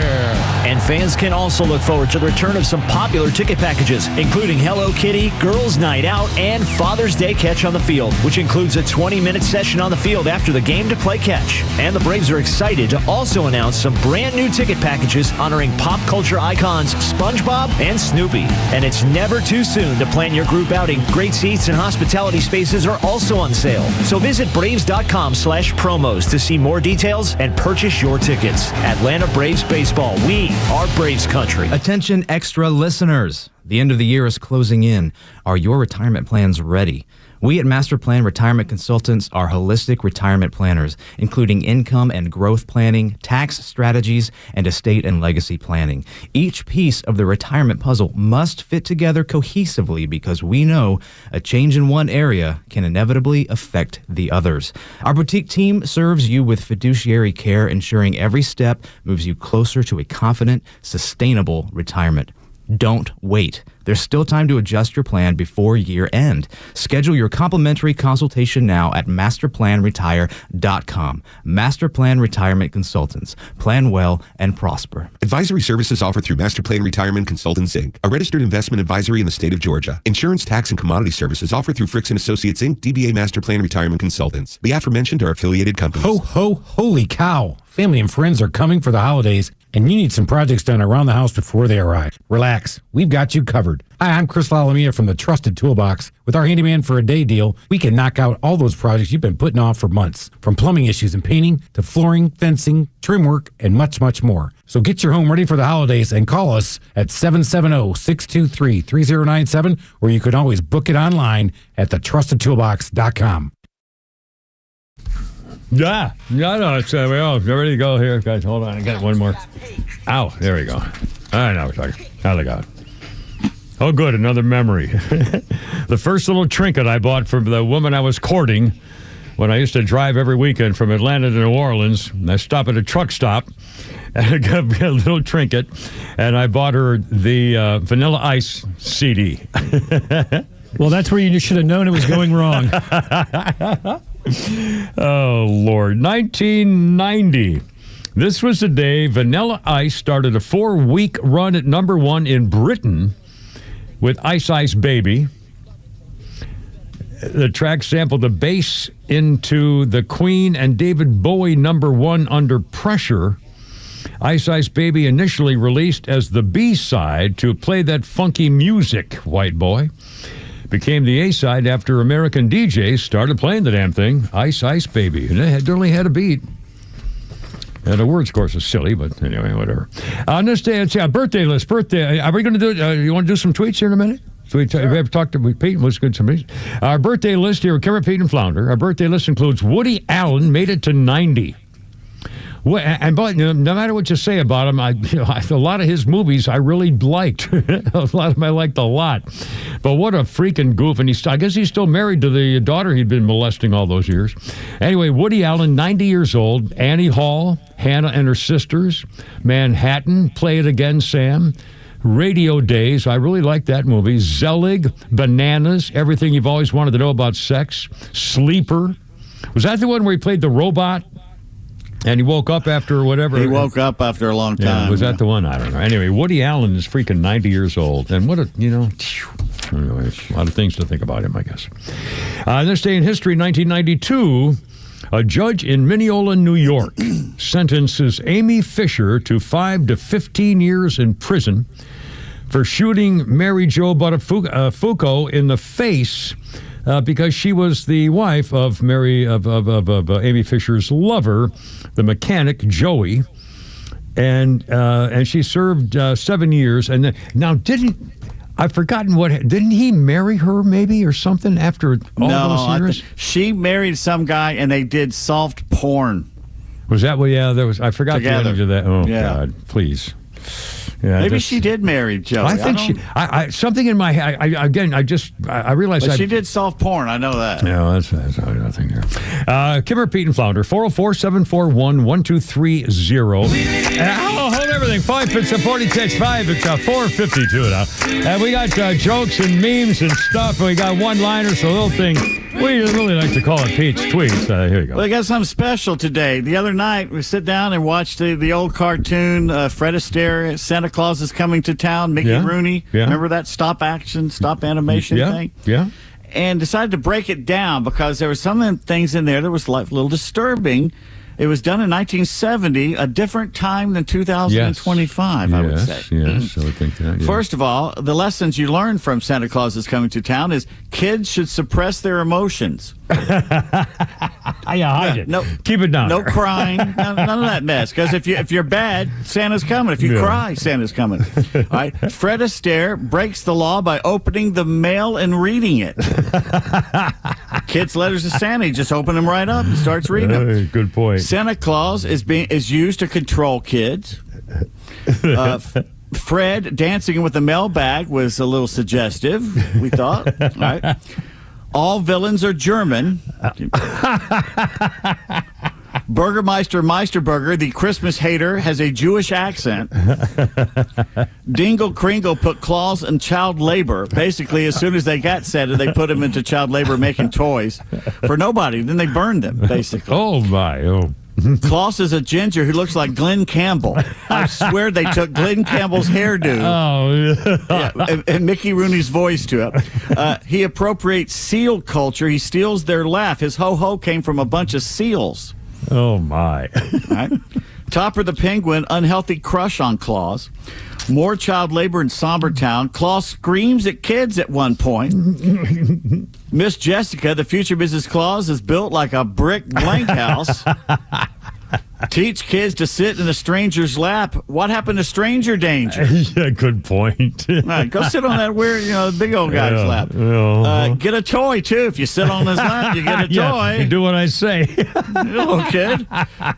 And fans can also look forward to the return of some popular ticket packages, including Hello Kitty, Girls Night Out, and Father's Day Catch on the Field, which includes a 20-minute session on the field after the game to play catch. And the Braves are excited to also announce some brand new ticket packages honoring pop culture icons SpongeBob and Snoopy. And it's never too soon to plan your group outing. Great seats and hospitality spaces are also on sale. So visit Braves.com/promos to see more details and purchase your tickets. Atlanta Braves Baseball. We are Braves country. Attention extra listeners. The end of the year is closing in. Are your retirement plans ready? We at Master Plan Retirement Consultants are holistic retirement planners, including income and growth planning, tax strategies, and estate and legacy planning. Each piece of the retirement puzzle must fit together cohesively because we know a change in one area can inevitably affect the others. Our boutique team serves you with fiduciary care, ensuring every step moves you closer to a confident, sustainable retirement. Don't wait. There's still time to adjust your plan before year end. Schedule your complimentary consultation now at masterplanretire.com. Master Plan Retirement Consultants. Plan well and prosper. Advisory services offered through Master Plan Retirement Consultants, Inc., a registered investment advisory in the state of Georgia. Insurance, tax, and commodity services offered through Fricks & Associates, Inc., DBA Master Plan Retirement Consultants. The aforementioned are affiliated companies. Ho, ho, holy cow. Family and friends are coming for the holidays, and you need some projects done around the house before they arrive. Relax. We've got you covered. Hi, I'm Chris Lalamier from the Trusted Toolbox. With our Handyman for a Day deal, we can knock out all those projects you've been putting off for months, from plumbing issues and painting to flooring, fencing, trim work, and much, much more. So get your home ready for the holidays and call us at 770-623-3097, or you can always book it online at thetrustedtoolbox.com. No, it's we're ready to go here, guys. Hold on, I got one more. Ow, there we go. All right, now we're talking. How they got? Oh, good, another memory. The first little trinket I bought from the woman I was courting when I used to drive every weekend from Atlanta to New Orleans. I stopped at a truck stop and I got a little trinket, and I bought her the Vanilla Ice CD. Well, that's where you should have known it was going wrong. Oh, Lord. 1990. This was the day Vanilla Ice started a 4-week run at number 1 in Britain with Ice Ice Baby. The track sampled the bass into the Queen and David Bowie number 1 Under Pressure. Ice Ice Baby initially released as the B-side to Play That Funky Music, White Boy. Became the A-side after American DJs started playing the damn thing, Ice Ice Baby. And it only had a beat. And the words, of course, is silly, but anyway, whatever. On this day, it's a birthday list. Are we going to do it? You want to do some tweets here in a minute? So we have talked to Pete. Let's get some. Our birthday list here, Cameron, Pete, and Flounder. Our birthday list includes Woody Allen, made it to 90. And but no matter what you say about him, a lot of his movies I really liked. A lot of them I liked a lot. But what a freaking goof! And I guess he's still married to the daughter he'd been molesting all those years. Anyway, Woody Allen, 90 years old. Annie Hall, Hannah and Her Sisters, Manhattan, Play It Again, Sam. Radio Days, I really like that movie. Zelig, Bananas, Everything You've Always Wanted to Know About Sex. Sleeper. Was that the one where he played the robot? And he woke up after whatever. He woke up after a long time. Yeah, was that the one? I don't know. Anyway, Woody Allen is freaking 90 years old. And what a, anyway, a lot of things to think about him, I guess. This day in history, 1992, a judge in Mineola, New York, sentences Amy Fisher to 5 to 15 years in prison for shooting Mary Jo Buttafuoco in the face because she was the wife of Amy Fisher's lover, the mechanic Joey, and she served 7 years. And then, now I've forgotten didn't he marry her maybe or something after all those years? She married some guy and they did soft porn. Was that what? Yeah, there was. I forgot the ending of that. Oh, yeah. God, please. Yeah, maybe she did marry Joey. I think I something in my head. I realized. But she did soft porn. I know that. No, that's nothing here. Kimmer, Pete, and Flounder, 404-741-1230. I'll hold everything. 5 it's a 46. 5 it's a 452 now. And we got jokes and memes and stuff. And we got one-liners, so little thing. We really like to call it Pete's Tweets. Here you go. Well, we got something special today. The other night, we sit down and watched the old cartoon, Fred Astaire, Santa Claus is Coming to Town, Mickey Rooney. Yeah. Remember that stop animation thing? Yeah. And decided to break it down because there were some things in there that was like a little disturbing. It was done in 1970, a different time than 2025, I would say. Yes, I would think that. Yeah. First of all, the lessons you learn from Santa Claus is Coming to Town is kids should suppress their emotions. Hide it. No, keep it down. No crying. None of that mess. Because if you're bad, Santa's coming. If you cry, Santa's coming. All right. Fred Astaire breaks the law by opening the mail and reading it. Kids' letters to Santa, he just open them right up and starts reading them. Good point. Santa Claus is used to control kids. Fred dancing with the mail bag was a little suggestive, we thought. All right. All villains are German. Burgermeister Meisterburger, the Christmas hater, has a Jewish accent. Dingle Kringle put Claus in child labor. Basically, as soon as they got Santa, they put him into child labor making toys for nobody. Then they burned them, basically. Oh, my. Oh. Claus is a ginger who looks like Glenn Campbell. I swear they took Glenn Campbell's hairdo and Mickey Rooney's voice to it. He appropriates seal culture. He steals their laugh. His ho-ho came from a bunch of seals. Oh, my. All right. Topper the Penguin, unhealthy crush on Claus. More child labor in Somber Town. Claus screams at kids at one point. Miss Jessica, the future Mrs. Claus, is built like a brick blank house. Teach kids to sit in a stranger's lap. What happened to stranger danger? Yeah, good point. All right, go sit on that weird, big old guy's lap. Get a toy, too. If you sit on his lap, you get a toy. You do what I say. Little kid.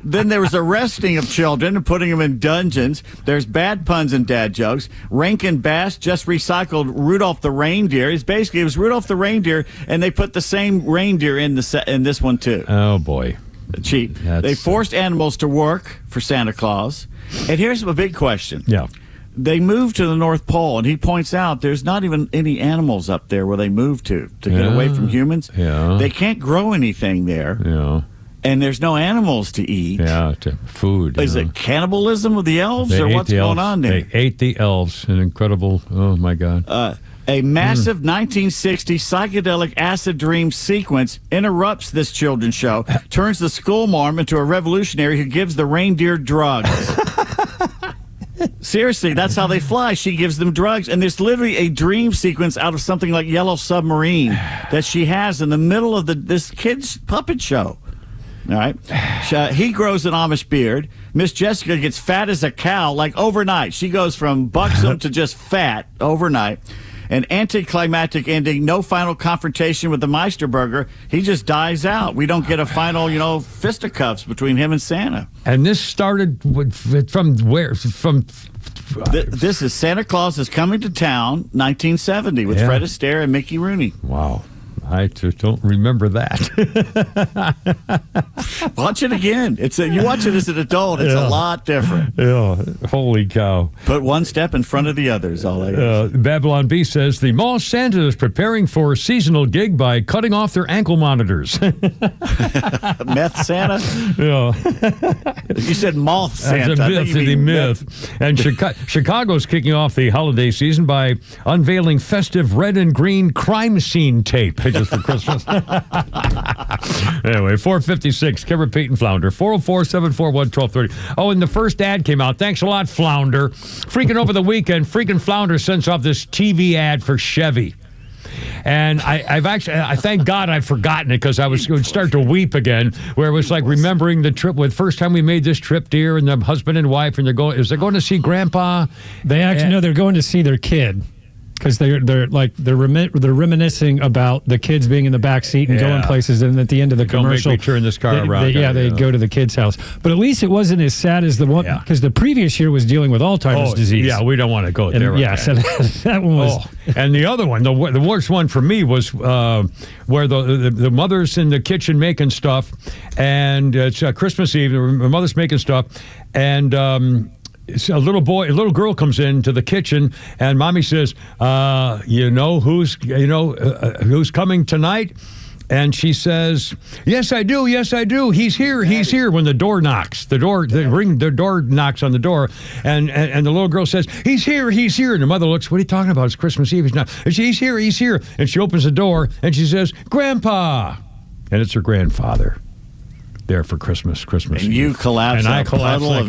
Then there was arresting of children and putting them in dungeons. There's bad puns and dad jokes. Rankin Bass just recycled Rudolph the Reindeer. It was Rudolph the Reindeer, and they put the same reindeer in this one, too. Oh, boy. Cheap. They forced animals to work for Santa Claus. And here's a big question. Yeah. They moved to the North Pole, and he points out there's not even any animals up there where they moved to get away from humans. Yeah. They can't grow anything there. Yeah. And there's no animals to eat. Yeah, food. Is it cannibalism of the elves, or what's going on there? They ate the elves. An incredible, oh, my God. A massive 1960 psychedelic acid dream sequence interrupts this children's show, turns the school marm into a revolutionary who gives the reindeer drugs. Seriously, that's how they fly. She gives them drugs. And there's literally a dream sequence out of something like Yellow Submarine that she has in the middle of this kid's puppet show. All right. He grows an Amish beard. Miss Jessica gets fat as a cow, like overnight. She goes from buxom to just fat overnight. An anticlimactic ending, no final confrontation with the Meisterburger. He just dies out. We don't get a final, fisticuffs between him and Santa. And this started from where? This is Santa Claus is Coming to Town, 1970, with Fred Astaire and Mickey Rooney. Wow. I just don't remember that. Watch it again. You watch it as an adult, it's a lot different. Yeah, holy cow. Put one step in front of the others. All I guess. Babylon B says, the mall Santa is preparing for a seasonal gig by cutting off their ankle monitors. Meth Santa? Yeah. You said moth Santa. That's a myth. And Chicago's kicking off the holiday season by unveiling festive red and green crime scene tape. Just for Christmas. Anyway, 456, Kimmer, Pete, and Flounder. 404-741-1230. Oh, and the first ad came out. Thanks a lot, Flounder. Freaking over the weekend, freaking Flounder sends off this TV ad for Chevy. And I thank God I've forgotten it, because I would start to weep again, where it was like remembering the trip with first time we made this trip, dear, and the husband and wife, and they're going to see Grandpa. They're going to see their kid. Because they're reminiscing about the kids being in the back seat and going places, and at the end of the commercial, don't make me turn this car around. They go to the kid's house. But at least it wasn't as sad as the one, because the previous year was dealing with Alzheimer's disease. Yeah, we don't want to go there. Yeah, so that one was. And the other one, the worst one for me was where the mother's in the kitchen making stuff, and it's Christmas Eve. The mother's making stuff, and a little girl comes into the kitchen, and mommy says, who's coming tonight? And she says, yes, I do. He's here. When the door knocks, the door knocks on the door, and the little girl says, he's here. And the mother looks, what are you talking about? It's Christmas Eve. He's here. And she opens the door, and she says, Grandpa. And it's her grandfather. There for Christmas and Eve. You collapsed, and I collapsed like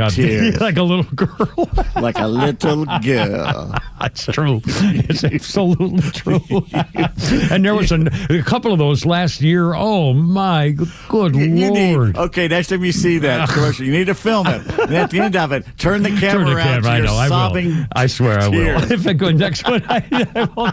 a little girl. Like a little girl. That's true. It's absolutely true. And there was a couple of those last year. Oh, my good Lord. Okay, next time you see that commercial, you need to film it. And at the end of it, turn the camera around to your sobbing I swear tears. I will. If I go next one, I will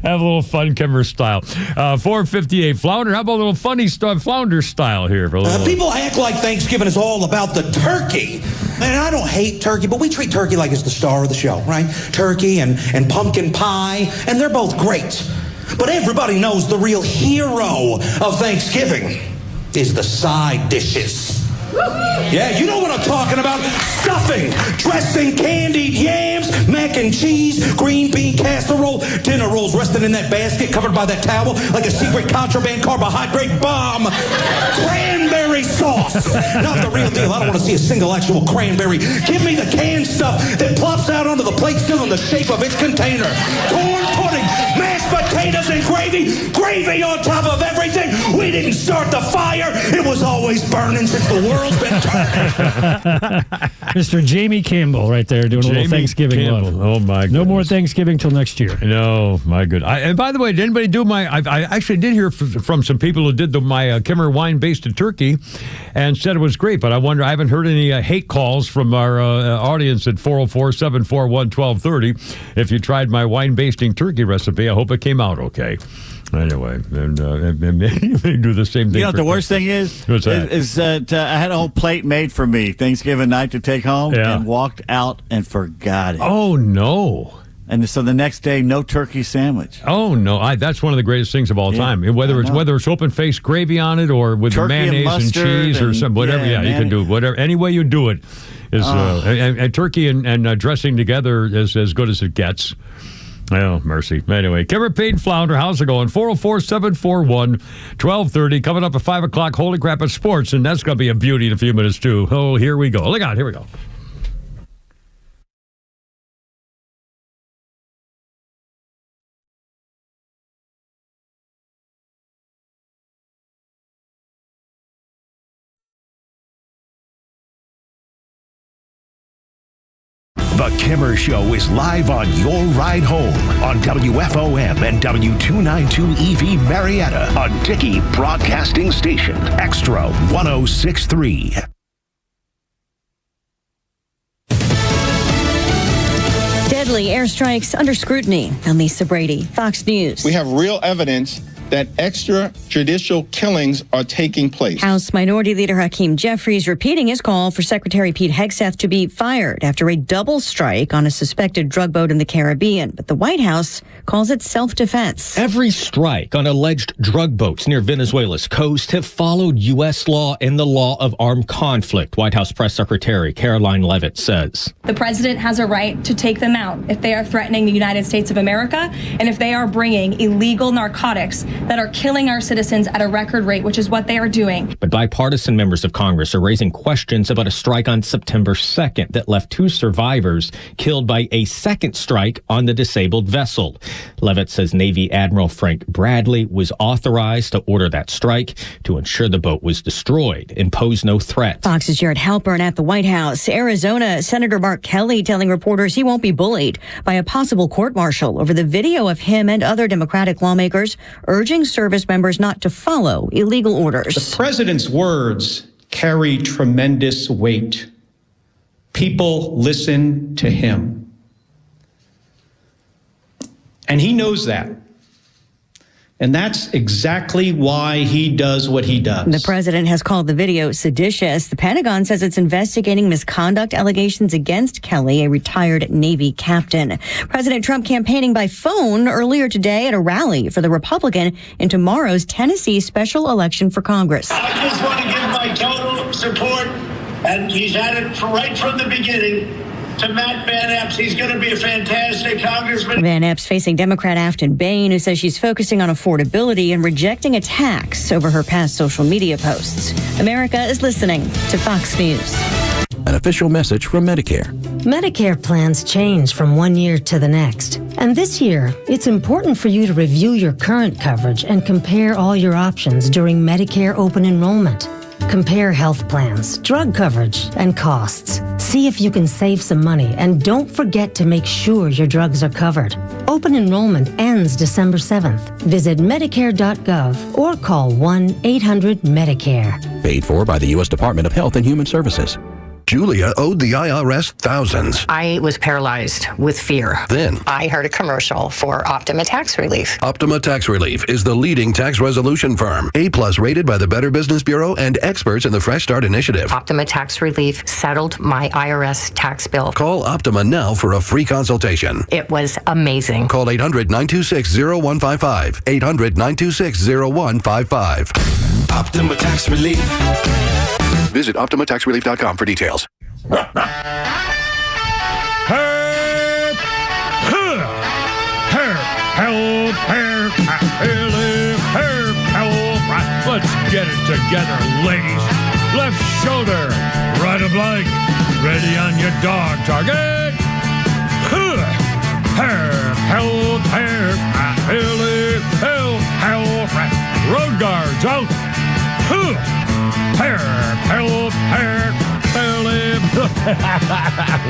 have a little fun Kimmer style. 458 Flounder. How about a little funny stuff, Flounder style here for a little people act like Thanksgiving is all about the turkey. And I don't hate turkey, but we treat turkey like it's the star of the show, right? Turkey and pumpkin pie, and they're both great. But everybody knows the real hero of Thanksgiving is the side dishes. Yeah, you know what I'm talking about. Stuffing, dressing, candied yams, mac and cheese, green bean casserole, dinner rolls resting in that basket covered by that towel like a secret contraband carbohydrate bomb. Cranberry sauce. Not the real deal. I don't want to see a single actual cranberry. Give me the canned stuff that plops out onto the plate still in the shape of its container. Corn pudding, mashed potatoes and gravy. Gravy on top of everything. We didn't start the fire. It was always burning since the world's been turning. Mr. Jamie Campbell right there doing a little Thanksgiving love. Oh, my goodness. No more Thanksgiving till next year. No, my good. And by the way, did anybody do I actually did hear from some people who did my Kimmer wine-based turkey and said it was great, but I haven't heard any hate calls from our audience at 404-741-1230. If you tried my wine-basting turkey recipe, I hope it came out okay. Anyway, and do the same thing. You know what the worst thing is? What's that? Is that I had a whole plate made for me Thanksgiving night to take home and walked out and forgot it. Oh, no. And so the next day, no turkey sandwich. Oh, no. That's one of the greatest things of all time. Whether it's open-faced gravy on it or with turkey mayonnaise and cheese or some whatever. Yeah, you can do it. Whatever. Any way you do it is and turkey and dressing together is as good as it gets. Oh, mercy. Anyway, Kimmer Payne Flounder, how's it going? 404-741-1230. Coming up at 5 o'clock, Holy Crap at Sports, and that's going to be a beauty in a few minutes, too. Oh, here we go. Look out. Here we go. The Kimmer Show is live on your ride home on WFOM and W292 EV Marietta on Dickey Broadcasting Station, Extra 1063. Deadly airstrikes under scrutiny. I'm Lisa Brady, Fox News. We have real evidence that extrajudicial killings are taking place. House Minority Leader Hakeem Jeffries repeating his call for Secretary Pete Hegseth to be fired after a double strike on a suspected drug boat in the Caribbean. But the White House calls it self-defense. Every strike on alleged drug boats near Venezuela's coast have followed U.S. law and the law of armed conflict, White House Press Secretary Caroline Leavitt says. The president has a right to take them out if they are threatening the United States of America and if they are bringing illegal narcotics that are killing our citizens at a record rate, which is what they are doing. But bipartisan members of Congress are raising questions about a strike on September 2nd that left 2 survivors killed by a second strike on the disabled vessel. Leavitt says Navy Admiral Frank Bradley was authorized to order that strike to ensure the boat was destroyed and pose no threat. Fox's Jared Halpern at the White House. Arizona Senator Mark Kelly telling reporters he won't be bullied by a possible court-martial over the video of him and other Democratic lawmakers urging service members not to follow illegal orders. The president's words carry tremendous weight. People listen to him. And he knows that. And that's exactly why he does what he does. The president has called the video seditious. The Pentagon says it's investigating misconduct allegations against Kelly, a retired Navy captain. President Trump campaigning by phone earlier today at a rally for the Republican in tomorrow's Tennessee special election for Congress. I just want to give my total support, and he's had it right from the beginning, to Matt Van Epps. He's going to be a fantastic congressman. Van Epps facing Democrat Afton Bain, who says she's focusing on affordability and rejecting attacks over her past social media posts. America is listening to Fox News. An official message from Medicare. Medicare plans change from one year to the next. And this year, it's important for you to review your current coverage and compare all your options during Medicare open enrollment. Compare health plans, drug coverage, and costs. See if you can save some money, and don't forget to make sure your drugs are covered. Open enrollment ends December 7th. Visit Medicare.gov or call 1-800-MEDICARE. Paid for by the U.S. Department of Health and Human Services. Julia owed the IRS thousands. I was paralyzed with fear. Then I heard a commercial for Optima Tax Relief. Optima Tax Relief is the leading tax resolution firm. A+ rated by the Better Business Bureau and experts in the Fresh Start Initiative. Optima Tax Relief settled my IRS tax bill. Call Optima now for a free consultation. It was amazing. Call 800-926-0155. 800-926-0155. Optima Tax Relief. Visit OptimaTaxRelief.com for details. Let's get it together, ladies. Left shoulder, right of leg, ready on your dog target. Road guards out.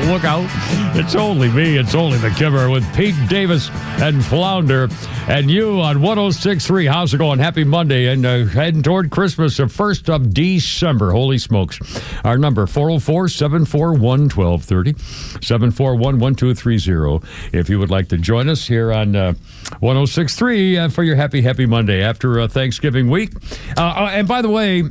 Look out. It's only me. It's only the Kimmer with Pete Davis and Flounder and you on 106.3. How's it going? Happy Monday and heading toward Christmas, the 1st of December. Holy smokes. Our number, 404-741-1230, 741-1230. If you would like to join us here on 106.3 for your happy Monday after Thanksgiving week. And by the way,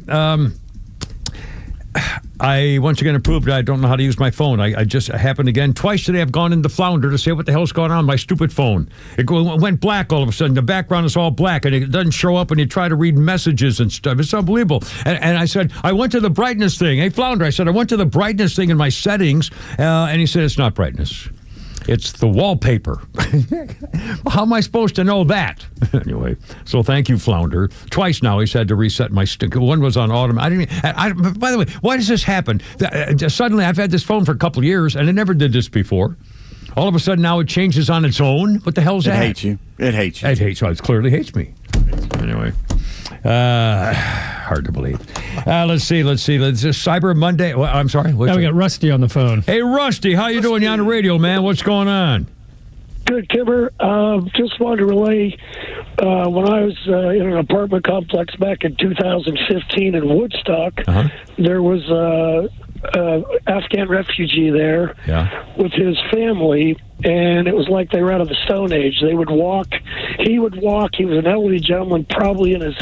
I once again proved I don't know how to use my phone. I just happened again. Twice today I've gone into Flounder to say what the hell's going on with my stupid phone. It went black all of a sudden. The background is all black and it doesn't show up when you try to read messages and stuff. It's unbelievable. And I said, I went to the brightness thing. Hey, Flounder, I said, I went to the brightness thing in my settings. And he said, it's not brightness. It's the wallpaper. How am I supposed to know that? Anyway, so thank you, Flounder. Twice now he's had to reset my stick. One was on autumn. By the way, why does this happen? Suddenly, I've had this phone for a couple of years, and it never did this before. All of a sudden, now it changes on its own. What the hell's that? It hates you. It hates you. It hates you. It clearly hates me. Anyway. Hard to believe. Let's see. Let's just Cyber Monday. Well, I'm sorry. Now we got Rusty on the phone. Hey, Rusty, how you doing? You on the radio, man? What's going on? Good, Kimber. Just wanted to relay when I was in an apartment complex back in 2015 in Woodstock, there was an Afghan refugee there with his family, and it was like they were out of the Stone Age. They would walk. He would walk. He was an elderly gentleman, probably in his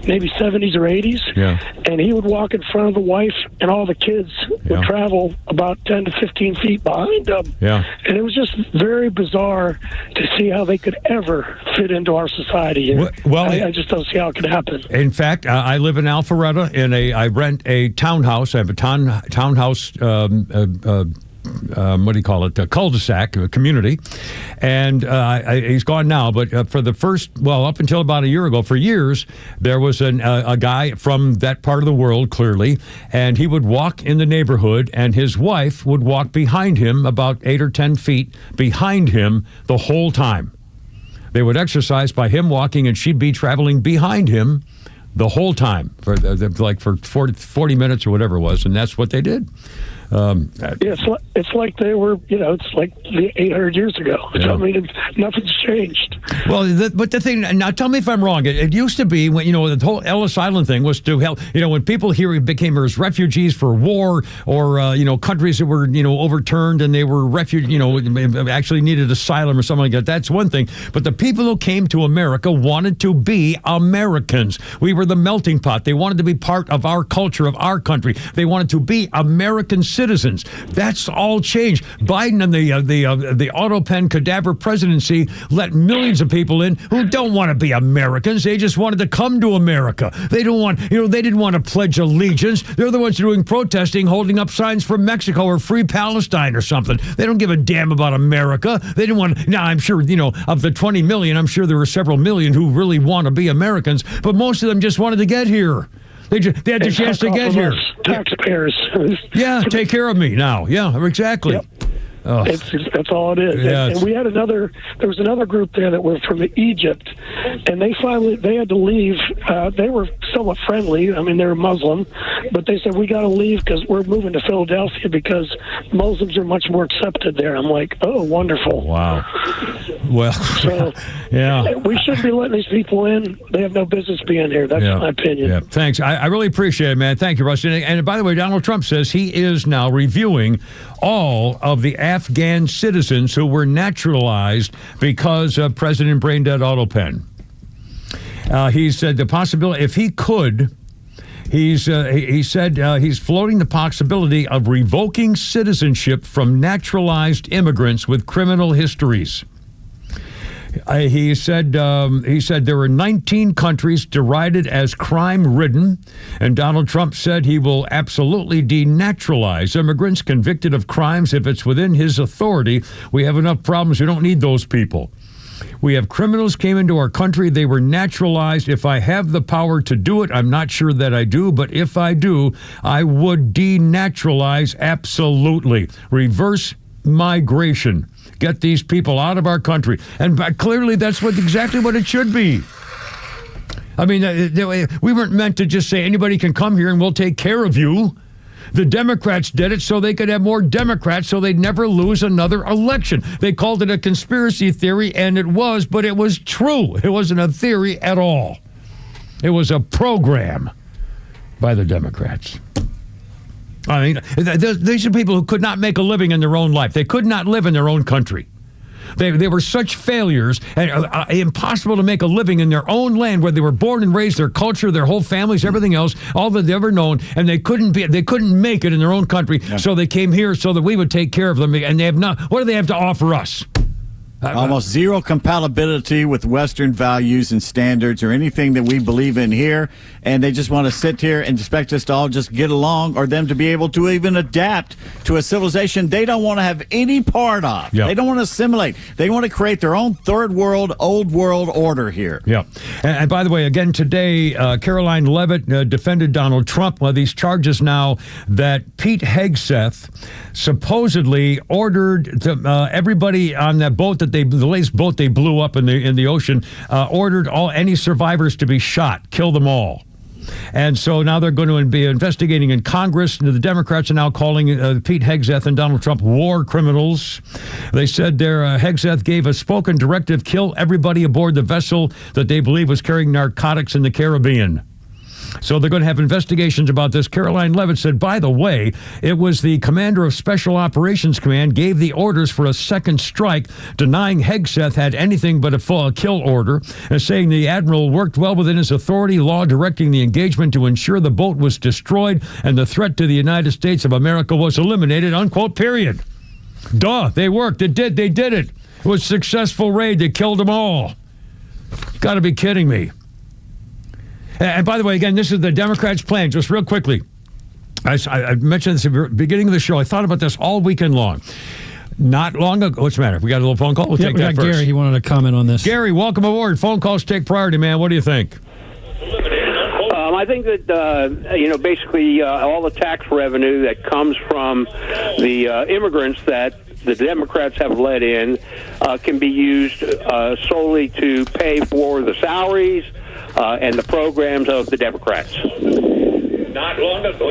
maybe 70s or 80s. Yeah. And he would walk in front of the wife, and all the kids would travel about 10 to 15 feet behind them. Yeah. And it was just very bizarre to see how they could ever fit into our society. Well, I just don't see how it could happen. In fact, I live in Alpharetta. I rent a townhouse. I have a townhouse. What do you call it? A cul-de-sac, a community. And he's gone now, but for the first, up until about a year ago, for years, there was a guy from that part of the world, clearly, and he would walk in the neighborhood, and his wife would walk behind him about 8 or 10 feet behind him the whole time. They would exercise by him walking, and she'd be traveling behind him the whole time for 40 minutes or whatever it was, and that's what they did. It's like they were, it's like 800 years ago. Yeah. I mean, nothing's changed. Well, but the thing, now tell me if I'm wrong. It used to be when, the whole Ellis Island thing was to help, when people here became as refugees for war or, countries that were, overturned and they were actually needed asylum or something like that. That's one thing. But the people who came to America wanted to be Americans. We were the melting pot. They wanted to be part of our culture, of our country. They wanted to be American citizens. That's all changed. Biden and the auto pen cadaver presidency let millions of people in who don't want to be Americans. They just wanted to come to America. They don't want, they didn't want to pledge allegiance. They're the ones doing protesting, holding up signs for Mexico or Free Palestine or something. They don't give a damn about America. They didn't want. Now, I'm sure, of the 20 million, I'm sure there were several million who really want to be Americans, but most of them just wanted to get here. They had the chance to get here. Taxpayers. Yeah, take care of me now. Yeah, exactly. Yep. That's all it is. Yeah, and we had there was another group there that were from Egypt, and they had to leave. They were somewhat friendly. I mean, they were Muslim, but they said, we got to leave because we're moving to Philadelphia because Muslims are much more accepted there. I'm like, oh, wonderful. Wow. Well, so, yeah. We shouldn't be letting these people in. They have no business being here. That's my opinion. Yeah. Thanks. I really appreciate it, man. Thank you, Russ. And by the way, Donald Trump says he is now reviewing all of the Afghan citizens who were naturalized because of President Brain Dead Auto Pen. He said the possibility, if he could, he said he's floating the possibility of revoking citizenship from naturalized immigrants with criminal histories. He said there were 19 countries derided as crime-ridden, and Donald Trump said he will absolutely denaturalize immigrants convicted of crimes if it's within his authority. We have enough problems. We don't need those people. We have criminals came into our country. They were naturalized. If I have the power to do it, I'm not sure that I do, but if I do, I would denaturalize absolutely. Reverse migration. Get these people out of our country. And clearly that's exactly what it should be. I mean, we weren't meant to just say anybody can come here and we'll take care of you. The Democrats did it so they could have more Democrats so they'd never lose another election. They called it a conspiracy theory, and it was, but it was true. It wasn't a theory at all. It was a program by the Democrats. I mean, these are people who could not make a living in their own life. They could not live in their own country. They were such failures and impossible to make a living in their own land where they were born and raised, their culture, their whole families, everything else, all that they've ever known, and they couldn't make it in their own country. Yeah. So they came here so that we would take care of them, and they have not. What do they have to offer us? Almost zero compatibility with Western values and standards or anything that we believe in here. And they just want to sit here and expect us to all just get along or them to be able to even adapt to a civilization they don't want to have any part of. Yep. They don't want to assimilate. They want to create their own third world, old world order here. Yeah. And by the way, again, today, Caroline Leavitt defended Donald Trump. Well, these charges now that Pete Hegseth supposedly ordered everybody on that boat the latest boat they blew up in the ocean, ordered any survivors to be shot, kill them all. And so now they're going to be investigating in Congress. The Democrats are now calling Pete Hegseth and Donald Trump war criminals. They said Hegseth gave a spoken directive, kill everybody aboard the vessel that they believe was carrying narcotics in the Caribbean. So they're going to have investigations about this. Caroline Leavitt said, by the way, it was the commander of Special Operations Command gave the orders for a second strike, denying Hegseth had anything but a kill order, and saying the admiral worked well within his authority, law directing the engagement to ensure the boat was destroyed and the threat to the United States of America was eliminated, unquote, period. Duh, they worked. They did it. It was a successful raid. They killed them all. Got to be kidding me. And by the way, again, this is the Democrats' plan. Just real quickly, I mentioned this at the beginning of the show. I thought about this all weekend long. Not long ago. What's the matter? We got a little phone call? We'll take that first. Gary, he wanted to comment on this. Gary, welcome aboard. Phone calls take priority, man. What do you think? I think that, basically all the tax revenue that comes from the immigrants that the Democrats have let in can be used solely to pay for the salaries and the programs of the Democrats. Not long ago.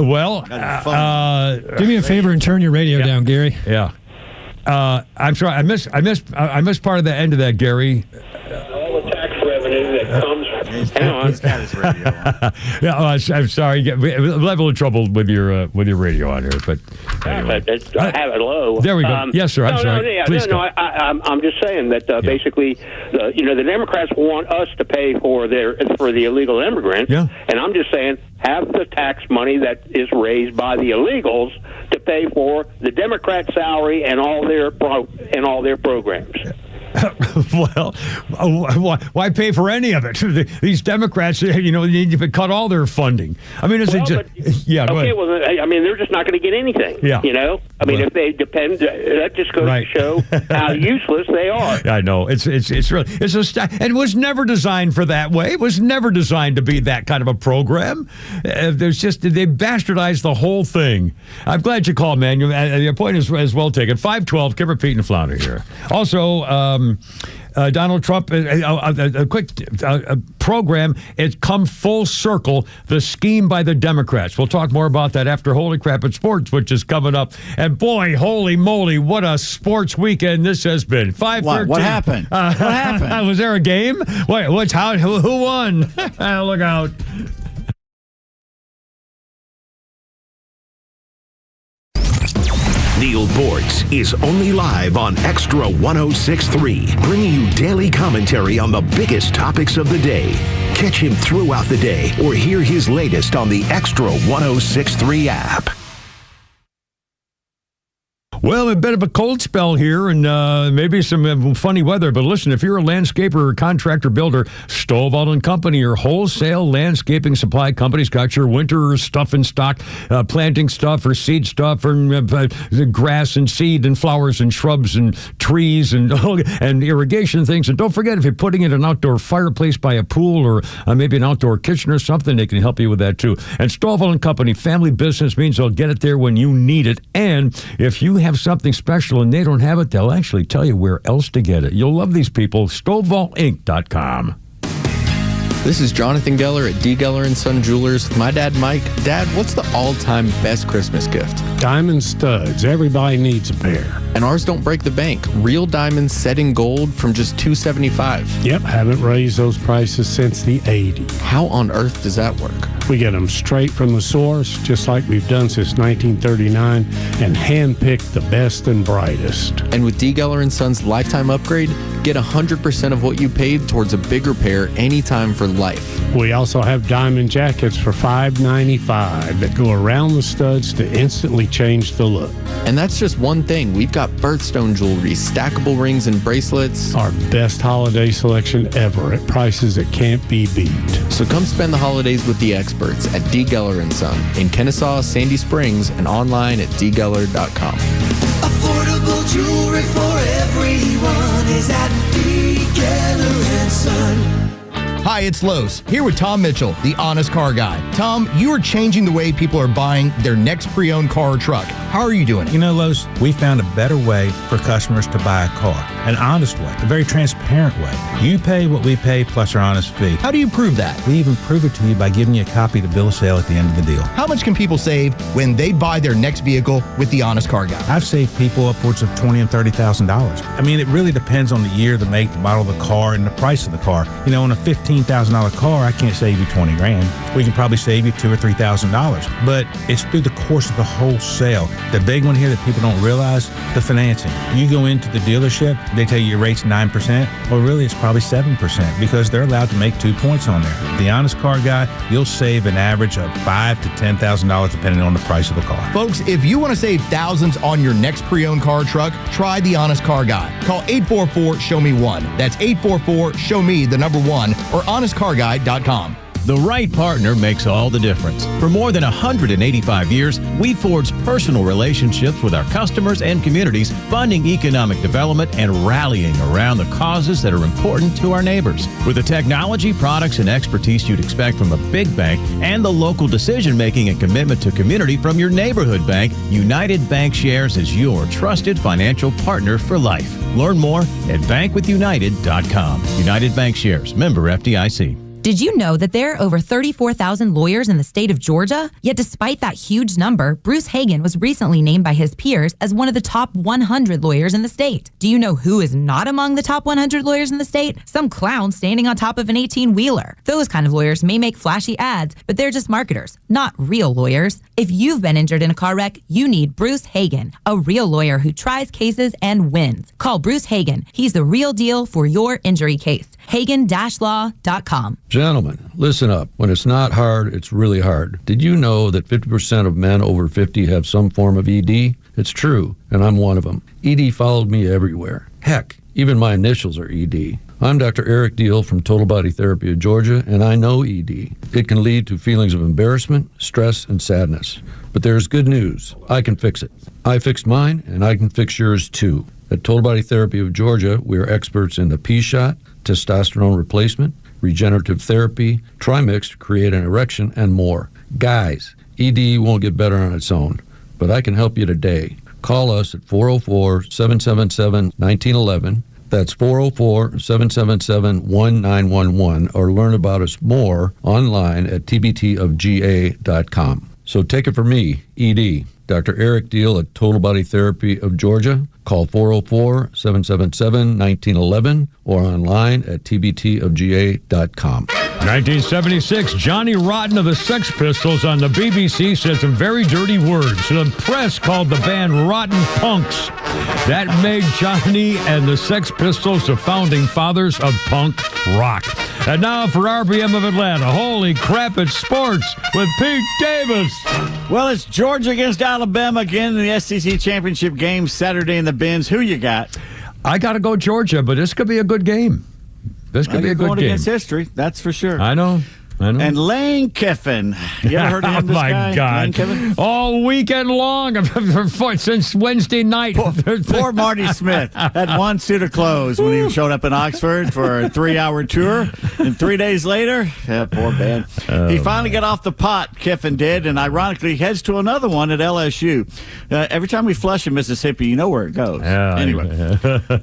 Well, do me a favor and turn your radio down, Gary. Yeah. I'm sorry. I missed part of the end of that, Gary. All the tax revenue that comes. Hang on. He's got his radio on. Yeah, I'm sorry. We'll have a little trouble with your radio on here, but anyway. I have it low. There we go. Yes, sir. I'm sorry. Please go. I'm just saying that basically, the Democrats want us to pay for the illegal immigrants, and I'm just saying have the tax money that is raised by the illegals to pay for the Democrat salary and all their programs. Well, why pay for any of it? These Democrats, need to cut all their funding. I mean, go ahead. Well, I mean, they're just not going to get anything. Yeah. If they depend, that just goes to show how useless they are. I know it's really and it was never designed for that way. It was never designed to be that kind of a program. They bastardized the whole thing. I'm glad you called, man. Your point is well taken. 512, Kimber, Pete, and Flounder here. Also. Donald Trump, a quick program, it's come full circle, the scheme by the Democrats. We'll talk more about that after Holy Crap at Sports, which is coming up. And boy, holy moly, what a sports weekend this has been. 5:13. What happened? What happened? Was there a game? Wait, who won? Look out. Neil Bortz is only live on Extra 106.3, bringing you daily commentary on the biggest topics of the day. Catch him throughout the day or hear his latest on the Extra 106.3 app. Well, a bit of a cold spell here and maybe some funny weather. But listen, if you're a landscaper or contractor builder, Stovall & Company, your wholesale landscaping supply company's got your winter stuff in stock, planting stuff or seed stuff and grass and seed and flowers and shrubs and trees and irrigation things. And don't forget, if you're putting in an outdoor fireplace by a pool or maybe an outdoor kitchen or something, they can help you with that too. And Stovall & Company, family business, means they'll get it there when you need it. And if you have something special and they don't have it, they'll actually tell you where else to get it. You'll love these people. StovallInc.com. This is Jonathan Geller at D. Geller & Son Jewelers with my dad, Mike. Dad, what's the all-time best Christmas gift? Diamond studs. Everybody needs a pair. And ours don't break the bank. Real diamonds set in gold from just $275. Yep, haven't raised those prices since the 80s. How on earth does that work? We get them straight from the source, just like we've done since 1939, and handpick the best and brightest. And with D. Geller & Son's lifetime upgrade, get 100% of what you paid towards a bigger pair anytime for life. We also have diamond jackets for $5.95 that go around the studs to instantly change the look. And that's just one thing. We've got birthstone jewelry, stackable rings and bracelets. Our best holiday selection ever at prices that can't be beat. So come spend the holidays with the experts at D. Geller & Son in Kennesaw, Sandy Springs, and online at dgeller.com. Affordable jewelry for everyone is at D. Geller & Son. Hi, it's Los, here with Tom Mitchell, the Honest Car Guy. Tom, you are changing the way people are buying their next pre-owned car or truck. How are you doing it? You know, Los, we found a better way for customers to buy a car. An honest way, a very transparent way. You pay what we pay plus our honest fee. How do you prove that? We even prove it to you by giving you a copy of the bill of sale at the end of the deal. How much can people save when they buy their next vehicle with the Honest Car Guy? I've saved people upwards of $20,000 and $30,000. I mean, it really depends on the year, the make, the model of the car, and the price of the car. You know, on a $15,000 car, I can't save you $20,000. We can probably save you $2,000 or $3,000. But it's through the course of the whole sale. The big one here that people don't realize, the financing. You go into the dealership, they tell you your rate's 9%. Well, really, it's probably 7% because they're allowed to make 2 points on there. The Honest Car Guy, you'll save an average of $5,000 to $10,000 depending on the price of the car. Folks, if you want to save thousands on your next pre-owned car or truck, try the Honest Car Guy. Call 844-SHOW-ME-1. That's 844-SHOW-ME, the number 1, or honestcarguy.com. The right partner makes all the difference. For more than 185 years, we've forged personal relationships with our customers and communities, funding economic development and rallying around the causes that are important to our neighbors. With the technology, products, and expertise you'd expect from a big bank and the local decision-making and commitment to community from your neighborhood bank, United Bank Shares is your trusted financial partner for life. Learn more at bankwithunited.com. United Bank Shares, member FDIC. Did you know that there are over 34,000 lawyers in the state of Georgia? Yet despite that huge number, Bruce Hagen was recently named by his peers as one of the top 100 lawyers in the state. Do you know who is not among the top 100 lawyers in the state? Some clown standing on top of an 18-wheeler. Those kind of lawyers may make flashy ads, but they're just marketers, not real lawyers. If you've been injured in a car wreck, you need Bruce Hagen, a real lawyer who tries cases and wins. Call Bruce Hagen. He's the real deal for your injury case. Hagen-law.com. Gentlemen, listen up. When it's not hard, it's really hard. Did you know that 50% of men over 50 have some form of ED? It's true, and I'm one of them. ED followed me everywhere. Heck, even my initials are ED. I'm Dr. Eric Deal from Total Body Therapy of Georgia, and I know ED. It can lead to feelings of embarrassment, stress, and sadness. But there's good news. I can fix it. I fixed mine, and I can fix yours too. At Total Body Therapy of Georgia, we are experts in the P-shot, testosterone replacement, regenerative therapy, trimix to create an erection, and more. Guys, ED won't get better on its own, but I can help you today. Call us at 404-777-1911. That's 404-777-1911, or learn about us more online at tbtofga.com. So take it from me, ED, Dr. Eric Deal at Total Body Therapy of Georgia. Call 404-777-1911 or online at tbtofga.com. 1976, Johnny Rotten of the Sex Pistols on the BBC said some very dirty words. The press called the band Rotten Punks. That made Johnny and the Sex Pistols the founding fathers of punk rock. And now for RBM of Atlanta. Holy crap, it's sports with Pete Davis. Well, it's Georgia against Alabama again in the SEC Championship game Saturday in the Benz. Who you got? I got to go Georgia, but this could be a good game. This could be a good game. Going against history, that's for sure. I know. And Lane Kiffin. You ever heard of him, this guy? Oh, my God. Lane Kiffin? All weekend long, since Wednesday night. Poor Marty Smith had one suit of clothes when he showed up in Oxford for a 3-hour tour. And 3 days later, poor man, he finally got off the pot, Kiffin did, and ironically heads to another one at LSU. Every time we flush in Mississippi, you know where it goes. Anyway,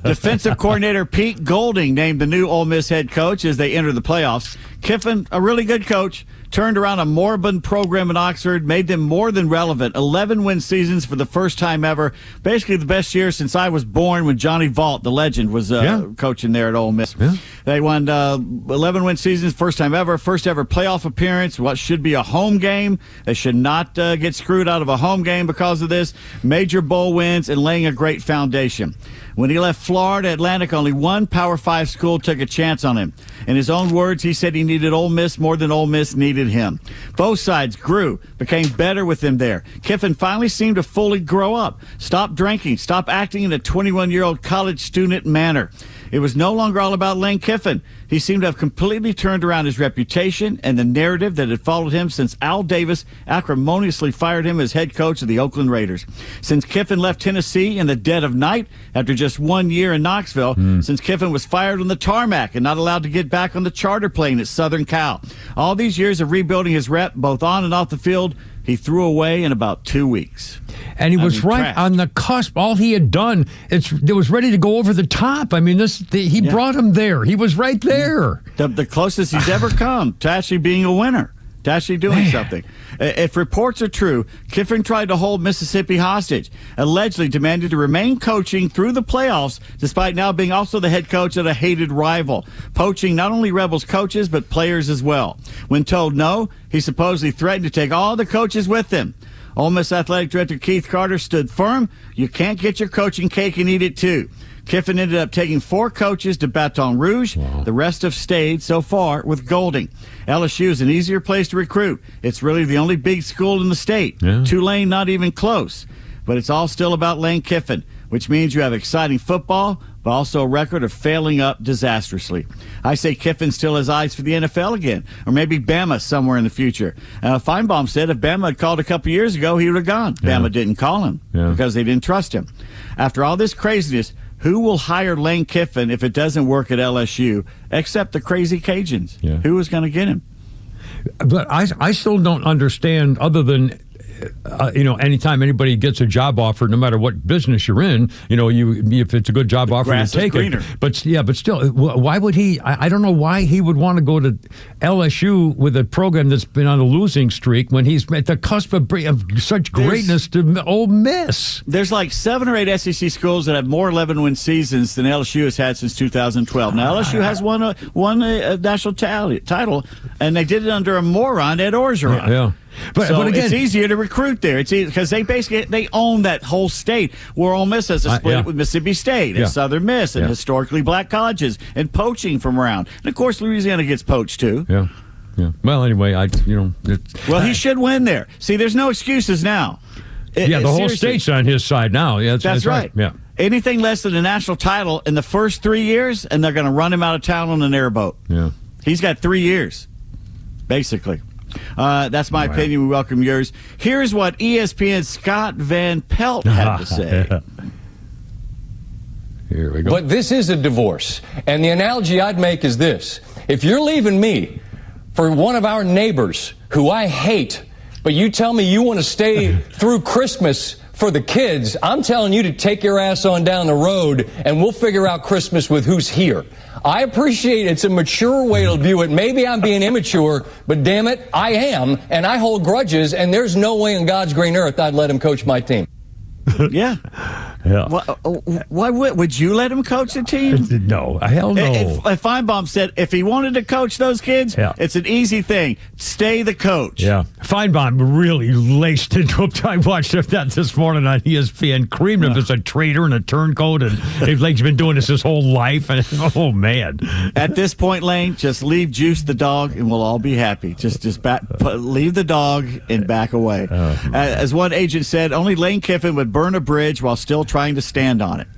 defensive coordinator Pete Golding named the new Ole Miss head coach as they enter the playoffs. Kiffin, a really good coach, turned around a moribund program in Oxford, made them more than relevant. 11 win seasons for the first time ever. Basically the best year since I was born, when Johnny Vaught, the legend, was coaching there at Ole Miss. Yeah. They won 11 win seasons, first time ever, first ever playoff appearance, what should be a home game. They should not get screwed out of a home game because of this. Major bowl wins and laying a great foundation. When he left Florida Atlantic, only one Power 5 school took a chance on him. In his own words, he said he needed Ole Miss more than Ole Miss needed him. Both sides grew, became better with him there. Kiffin finally seemed to fully grow up, stop drinking, stop acting in a 21-year-old college student manner. It was no longer all about Lane Kiffin. He seemed to have completely turned around his reputation and the narrative that had followed him since Al Davis acrimoniously fired him as head coach of the Oakland Raiders. Since Kiffin left Tennessee in the dead of night after just 1 year in Knoxville, since Kiffin was fired on the tarmac and not allowed to get back on the charter plane at Southern Cal. All these years of rebuilding his rep, both on and off the field, he threw away in about 2 weeks. And he was right on the cusp. All he had done, it was ready to go over the top. I mean, he brought him there. He was right there. The closest he's ever come to actually being a winner, to actually doing something. If reports are true, Kiffin tried to hold Mississippi hostage, allegedly demanded to remain coaching through the playoffs, despite now being also the head coach of a hated rival, poaching not only Rebels coaches, but players as well. When told no, he supposedly threatened to take all the coaches with him. Ole Miss Athletic Director Keith Carter stood firm. You can't get your coaching cake and eat it too. Kiffin ended up taking 4 coaches to Baton Rouge. Wow. The rest have stayed so far with Golding. LSU is an easier place to recruit. It's really the only big school in the state. Yeah. Tulane, not even close. But it's all still about Lane Kiffin, which means you have exciting football, but also a record of failing up disastrously. I say Kiffin still has eyes for the NFL again, or maybe Bama somewhere in the future. Feinbaum said if Bama had called a couple years ago, he would have gone. Yeah. Bama didn't call him because they didn't trust him. After all this craziness, who will hire Lane Kiffin if it doesn't work at LSU, except the crazy Cajuns? Yeah. Who is going to get him? But I still don't understand, other than anytime anybody gets a job offer, no matter what business you're in, if it's a good job offer, you take it. But still, why would he? I don't know why he would want to go to LSU with a program that's been on a losing streak when he's at the cusp of such greatness to Ole Miss. There's like 7 or 8 SEC schools that have more 11-win seasons than LSU has had since 2012. Now, LSU has won a national title, and they did it under a moron, Ed Orgeron. Yeah. But again, it's easier to recruit there. It's because they own that whole state. Where Ole Miss has a split with Mississippi State and Southern Miss and historically black colleges and poaching from around. And of course, Louisiana gets poached too. Yeah. Well, anyway, he should win there. See, there's no excuses now. The whole state's on his side now. Yeah, that's right. Yeah. Anything less than a national title in the first 3 years, and they're going to run him out of town on an airboat. Yeah. He's got 3 years, basically. That's my opinion. We welcome yours. Here's what ESPN's Scott Van Pelt had to say. Here we go. But this is a divorce. And the analogy I'd make is this. If you're leaving me for one of our neighbors who I hate, but you tell me you want to stay through Christmas for the kids, I'm telling you to take your ass on down the road and we'll figure out Christmas with who's here. I appreciate it's a mature way to view it. Maybe I'm being immature, but damn it, I am, and I hold grudges, and there's no way in God's green earth I'd let him coach my team. Yeah. Why would you let him coach the team? No, hell no. If Feinbaum said if he wanted to coach those kids, it's an easy thing. Stay the coach. Yeah. Feinbaum really laced into him. I watched that this morning on ESPN, creamed him as a traitor and a turncoat, and he's been doing this his whole life. And, oh, man. At this point, Lane, just leave Juice the dog, and we'll all be happy. Just leave the dog and back away. As one agent said, only Lane Kiffin would burn a bridge while still trying to stand on it.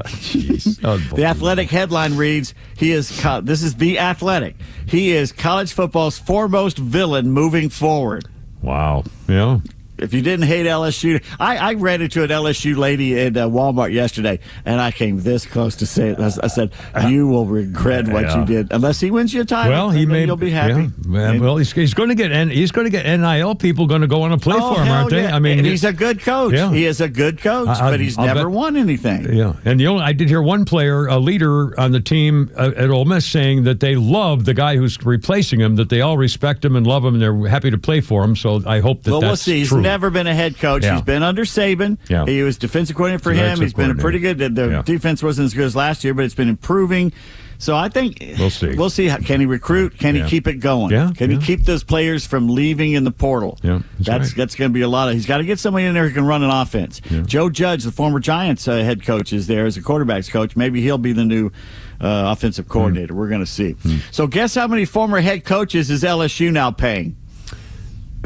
Jeez. The Athletic headline reads, this is The Athletic. He is college football's foremost villain moving forward. Wow. Yeah. If you didn't hate LSU, I ran into an LSU lady at Walmart yesterday, and I came this close to say it. I said, "You will regret what you did unless he wins you a title. Well, you'll be happy." Yeah. Well, he's going to get NIL people going to go on and play for him, aren't they? I mean, and he's a good coach. Yeah. He is a good coach, but he's never won anything. Yeah, and I did hear one player, a leader on the team at Ole Miss, saying that they love the guy who's replacing him, that they all respect him and love him, and they're happy to play for him. So I hope that's we'll see. True. He's never been a head coach. He's been under Saban. He was defensive coordinator for him. He's been a pretty good. The defense wasn't as good as last year, but it's been improving. So I think we'll see. Can he recruit? Can he keep it going? Can he keep those players from leaving in the portal? Yeah, that's going to be a lot of. He's got to get somebody in there who can run an offense. Joe Judge, the former Giants head coach, is there as a quarterbacks coach. Maybe he'll be the new offensive coordinator. We're going to see. So guess how many former head coaches is LSU now paying?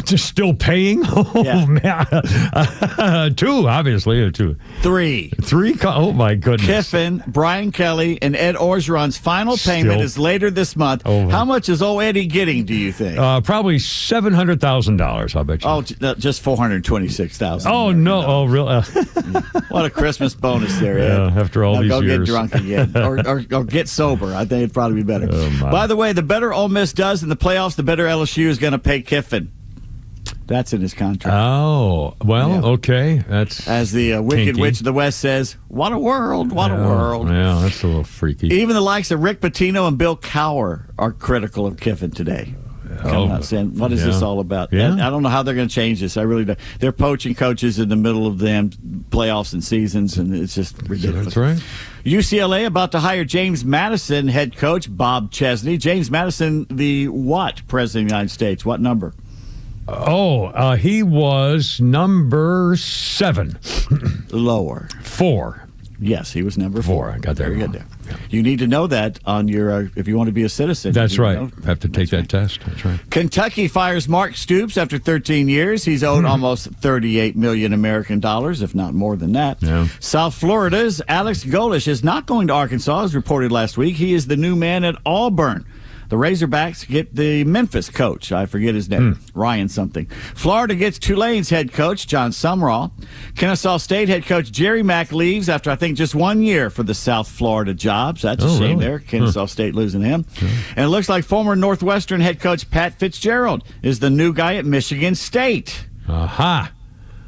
Just still paying? Oh, man. 2, obviously. 2. 3. 3? Oh, my goodness. Kiffin, Brian Kelly, and Ed Orgeron's final payment is later this month. How much is old Eddie getting, do you think? Probably $700,000, I'll bet you. Oh, just $426,000. Oh, no. Oh, really? What a Christmas bonus there, Ed. After all these years. Go get drunk again. or get sober. I think it'd probably be better. By the way, the better Ole Miss does in the playoffs, the better LSU is going to pay Kiffin. That's in his contract. Oh, well, okay. That's as the Wicked kinky. Witch of the West says, what a world, what a world. Yeah, that's a little freaky. Even the likes of Rick Pitino and Bill Cowher are critical of Kiffin today. Coming out saying, what is this all about? I don't know how they're going to change this. I really don't. They're poaching coaches in the middle of them playoffs and seasons, and it's just ridiculous. That's right. UCLA about to hire James Madison head coach Bob Chesney. James Madison, the what president of the United States? What number? He was number 7. Lower. 4. Yes, he was number 4. I got that. Very good there. You need to know that on your if you want to be a citizen. That's right. Have to take that test. That's right. Kentucky fires Mark Stoops after 13 years. He's owed almost $38 million American dollars, if not more than that. Yeah. South Florida's Alex Golesh is not going to Arkansas, as reported last week. He is the new man at Auburn. The Razorbacks get the Memphis coach. I forget his name. Ryan something. Florida gets Tulane's head coach, John Sumrall. Kennesaw State head coach Jerry Mack leaves after, I think, just 1 year for the South Florida jobs. That's a shame there. Kennesaw State losing him. And it looks like former Northwestern head coach Pat Fitzgerald is the new guy at Michigan State. Aha.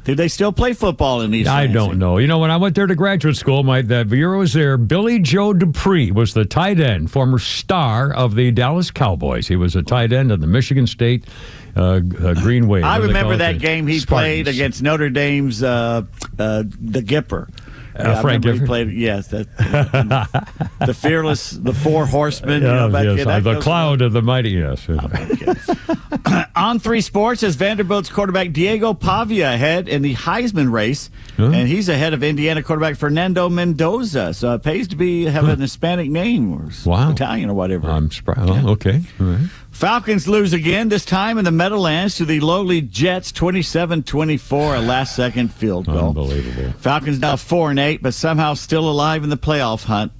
Do they still play football in East I Lansing? don't know. You know, when I went there to graduate school, the bureau was there. Billy Joe Dupree was the tight end, former star of the Dallas Cowboys. He was a tight end of the Michigan State Green Wave. I remember that game he Spartans. played against Notre Dame's the Gipper. Frank Gifford. He Gifford? played, yes. The fearless, the four horsemen. The cloud of the mighty, yes. On 3 Sports has Vanderbilt's quarterback Diego Pavia ahead in the Heisman race, and he's ahead of Indiana quarterback Fernando Mendoza. So it pays to have an Hispanic name or Italian or whatever. I'm surprised. Oh, okay. All right. Falcons lose again, this time in the Meadowlands to the lowly Jets, 27-24, a last-second field goal. Unbelievable. Falcons now 4-8, but somehow still alive in the playoff hunt.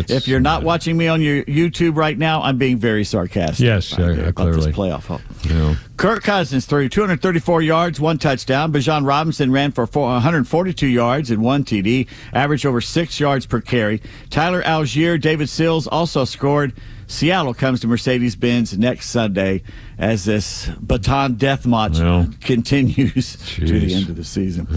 If you're not watching me on your YouTube right now, I'm being very sarcastic. Yes, about this clearly. playoff hope. Yeah. Kirk Cousins threw 234 yards, 1 touchdown. Bijan Robinson ran for 142 yards and 1 TD, averaged over 6 yards per carry. Tyler Algier, David Sills also scored. Seattle comes to Mercedes-Benz next Sunday as this baton death match continues to the end of the season.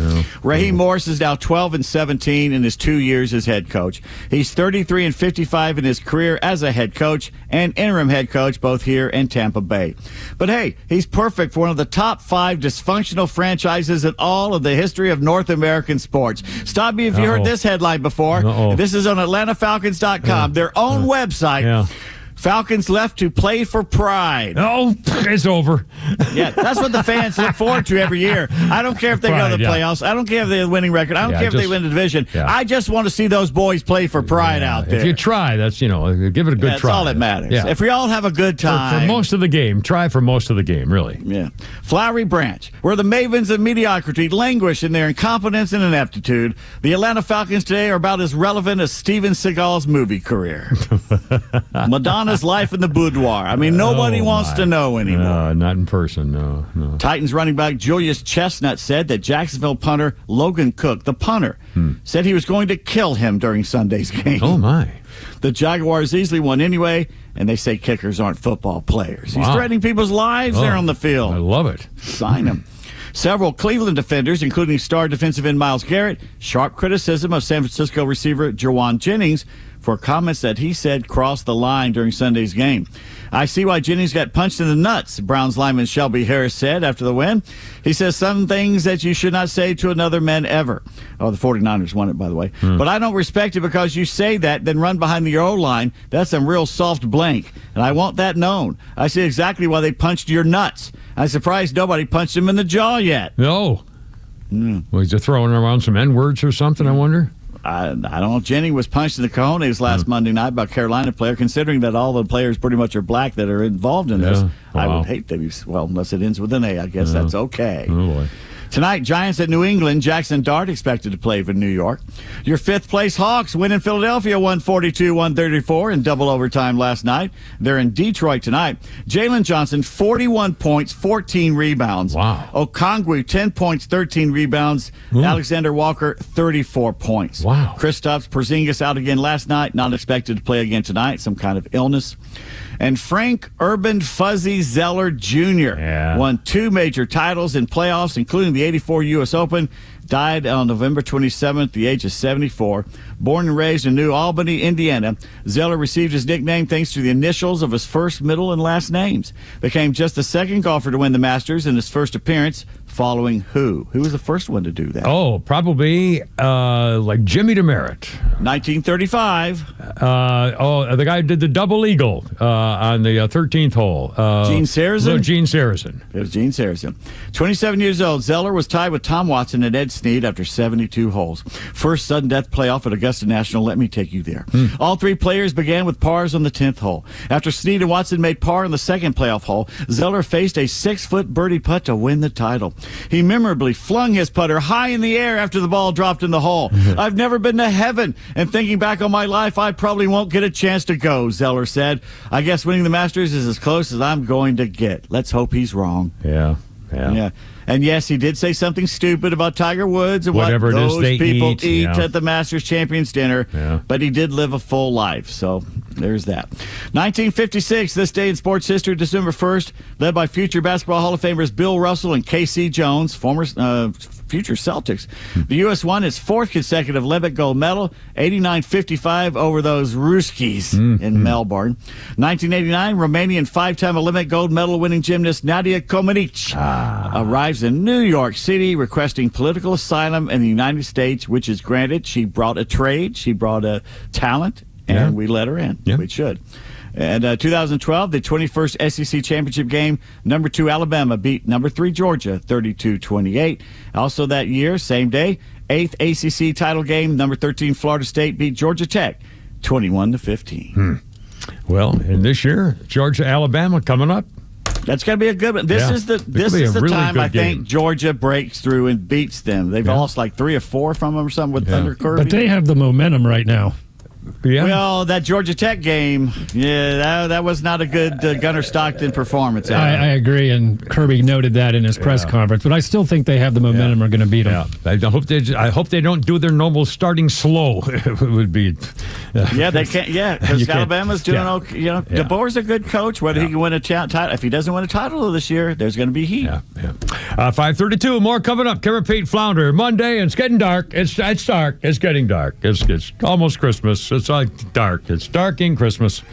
Raheem Morris is now 12-17 in his 2 years as head coach. He's 33-55 in his career as a head coach and interim head coach both here in Tampa Bay. But hey, he's perfect for one of the top 5 dysfunctional franchises in all of the history of North American sports. Stop me if you heard this headline before. This is on AtlantaFalcons.com, their own website. Falcons left to play for pride. Oh, it's over. Yeah, that's what the fans look forward to every year. I don't care if they go to the playoffs. I don't care if they have a winning record. I don't care if they win the division. I just want to see those boys play for pride out there. If you try, that's, give it a good try. That's all that matters. Yeah. If we all have a good time. For most of the game. Try for most of the game, really. Yeah. Flowery Branch, where the mavens of mediocrity languish in their incompetence and ineptitude, the Atlanta Falcons today are about as relevant as Steven Seagal's movie career. Madonna's life in the boudoir. I mean, nobody wants to know anymore. No, not in person, no. Titans running back Julius Chestnut said that Jacksonville punter Logan Cook, the punter, said he was going to kill him during Sunday's game. Oh, my. The Jaguars easily won anyway, and they say kickers aren't football players. He's threatening people's lives there on the field. I love it. Sign him. Several Cleveland defenders, including star defensive end Myles Garrett, sharp criticism of San Francisco receiver Jawan Jennings for comments that he said crossed the line during Sunday's game. I see why Jennings got punched in the nuts, Browns lineman Shelby Harris said after the win. He says some things that you should not say to another man ever. Oh, the 49ers won it, by the way. But I don't respect it because you say that, then run behind the O-line. That's some real soft blank, and I want that known. I see exactly why they punched your nuts. I'm surprised nobody punched him in the jaw yet. No. Was he throwing around some N-words or something, I wonder? I don't know. Jennings was punched in the cojones last Monday night by a Carolina player, considering that all the players pretty much are black that are involved in this. I would hate that. Well, unless it ends with an A, I guess that's okay. Oh, boy. Tonight, Giants at New England. Jackson Dart expected to play for New York. Your 5th-place Hawks win in Philadelphia 142-134 in double overtime last night. They're in Detroit tonight. Jalen Johnson, 41 points, 14 rebounds. Wow. Okongwu, 10 points, 13 rebounds. Alexander Walker, 34 points. Wow. Kristaps Porzingis out again last night, not expected to play again tonight, some kind of illness. And Frank Urban Fuzzy Zeller Jr. won 2 major titles in playoffs, including the 84 U.S. Open. Died on November 27th at the age of 74. Born and raised in New Albany, Indiana, Zeller received his nickname thanks to the initials of his first, middle, and last names. Became just the 2nd golfer to win the Masters in his first appearance, following who? Who was the first one to do that? Oh, probably like Jimmy DeMeritt. 1935. The guy who did the double eagle on the 13th hole. Gene Sarazen? No, Gene Sarazen. It was Gene Sarazen. 27 years old, Zeller was tied with Tom Watson and Ed Snead after 72 holes. First sudden death playoff at Augusta National. Let me take you there. All 3 players began with pars on the 10th hole. After Snead and Watson made par on the 2nd playoff hole, Zeller faced a 6-foot birdie putt to win the title. He memorably flung his putter high in the air after the ball dropped in the hole. I've never been to heaven, and thinking back on my life, I probably won't get a chance to go, Zeller said. I guess winning the Masters is as close as I'm going to get. Let's hope he's wrong. Yeah. Yeah. And yes, he did say something stupid about Tiger Woods and Whatever what it is those they people eat, yeah. at the Masters Champions dinner. Yeah. But he did live a full life. So there's that. 1956, this day in sports history, December 1st, led by future Basketball Hall of Famers Bill Russell and K.C. Jones, former future Celtics. The U.S. won its fourth consecutive Olympic gold medal, 89-55 over those Ruskies in Melbourne. 1989, Romanian five-time Olympic gold medal winning gymnast Nadia Comaneci arrives in New York City requesting political asylum in the United States, which is granted. She brought a trade, she brought a talent, and we let her in. Yeah. We should. And 2012, the 21st SEC Championship game, number 2 Alabama beat number 3 Georgia 32-28. Also that year, same day, 8th ACC title game, number 13 Florida State beat Georgia Tech 21-15. Well, and this year, Georgia-Alabama coming up. That's going to be a good one. This is the really time I game. think Georgia breaks through and beats them. They've lost like 3 or 4 from them or something with Thunder Kirby. But they have the momentum right now. Yeah. Well, that Georgia Tech game, that was not a good Gunnar Stockton performance. I agree, and Kirby noted that in his press conference. But I still think they have the momentum. Are going to beat them. Yeah. I hope they don't do their normal starting slow. It would be. Yeah, they can't. Yeah, because Alabama's doing okay. You know, DeBoer's a good coach. Whether he can win a title, if he doesn't win a title this year, there's going to be heat. 5:32. More coming up. Kevin Pete Flounder Monday. And it's getting dark. It's dark. It's getting dark. It's almost Christmas. It's like dark. It's dark in Christmas.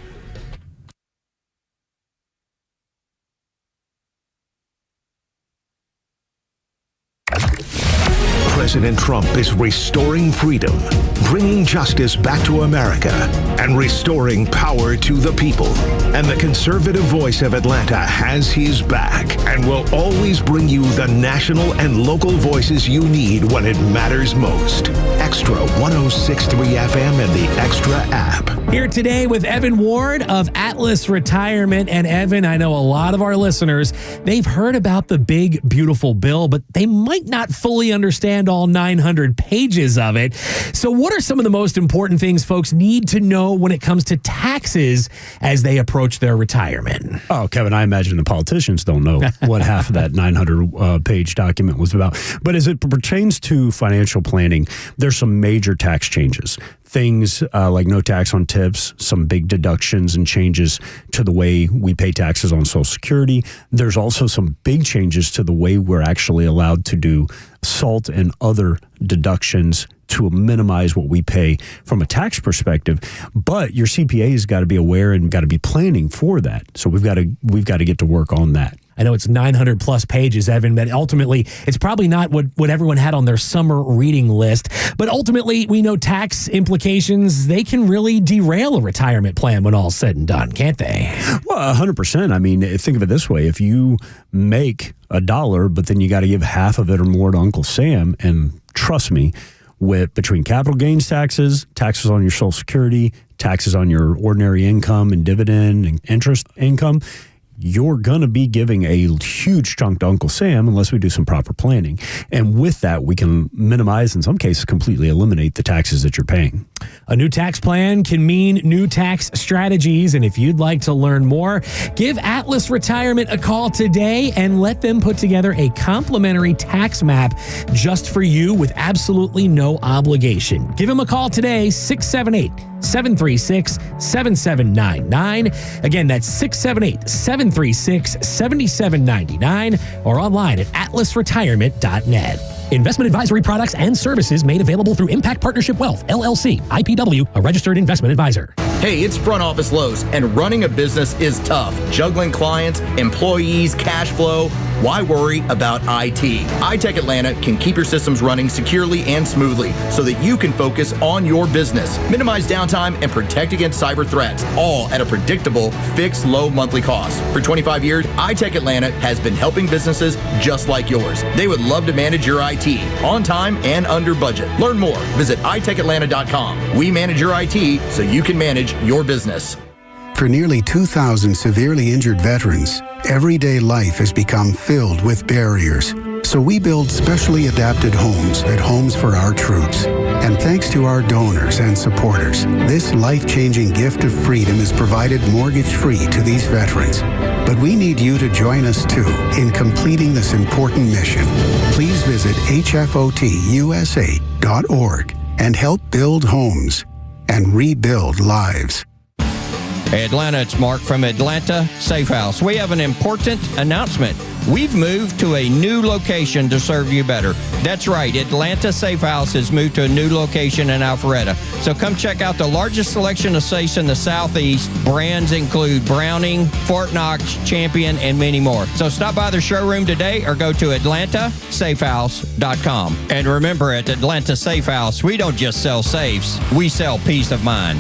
President Trump is restoring freedom, bringing justice back to America, and restoring power to the people. And the conservative voice of Atlanta has his back and will always bring you the national and local voices you need when it matters most. Extra 106.3 FM and the Extra app. Here today with Evan Ward of Atlas Retirement. And Evan, I know a lot of our listeners, they've heard about the big, beautiful bill, but they might not fully understand all 900 pages of it. So what are some of the most important things folks need to know when it comes to taxes as they approach their retirement? Oh, Kevin, I imagine the politicians don't know what half of that 900-page document was about. But as it pertains to financial planning, there's some major tax changes. Things like no tax on tips, some big deductions and changes to the way we pay taxes on Social Security. There's also some big changes to the way we're actually allowed to do SALT and other deductions to minimize what we pay from a tax perspective. But your CPA has got to be aware and got to be planning for that. So we've got to get to work on that. I know it's 900 plus pages, Evan, but ultimately it's probably not what everyone had on their summer reading list. But ultimately, we know tax implications, they can really derail a retirement plan when all's said and done, can't they? Well, 100%. I mean, think of it this way. If you make $1, but then you got to give half of it or more to Uncle Sam, and trust me, between capital gains taxes, taxes on your Social Security, taxes on your ordinary income and dividend and interest income, you're going to be giving a huge chunk to Uncle Sam unless we do some proper planning. And with that, we can minimize, in some cases, completely eliminate the taxes that you're paying. A new tax plan can mean new tax strategies. And if you'd like to learn more, give Atlas Retirement a call today and let them put together a complimentary tax map just for you with absolutely no obligation. Give them a call today, 678-736-7799. Again, that's 678-736-7799 or online at atlasretirement.net. Investment advisory products and services made available through Impact Partnership Wealth, LLC, IPW, a registered investment advisor. Hey, it's Front Office Lowe's, and running a business is tough. Juggling clients, employees, cash flow. Why worry about IT? iTech Atlanta can keep your systems running securely and smoothly so that you can focus on your business, minimize downtime, and protect against cyber threats, all at a predictable, fixed, low monthly cost. For 25 years, iTech Atlanta has been helping businesses just like yours. They would love to manage your IT on time and under budget. Learn more. Visit itekatlanta.com. We manage your IT so you can manage your business. For nearly 2,000 severely injured veterans, everyday life has become filled with barriers. So we build specially adapted homes at Homes for Our Troops. And thanks to our donors and supporters, this life-changing gift of freedom is provided mortgage-free to these veterans. But we need you to join us, too, in completing this important mission. Please visit hfotusa.org and help build homes and rebuild lives. Hey Atlanta, it's Mark from Atlanta Safe House. We have an important announcement. We've moved to a new location to serve you better. That's right, Atlanta Safe House has moved to a new location in Alpharetta. So come check out the largest selection of safes in the Southeast. Brands include Browning, Fort Knox, Champion, and many more. So stop by the showroom today or go to atlantasafehouse.com. And remember, at Atlanta Safe House, we don't just sell safes, we sell peace of mind.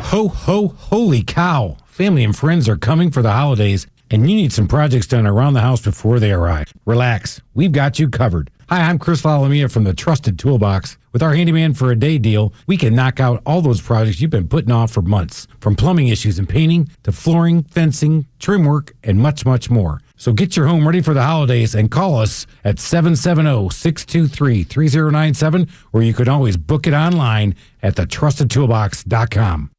Ho, ho, holy cow. Family and friends are coming for the holidays, and you need some projects done around the house before they arrive. Relax. We've got you covered. Hi, I'm Chris Lalamia from the Trusted Toolbox. With our handyman for a day deal, we can knock out all those projects you've been putting off for months. From plumbing issues and painting to flooring, fencing, trim work, and much, much more. So get your home ready for the holidays and call us at 770-623-3097, or you could always book it online at thetrustedtoolbox.com.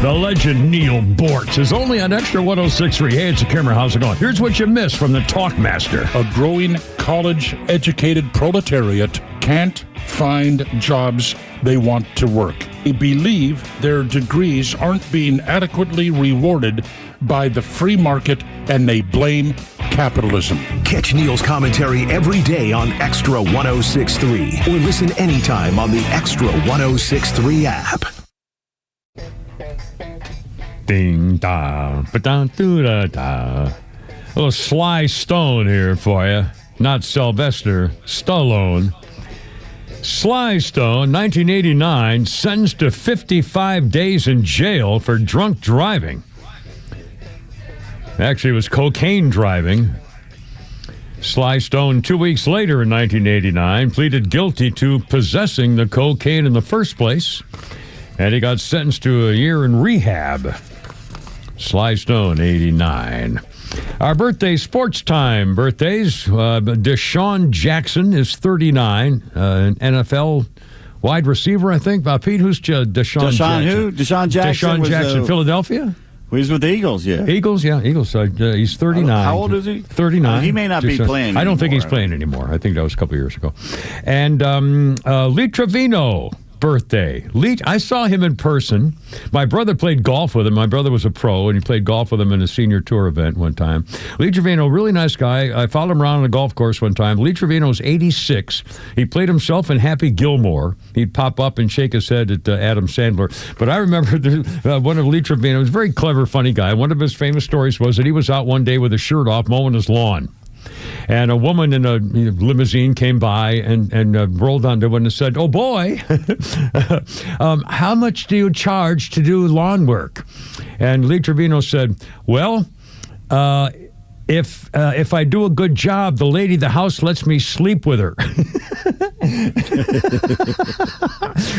The legend Neil Bortz is only on Extra 106.3. Hey, it's a Kimmer. How's it going? Here's what you missed from the Talkmaster. A growing college-educated proletariat can't find jobs they want to work. They believe their degrees aren't being adequately rewarded by the free market, and they blame capitalism. Catch Neil's commentary every day on Extra 106.3 or listen anytime on the Extra 106.3 app. Ding da, ba-da, da, da. A little Sly Stone here for you. Not Sylvester Stallone. Sly Stone, 1989, sentenced to 55 days in jail for drunk driving. Actually, it was cocaine driving. Sly Stone, 2 weeks later in 1989, pleaded guilty to possessing the cocaine in the first place, and he got sentenced to a year in rehab. Sly Stone, 89. Our birthday sports time birthdays. Deshaun Jackson is 39, an NFL wide receiver, I think. Pete, who's Deshaun Jackson? Who? Deshaun Jackson. Deshaun Jackson, Philadelphia? He's with the Eagles, yeah. Eagles. He's 39. How old is he? 39. He may not be playing I don't think anymore. he's playing anymore. I think that was a couple years ago. And Lee Trevino, birthday. Lee, I saw him in person. My brother played golf with him. My brother was a pro, and he played golf with him in a senior tour event one time. Lee Trevino, really nice guy. I followed him around on the golf course one time. Lee Trevino's 86. He played himself in Happy Gilmore. He'd pop up and shake his head at Adam Sandler. But I remember one of Lee Trevino, was a very clever, funny guy. One of his famous stories was that he was out one day with his shirt off mowing his lawn. And a woman in a limousine came by and rolled onto him and said, "Oh boy, how much do you charge to do lawn work?" And Lee Trevino said, "Well, if I do a good job, the lady of the house lets me sleep with her."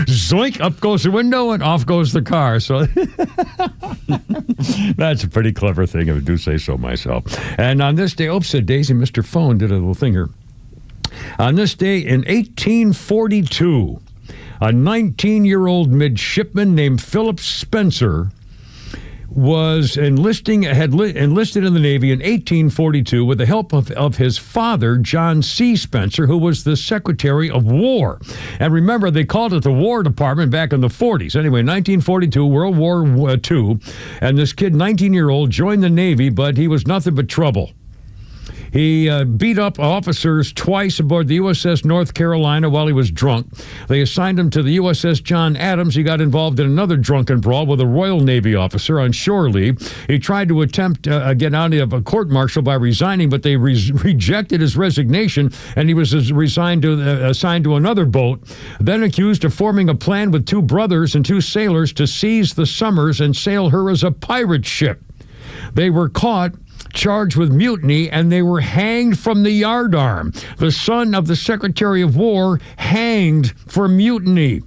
Zoink, up goes the window and off goes the car. So that's a pretty clever thing, if I do say so myself. And on this day, said Daisy, Mr. Phone did a little thing here. On this day in 1842, a 19-year-old midshipman named Philip Spencer was enlisted in the Navy in 1842 with the help of his father, John C. Spencer, who was the Secretary of War. And remember, they called it the War Department back in the 40s. Anyway, 1942, World War II, and this kid, 19-year-old, joined the Navy, but he was nothing but trouble. He beat up officers twice aboard the USS North Carolina while he was drunk. They assigned him to the USS John Adams. He got involved in another drunken brawl with a Royal Navy officer on shore leave. He tried to attempt get out of a court-martial by resigning, but they rejected his resignation, and he was assigned to another boat, then accused of forming a plan with two brothers and two sailors to seize the Somers and sail her as a pirate ship. They were caught, charged with mutiny, and they were hanged from the yardarm. The son of the Secretary of War hanged for mutiny.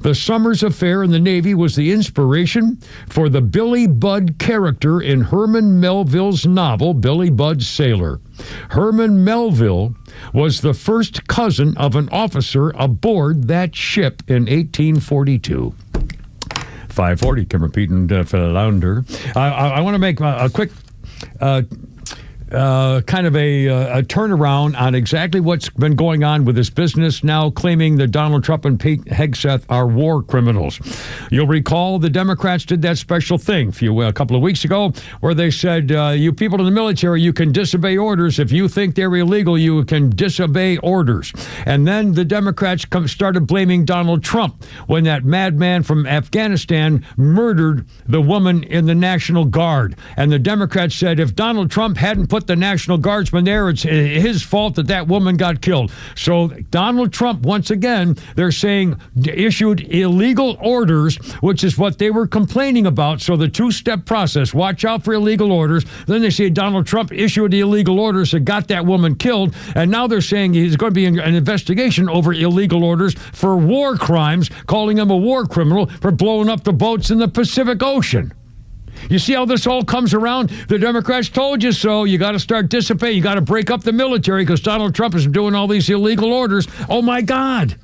The Summers affair in the Navy was the inspiration for the Billy Budd character in Herman Melville's novel, Billy Budd Sailor. Herman Melville was the first cousin of an officer aboard that ship in 1842. 540, Kimmer Pete and Philander. I want to make a quick kind of a turnaround on exactly what's been going on with this business now claiming that Donald Trump and Pete Hegseth are war criminals. You'll recall the Democrats did that special thing a couple of weeks ago where they said, you people in the military, you can disobey orders. If you think they're illegal, you can disobey orders. And then the Democrats started blaming Donald Trump when that madman from Afghanistan murdered the woman in the National Guard. And the Democrats said if Donald Trump hadn't put the National Guardsman there, it's his fault that woman got killed. So Donald Trump, once again, they're saying issued illegal orders, which is what they were complaining about. So the two-step process, watch out for illegal orders. Then they say Donald Trump issued the illegal orders that got that woman killed. And now they're saying he's going to be an investigation over illegal orders for war crimes, calling him a war criminal for blowing up the boats in the Pacific Ocean. You see how this all comes around? The Democrats told you so. You got to start dissipating. You got to break up the military because Donald Trump is doing all these illegal orders. Oh, my God.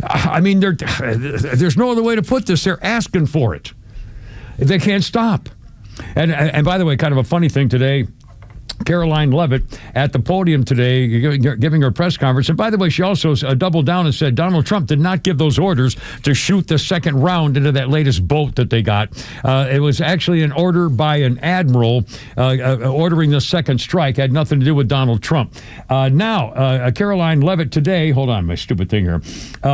I mean, there's no other way to put this. They're asking for it. They can't stop. And by the way, kind of a funny thing today, Caroline Leavitt at the podium today giving her press conference. And by the way, she also doubled down and said Donald Trump did not give those orders to shoot the second round into that latest boat that they got. It was actually an order by an admiral ordering the second strike. Had nothing to do with Donald Trump. Now, Caroline Leavitt today, hold on, my stupid thing here,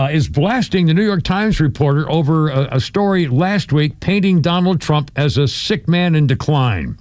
is blasting the New York Times reporter over a story last week painting Donald Trump as a sick man in decline.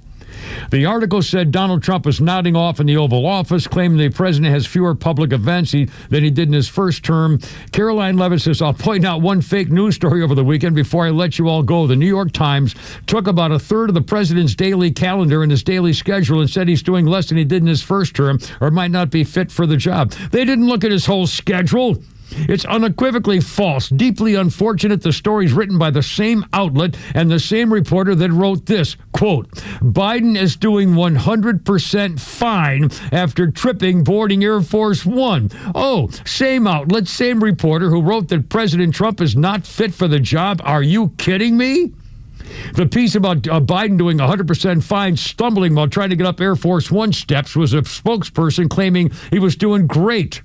The article said Donald Trump was nodding off in the Oval Office, claiming the president has fewer public events than he did in his first term. Caroline Leavitt says, I'll point out one fake news story over the weekend before I let you all go. The New York Times took about a third of the president's daily calendar and his daily schedule and said he's doing less than he did in his first term or might not be fit for the job. They didn't look at his whole schedule. It's unequivocally false, deeply unfortunate. The story's written by the same outlet and the same reporter that wrote this, quote, Biden is doing 100% fine after tripping boarding Air Force One. Oh, same outlet, same reporter who wrote that President Trump is not fit for the job. Are you kidding me? The piece about Biden doing 100% fine, stumbling while trying to get up Air Force One steps was a spokesperson claiming he was doing great.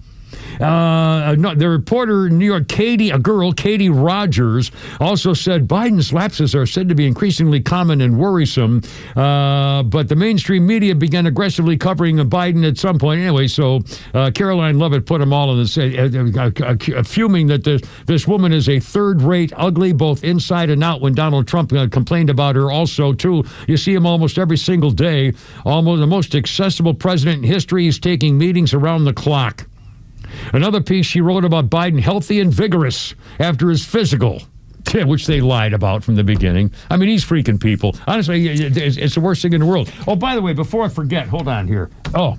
The reporter in New York, Katie Rogers, also said Biden's lapses are said to be increasingly common and worrisome, but the mainstream media began aggressively covering Biden at some point. Anyway, so Caroline Leavitt put them all in the fuming that this woman is a third-rate ugly, both inside and out, when Donald Trump complained about her also, too. You see him almost every single day, almost the most accessible president in history. He's taking meetings around the clock. Another piece she wrote about Biden, healthy and vigorous after his physical, which they lied about from the beginning. I mean, he's freaking people. Honestly, it's the worst thing in the world. Oh, by the way, before I forget, hold on here. Oh,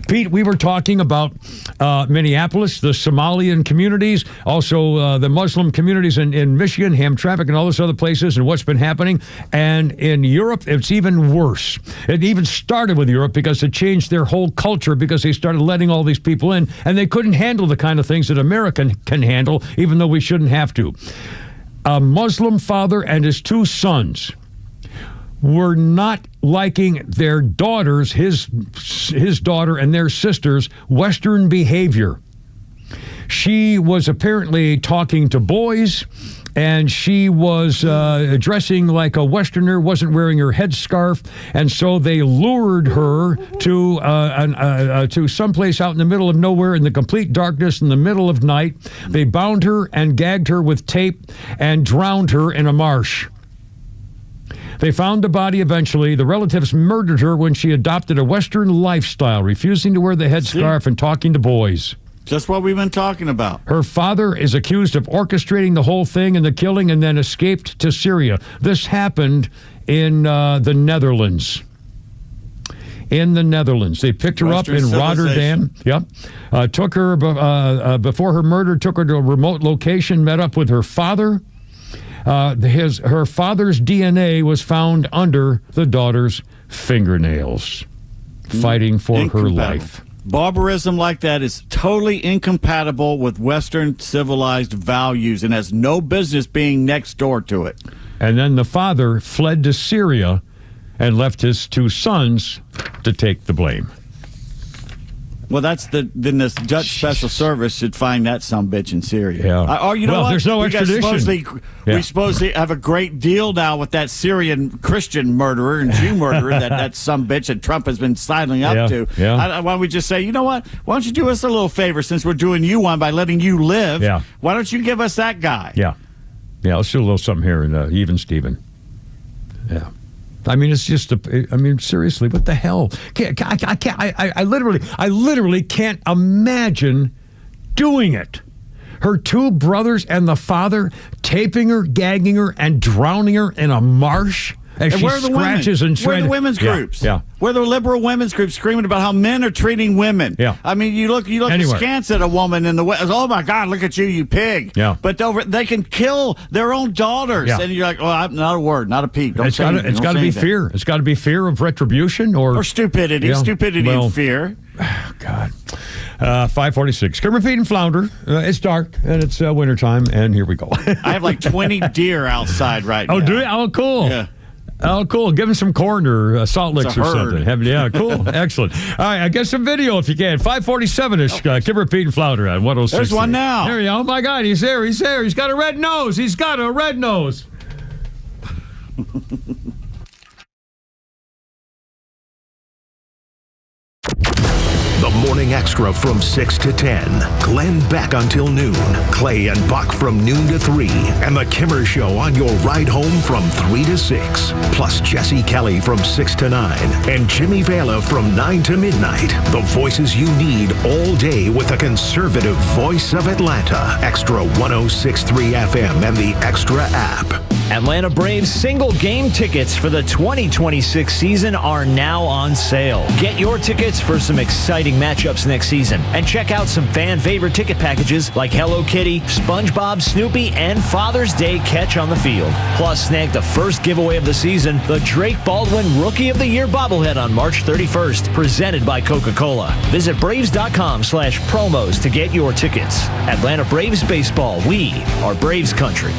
Pete, we were talking about Minneapolis, the Somalian communities, also the Muslim communities in Michigan, Hamtramck, and all those other places, and what's been happening. And in Europe, it's even worse. It even started with Europe because it changed their whole culture because they started letting all these people in, and they couldn't handle the kind of things that America can handle, even though we shouldn't have to. A Muslim father and his two sons were not liking their daughters, his daughter and their sisters' Western behavior. She was apparently talking to boys, and she was dressing like a Westerner, wasn't wearing her headscarf, and so they lured her to someplace out in the middle of nowhere in the complete darkness in the middle of night. They bound her and gagged her with tape and drowned her in a marsh. They found the body eventually. The relatives murdered her when she adopted a Western lifestyle, refusing to wear the headscarf and talking to boys. Just what we've been talking about. Her father is accused of orchestrating the whole thing and the killing and then escaped to Syria. This happened in the Netherlands. in the Netherlands. They picked her up in Rotterdam. Yep. Took her before her murder, took her to a remote location, met up with her father. Her father's DNA was found under the daughter's fingernails, fighting for her life. Barbarism like that is totally incompatible with Western civilized values and has no business being next door to it. And then the father fled to Syria and left his 2 sons to take the blame. Well, then this Dutch Special Service should find that sumbitch in Syria. Yeah. Or you know what? There's no extradition. We supposedly have a great deal now with that Syrian Christian murderer and Jew murderer that sumbitch that Trump has been sidling up to. Yeah. Why don't we just say, you know what? Why don't you do us a little favor since we're doing you one by letting you live? Yeah. Why don't you give us that guy? Yeah. Let's do a little something here in Even Steven. Yeah. I mean, it's just seriously, what the hell? I literally can't imagine doing it. Her 2 brothers and the father taping her, gagging her, and drowning her in a marsh as she scratches and where are the women's groups? Yeah. Where are the liberal women's groups screaming about how men are treating women? Yeah. I mean, you look askance at a woman in the West. Oh my God, look at you, you pig. Yeah. But they can kill their own daughters, and you're like, oh, not a word, not a peep. It's got to be fear. It's got to be fear of retribution or stupidity. Stupidity and fear. God. 5:46. Come repeat and flounder. It's dark and it's wintertime, and here we go. I have like 20 deer outside right now. Oh, do you? Oh, cool. Yeah. Oh, cool. Give him some corn or salt licks or herd. something. Yeah, cool. Excellent. All right, I get some video if you can. 5:47-ish. Give repeat and flounder on 106. There's one now. There you go. Oh, my God. He's there. He's got a red nose. He's got a red nose. The Morning Extra from 6 to 10. Glenn Beck until noon. Clay and Buck from noon to 3. And the Kimmer Show on your ride home from 3 to 6. Plus Jesse Kelly from 6 to 9. And Jimmy Vela from 9 to midnight. The voices you need all day with the conservative voice of Atlanta. Extra 106.3 FM and the Extra app. Atlanta Braves single game tickets for the 2026 season are now on sale. Get your tickets for some exciting matchups next season and check out some fan favorite ticket packages like Hello Kitty, SpongeBob, Snoopy, and Father's Day Catch on the Field. Plus, snag the first giveaway of the season, the Drake Baldwin Rookie of the Year bobblehead on March 31st, presented by Coca-Cola. Visit Braves.com/promos to get your tickets. Atlanta Braves baseball. We are Braves country.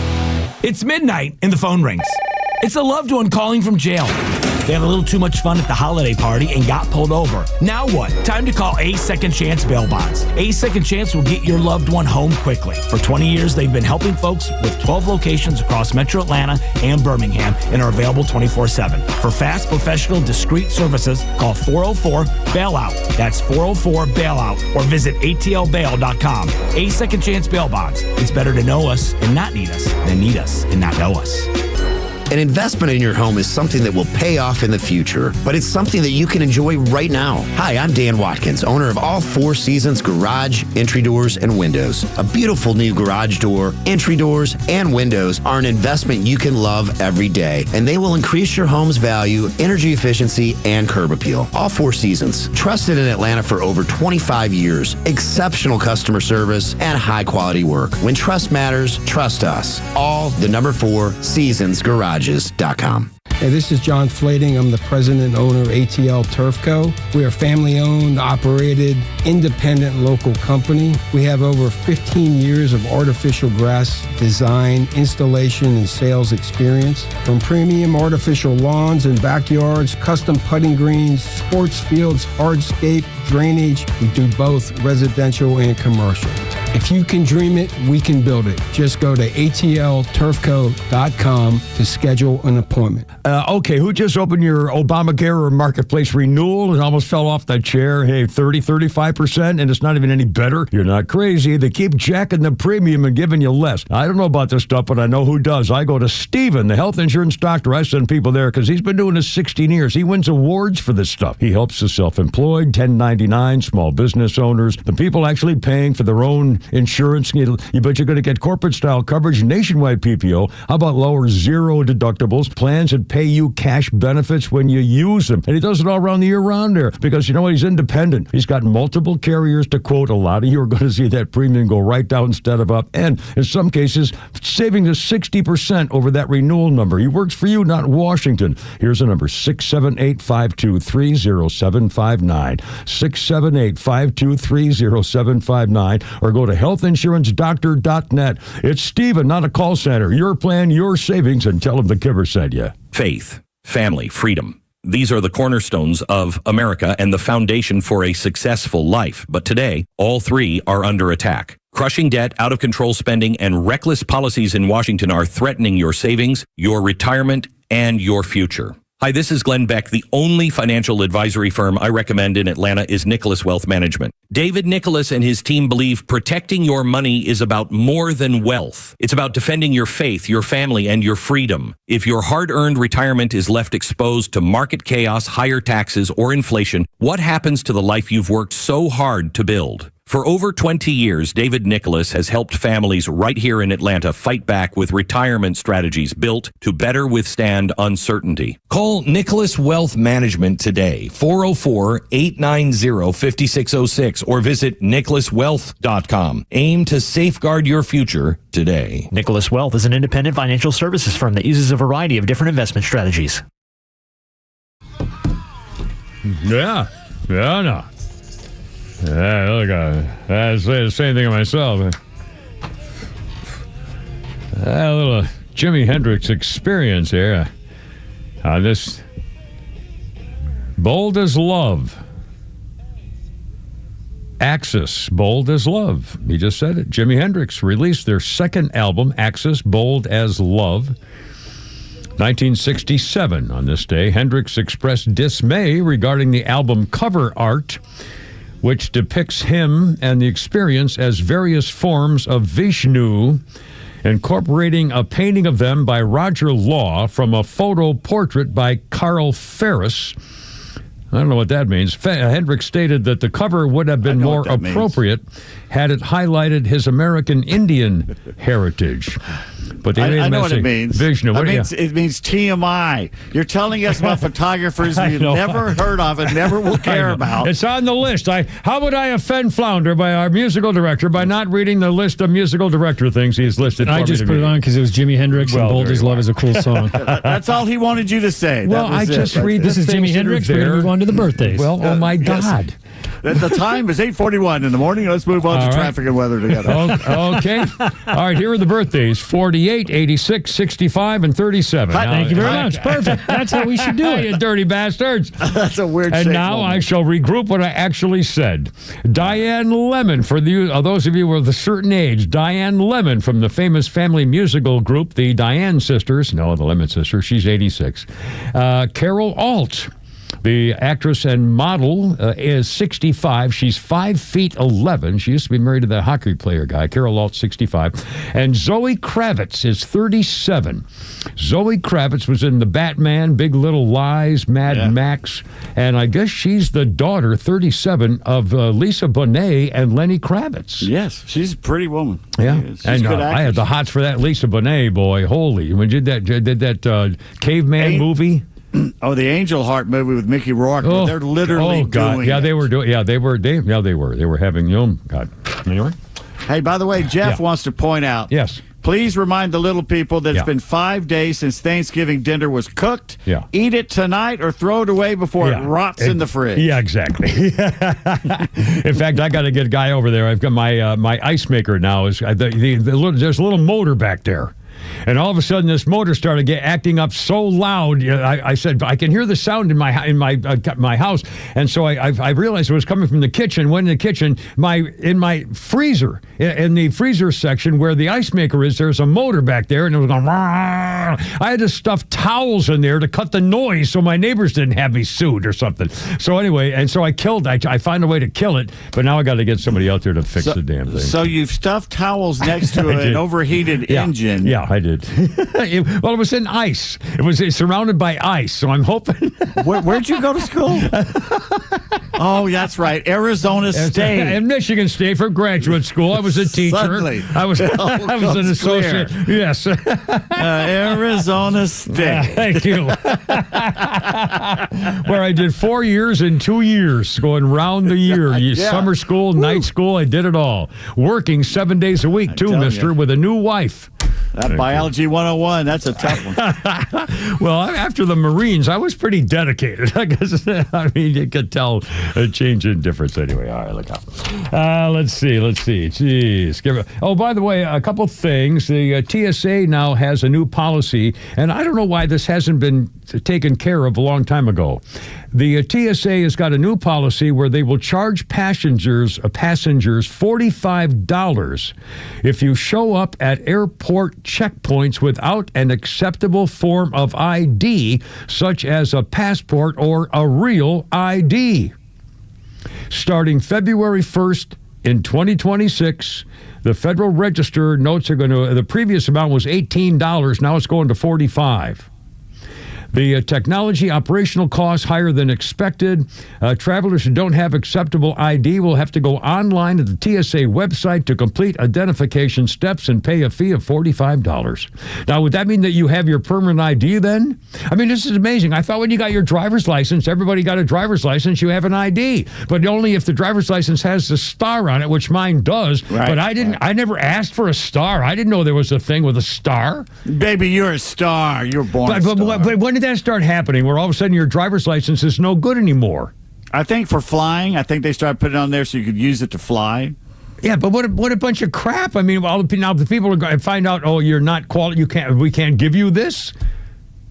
It's midnight and the phone rings. It's a loved one calling from jail. They had a little too much fun at the holiday party and got pulled over. Now what? Time to call A Second Chance Bail Bonds. A Second Chance will get your loved one home quickly. For 20 years, they've been helping folks with 12 locations across Metro Atlanta and Birmingham and are available 24/7. For fast, professional, discreet services, call 404-BAILOUT. That's 404-BAILOUT or visit atlbail.com. A Second Chance Bail Bonds. It's better to know us and not need us than need us and not know us. An investment in your home is something that will pay off in the future, but it's something that you can enjoy right now. Hi, I'm Dan Watkins, owner of All Four Seasons Garage, Entry Doors, and Windows. A beautiful new garage door, entry doors, and windows are an investment you can love every day, and they will increase your home's value, energy efficiency, and curb appeal. All Four Seasons, trusted in Atlanta for over 25 years, exceptional customer service, and high-quality work. When trust matters, trust us. All the number 4 Seasons Garage. Hey, this is John Flading. I'm the president and owner of ATL Turf Co. We are a family-owned, operated, independent local company. We have over 15 years of artificial grass design, installation, and sales experience. From premium artificial lawns and backyards, custom putting greens, sports fields, hardscape, drainage. We do both residential and commercial. If you can dream it, we can build it. Just go to atlturfco.com to schedule an appointment. Okay, who just opened your Obamacare or Marketplace renewal and almost fell off that chair? Hey, 35%, and it's not even any better? You're not crazy. They keep jacking the premium and giving you less. I don't know about this stuff, but I know who does. I go to Steven, the health insurance doctor. I send people there because he's been doing this 16 years. He wins awards for this stuff. He helps the self-employed, 1099, small business owners, the people actually paying for their own insurance. You bet you're going to get corporate-style coverage, nationwide PPO. How about lower zero deductibles, plans that pay you cash benefits when you use them? And he does it all around the year round there because, you know what, he's independent. He's got multiple carriers to quote. A lot of you are going to see that premium go right down instead of up. And in some cases, saving to 60% over that renewal number. He works for you, not Washington. Here's the number, 678-523-0759. 678-523-0759. Or go to healthinsurancedoctor.net. It's Steven, not a call center. Your plan, your savings, and tell him the Kibber sent you. Faith, family, freedom. These are the cornerstones of America and the foundation for a successful life. But today, all three are under attack. Crushing debt, out-of-control spending, and reckless policies in Washington are threatening your savings, your retirement, and your future. Hi, this is Glenn Beck. The only financial advisory firm I recommend in Atlanta is Nicholas Wealth Management. David Nicholas and his team believe protecting your money is about more than wealth. It's about defending your faith, your family, and your freedom. If your hard-earned retirement is left exposed to market chaos, higher taxes, or inflation, what happens to the life you've worked so hard to build? For over 20 years, David Nicholas has helped families right here in Atlanta fight back with retirement strategies built to better withstand uncertainty. Call Nicholas Wealth Management today, 404-890-5606, or visit nicholaswealth.com. Aim to safeguard your future today. Nicholas Wealth is an independent financial services firm that uses a variety of different investment strategies. Yeah, no. Yeah, look, I say the same thing of myself. A little Jimi Hendrix experience here on this Bold as Love. Axis, Bold as Love. He just said it. Jimi Hendrix released their second album, Axis, Bold as Love. 1967. On this day, Hendrix expressed dismay regarding the album cover art, which depicts him and the experience as various forms of Vishnu, incorporating a painting of them by Roger Law from a photo portrait by Carl Ferris. I don't know what that means. Hendrix stated that the cover would have been more appropriate had it highlighted his American Indian heritage. But they made I him know as what it a means. Vishnu. It means TMI. You're telling us about photographers you've never heard of and never will care about. It's on the list. How would I offend Flounder by our musical director by not reading the list of musical director things he's listed? I just put it on because it was Jimi Hendrix and Bold as Love is a cool song. That's all he wanted you to say. Well, I just read this is Jimi Hendrix. We're going to move on to the birthdays. Well, oh my God. The time is 8:41 in the morning. Let's move on to traffic and weather together. Okay. All right, here are the birthdays. 48, 86, 65, and 37. Thank you very much. Perfect. That's how we should do it. You dirty bastards. That's a weird And now I shall regroup what I actually said. Diane Lemon, for those of you of a certain age, Diane Lemon from the famous family musical group, the Diane Sisters. No, the Lemon Sisters. She's 86. Carol Alt, the actress and model, is 65. She's 5'11". She used to be married to the hockey player guy. Carol Alt, 65. And Zoe Kravitz is 37. Zoe Kravitz was in the Batman, Big Little Lies, Mad Max. And I guess she's the daughter, 37, of Lisa Bonet and Lenny Kravitz. Yes, she's a pretty woman. Yeah, She's and a good I had the hots for that Lisa Bonet, boy. Holy, when you did that caveman movie. Oh, the Angel Heart movie with Mickey Rourke. They're literally doing yeah, it. they were doing. Yeah, they were. They were having. God. Anyway. Hey, by the way, Jeff wants to point out. Yes. Please remind the little people that it's been 5 days since Thanksgiving dinner was cooked. Yeah. Eat it tonight or throw it away before it rots in the fridge. Yeah, exactly. In fact, I got to get a guy over there. I've got my ice maker now. There's a little motor back there. And all of a sudden, this motor started acting up so loud. I said, I can hear the sound in my house. And so I realized it was coming from the kitchen. Went in the kitchen, in my freezer, in the freezer section where the ice maker is, there's a motor back there, and it was going. I had to stuff towels in there to cut the noise so my neighbors didn't have me sued or something. So anyway, and so I found a way to kill it, but now I got to get somebody out there to fix the damn thing. So you've stuffed towels next to an overheated engine. Yeah, I did. Well, it was in ice. It was surrounded by ice, so I'm hoping. Where'd you go to school? Oh, that's right. Arizona State. And Michigan State for graduate school. I was a teacher. Suddenly, I was an associate. clear. Yes. Arizona State. Thank you. Where I did 4 years and 2 years, going round the year. Yeah. Summer school, night school, I did it all. Working 7 days a week, too, mister, with a new wife. That Biology 101, that's a tough one. Well, after the Marines, I was pretty dedicated. I guess, I mean, you could tell a change in difference anyway. All right, look out. Let's see. Jeez. Oh, by the way, a couple things. The TSA now has a new policy, and I don't know why this hasn't been taken care of a long time ago. The TSA has got a new policy where they will charge passengers $45 if you show up at airport checkpoints without an acceptable form of ID, such as a passport or a real ID. Starting February 1st in 2026, the Federal Register notes the previous amount was $18, now it's going to $45. The technology operational costs higher than expected. Travelers who don't have acceptable ID will have to go online to the TSA website to complete identification steps and pay a fee of $45. Now, would that mean that you have your permanent ID then? I mean, this is amazing. I thought when you got your driver's license, everybody got a driver's license, you have an ID. But only if the driver's license has the star on it, which mine does. Right, but I never asked for a star. I didn't know there was a thing with a star. Baby, you're a star. You're born a star. But when did that start happening where all of a sudden your driver's license is no good anymore? I think for flying, I think they started putting it on there so you could use it to fly. Yeah, but what a bunch of crap. I mean, now the people are going to find out, oh, you're not qualified, we can't give you this.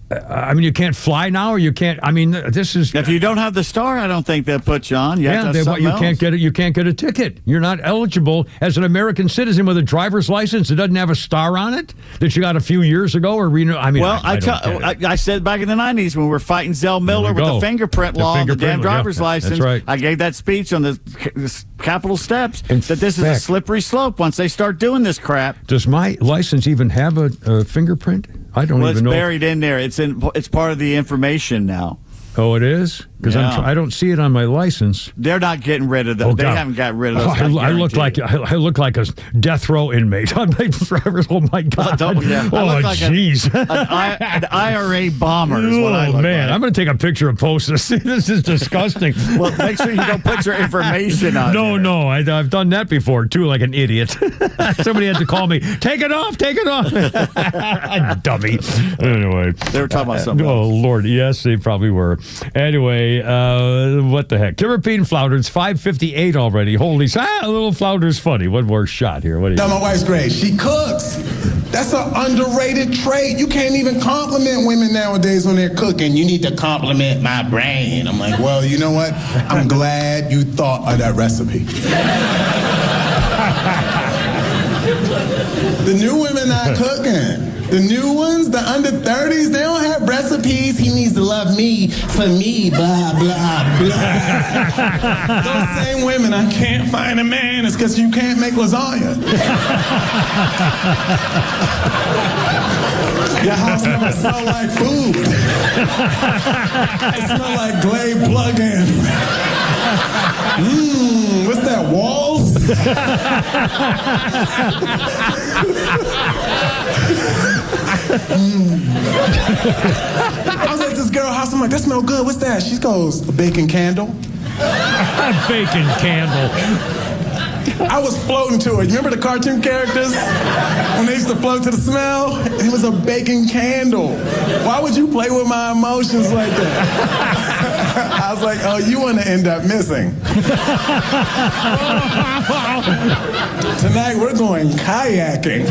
I mean, you can't fly now, or you can't. I mean, this is. If you don't have the star, I don't think they'll put you on. You have to have something you else. can't get it. You can't get a ticket. You're not eligible as an American citizen with a driver's license that doesn't have a star on it that you got a few years ago. Or I mean, well, I said back in the '90s when we were fighting Zell Miller with the fingerprint law, the damn driver's license. That's right. I gave that speech on the Capitol steps that this is a slippery slope once they start doing this crap. Does my license even have a fingerprint? I don't even know. It's buried in there. It's part of the information now. Oh, it is? Because I don't see it on my license. They're not getting rid of them. They haven't got rid of those. I look like a death row inmate on my driver's. Oh my God! Oh jeez! An IRA bomber is what I look like. I'm going to take a picture and post this. This is disgusting. Well, make sure you don't put your information on. No, I've done that before too, like an idiot. Somebody had to call me. Take it off. Dummy. Anyway, they were talking about something. Oh Lord, yes, they probably were. Anyway, what the heck? Kimmer Pete and Flounders, 5:58 already. Holy, a little Flounders funny. One more shot here. What do you? Now my wife's great. She cooks. That's an underrated trait. You can't even compliment women nowadays when they're cooking. You need to compliment my brain. I'm like, well, you know what? I'm glad you thought of that recipe. The new women not cooking. The new ones, the under 30s, they don't have recipes. He needs to love me for me, blah, blah, blah. Those same women, I can't find a man. It's because you can't make lasagna. Your house never smell like food. It smell like Glade plug-ins. What's that, walls? I was at this girl's house. I'm like, that smells good. What's that? She goes, a baking candle. A baking candle. I was floating to it. You remember the cartoon characters? When they used to float to the smell? It was a baking candle. Why would you play with my emotions like that? I was like, oh, you want to end up missing. Tonight we're going kayaking.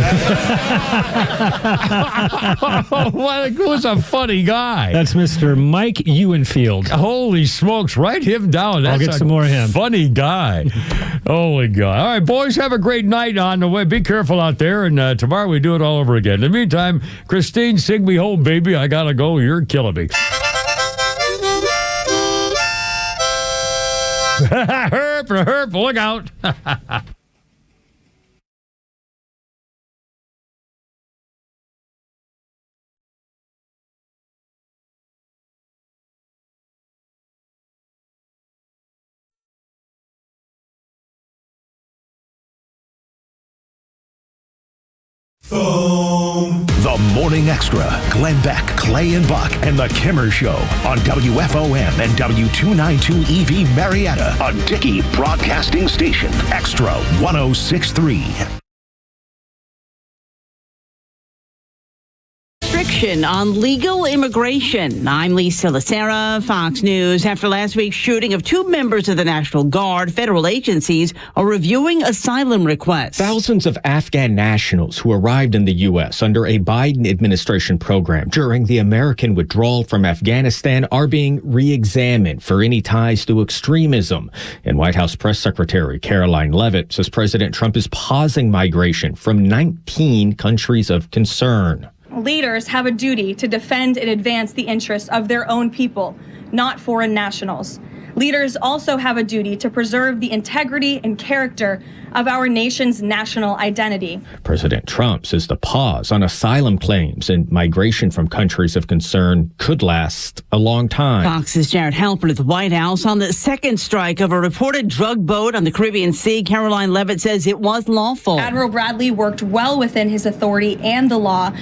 Who's a funny guy? That's Mr. Mike Ewenfield. Holy smokes, write him down. I'll get some more of him. Funny guy. Holy God. All right, boys, have a great night on the way. Be careful out there, and tomorrow we do it all over again. In the meantime, Christine, sing me home, baby. I gotta go. You're killing me. Herp, look out. The Morning Extra. Glenn Beck, Clay and Buck, and The Kimmer Show on WFOM and W292 EV Marietta, a Dickey Broadcasting Station. Extra 106.3. Restriction on legal immigration. I'm Lisa Lacera, Fox News. After last week's shooting of two members of the National Guard, federal agencies are reviewing asylum requests. Thousands of Afghan nationals who arrived in the U.S. under a Biden administration program during the American withdrawal from Afghanistan are being re-examined for any ties to extremism. And White House Press Secretary Caroline Leavitt says President Trump is pausing migration from 19 countries of concern. Leaders have a duty to defend and advance the interests of their own people, not foreign nationals. Leaders also have a duty to preserve the integrity and character of our nation's national identity. President Trump says the pause on asylum claims and migration from countries of concern could last a long time. Fox's Jared Halpern at the White House on the second strike of a reported drug boat on the Caribbean Sea. Caroline Leavitt says it was lawful. Admiral Bradley worked well within his authority and the law.